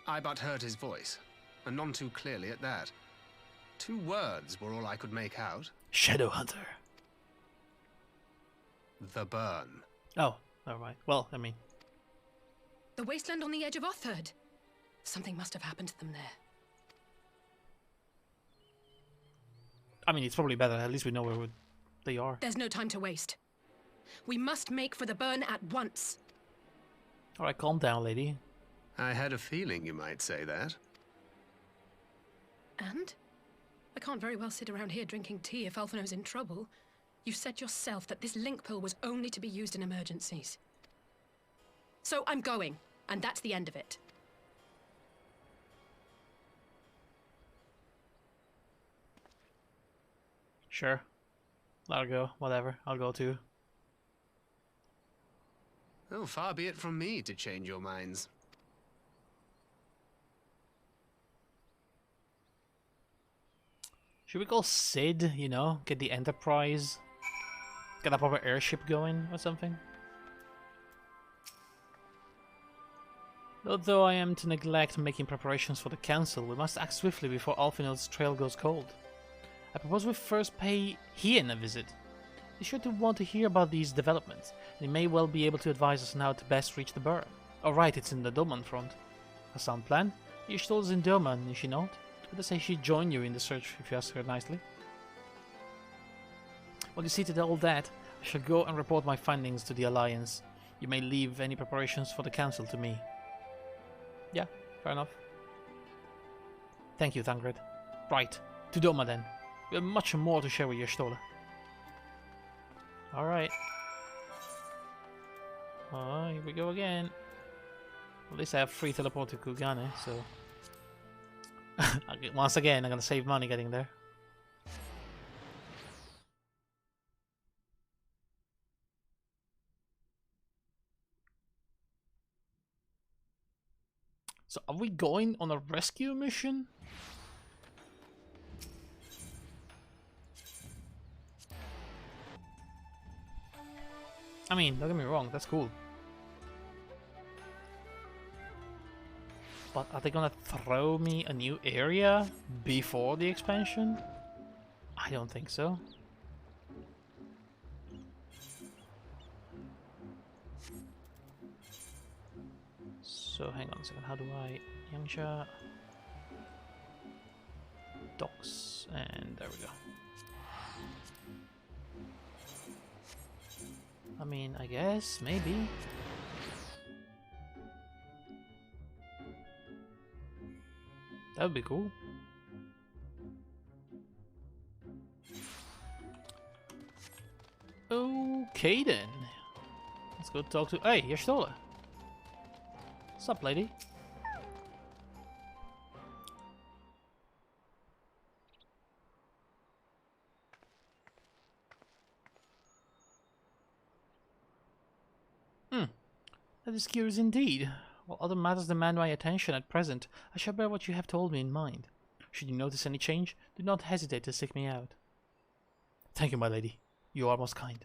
[SPEAKER 12] I but heard his voice, and none too clearly at that. 2 words were all I could make out.
[SPEAKER 1] Shadowhunter.
[SPEAKER 12] The burn.
[SPEAKER 1] Oh, alright. Well, I mean...
[SPEAKER 11] The wasteland on the edge of Otherd. Something must have happened to them there.
[SPEAKER 1] I mean, it's probably better. At least we know where they are.
[SPEAKER 11] There's no time to waste. We must make for the burn at once.
[SPEAKER 1] Alright, calm down, lady.
[SPEAKER 12] I had a feeling you might say that.
[SPEAKER 11] And? I can't very well sit around here drinking tea if Alphino's in trouble. You said yourself that this link pill was only to be used in emergencies. So I'm going, and that's the end of it.
[SPEAKER 1] Sure. Let her go. Whatever. I'll go too.
[SPEAKER 12] Oh, far be it from me to change your minds.
[SPEAKER 1] Should we call Sid, you know? Get the Enterprise? Get a proper airship going or something? Although I am to neglect making preparations for the Council, we must act swiftly before Alphino's trail goes cold. I propose we first pay Hien a visit. He's sure to want to hear about these developments, and he may well be able to advise us on how to best reach the burn. Oh right, it's in the Doman front. A sound plan? Y'shtola is in Doman, is she not? Let us say she'd join you in the search if you ask her nicely. Well, you see to all that, I shall go and report my findings to the Alliance. You may leave any preparations for the Council to me. Yeah, fair enough. Thank you, Thangred. Right, to Doma then. We have much more to share with Y'shtola. Alright. Oh, here we go again. At least I have free teleport to Kugane, so... Once again, I'm gonna save money getting there. So, are we going on a rescue mission? I mean, don't get me wrong, that's cool. But are they gonna throw me a new area before the expansion? I don't think so. So hang on a second, how do I... Yangsha... Docks, and there we go. I mean, I guess, maybe. That would be cool. Okay then. Let's go talk to... Hey, Y'shtola. What's up, lady? That is curious indeed. While other matters demand my attention at present, I shall bear what you have told me in mind. Should you notice any change, do not hesitate to seek me out. Thank you, my lady. You are most kind.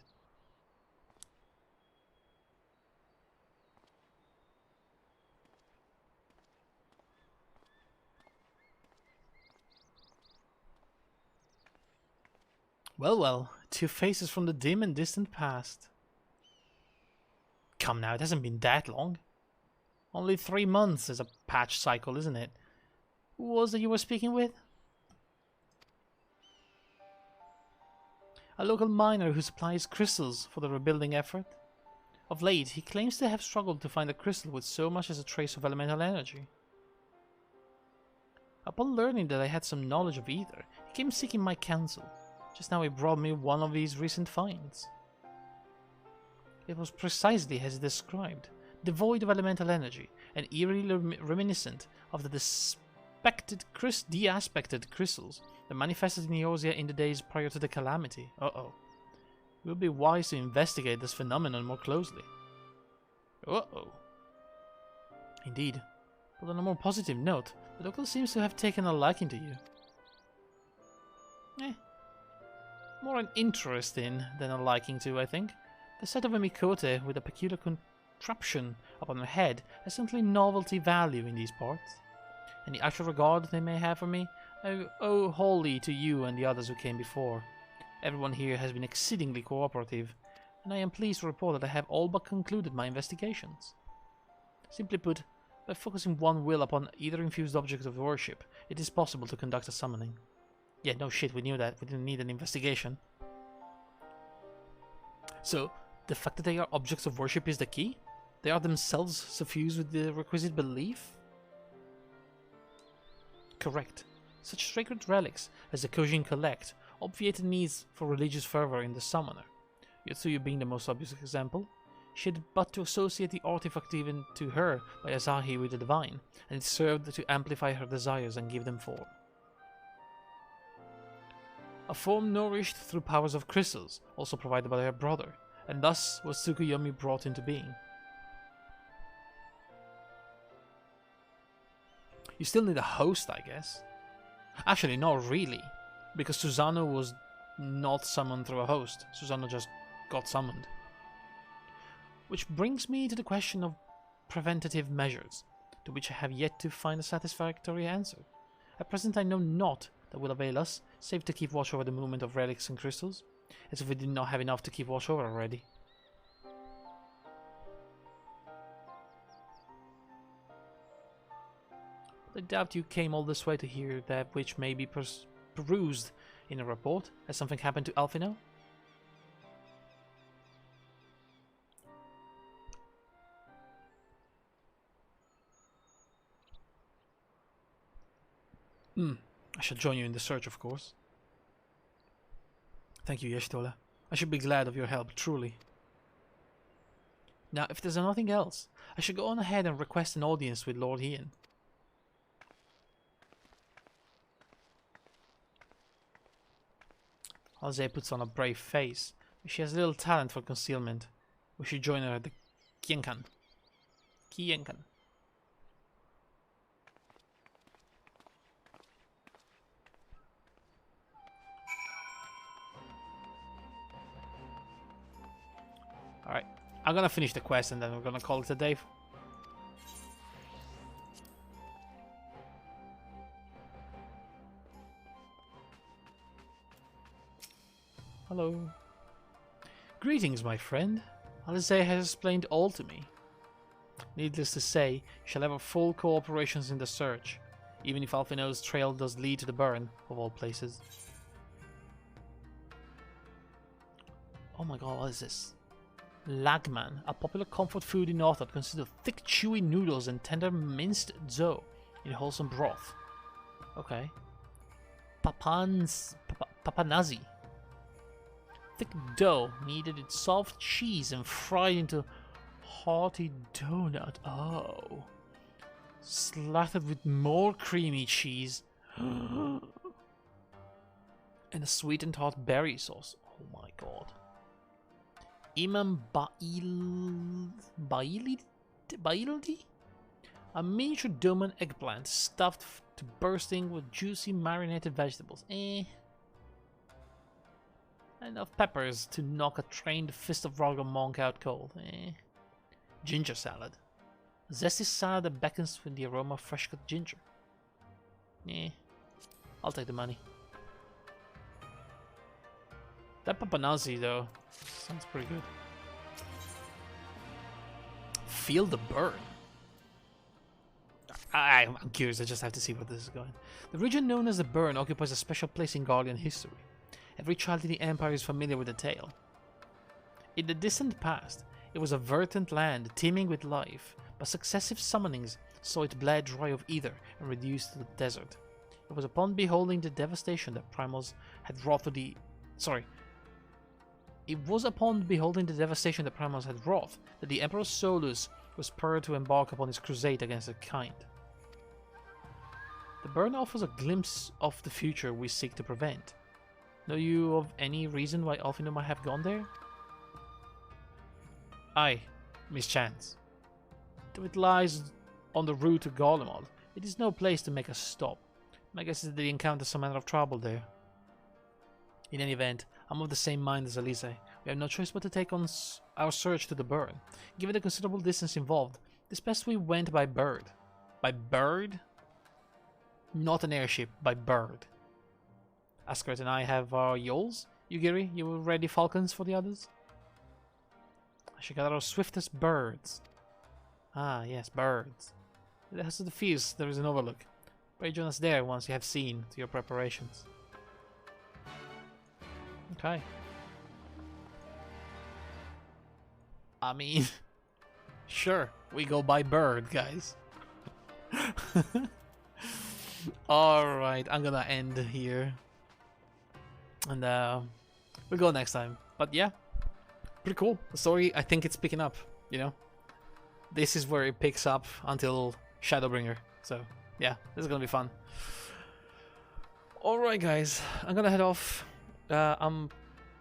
[SPEAKER 1] Well, well, two faces from the dim and distant past. Come now, it hasn't been that long. Only 3 months is a patch cycle, isn't it? Who was it you were speaking with? A local miner who supplies crystals for the rebuilding effort. Of late, he claims to have struggled to find a crystal with so much as a trace of elemental energy. Upon learning that I had some knowledge of ether, he came seeking my counsel. Just now he brought me one of his recent finds. It was precisely as he described, devoid of elemental energy, and eerily reminiscent of the de-aspected crystals that manifested in Eorzea in the days prior to the calamity. Uh-oh. It would be wise to investigate this phenomenon more closely. Uh-oh. Indeed. But on a more positive note, the local seems to have taken a liking to you. More an interest in than a liking to, I think. The sight of a Mikote with a peculiar contraption upon her head has simply novelty value in these parts. And the actual regard they may have for me, I owe wholly to you and the others who came before. Everyone here has been exceedingly cooperative, and I am pleased to report that I have all but concluded my investigations. Simply put, by focusing one will upon either infused object of worship, it is possible to conduct a summoning. Yeah, no shit, we knew that. We didn't need an investigation. So, the fact that they are objects of worship is the key? They are themselves suffused with the requisite belief? Correct. Such sacred relics as the Kojin collect obviate the needs for religious fervor in the summoner. Yotsuyu being the most obvious example. She had but to associate the artifact given to her by Asahi with the divine, and it served to amplify her desires and give them form. A form nourished through powers of crystals, also provided by her brother, and thus was Tsukuyomi brought into being. You still need a host, I guess. Actually, not really, because Susano was not summoned through a host. Susano just got summoned. Which brings me to the question of preventative measures, to which I have yet to find a satisfactory answer. At present I know not that will avail us, save to keep watch over the movement of relics and crystals, as if we did not have enough to keep watch over already. But I doubt you came all this way to hear that which may be perused in a report. Has something happened to Alphino? I shall join you in the search, of course. Thank you, Y'shtola. I should be glad of your help, truly. Now, if there's nothing else, I should go on ahead and request an audience with Lord Hien. Alzei puts on a brave face, but she has little talent for concealment. We should join her at the Kienkan. Kienkan. Alright, I'm gonna finish the quest and then we're gonna call it a day. Hello. Greetings, my friend. Alizé has explained all to me. Needless to say, you shall have a full cooperations in the search, even if Alphino's trail does lead to the burn, of all places. Oh my god, what is this? Lagman, a popular comfort food in North that consists of thick, chewy noodles and tender minced zo in wholesome broth. Okay. Papanazi. thick dough, kneaded in soft cheese and fried into hearty donut. Oh. Slathered with more creamy cheese. And a sweetened hot berry sauce. Oh my god. Imam Baildi? A miniature doman eggplant stuffed to bursting with juicy marinated vegetables. Enough peppers to knock a trained fist of Rogger Monk out cold. Ginger salad. A zesty salad that beckons with the aroma of fresh cut ginger. I'll take the money. That papanazi though sounds pretty good. Feel the burn. I'm curious, I just have to see where this is going. The region known as the Burn occupies a special place in Guardian history. Every child in the Empire is familiar with the tale. In the distant past, it was a verdant land teeming with life, but successive summonings saw it bled dry of ether and reduced to the desert. It was upon beholding the devastation that primals had wrought that the Emperor Solus was spurred to embark upon his crusade against their kind. The burn offers a glimpse of the future we seek to prevent. Know you of any reason why Alfino might have gone there? Aye, mischance. Though it lies on the route to Garlemald, it is no place to make a stop. My guess is that they encountered some manner of trouble there. In any event, I'm of the same mind as Elise. We have no choice but to take on our search to the burn. Given the considerable distance involved, it's best we went by bird. By bird? Not an airship, by bird. Askert and I have our yoles. Yugiri, you ready falcons for the others? I should gather our swiftest birds. Ah, yes, birds. As to the feast, there is an overlook. Pray join us there once you have seen to your preparations. Okay. I mean, sure, we go by bird, guys. Alright, I'm gonna end here. And we'll go next time. But yeah, pretty cool. The story, I think it's picking up, you know? This is where it picks up until Shadowbringer. So yeah, this is gonna be fun. Alright guys, I'm gonna head off. I'm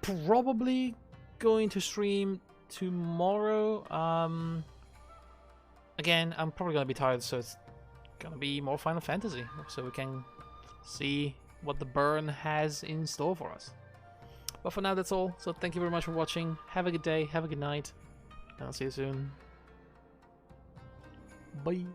[SPEAKER 1] probably going to stream tomorrow. Again, I'm probably gonna be tired, so it's gonna be more Final Fantasy, so we can see what the burn has in store for us. But for now, that's all. So thank you very much for watching. Have a good day, have a good night, and I'll see you soon. Bye.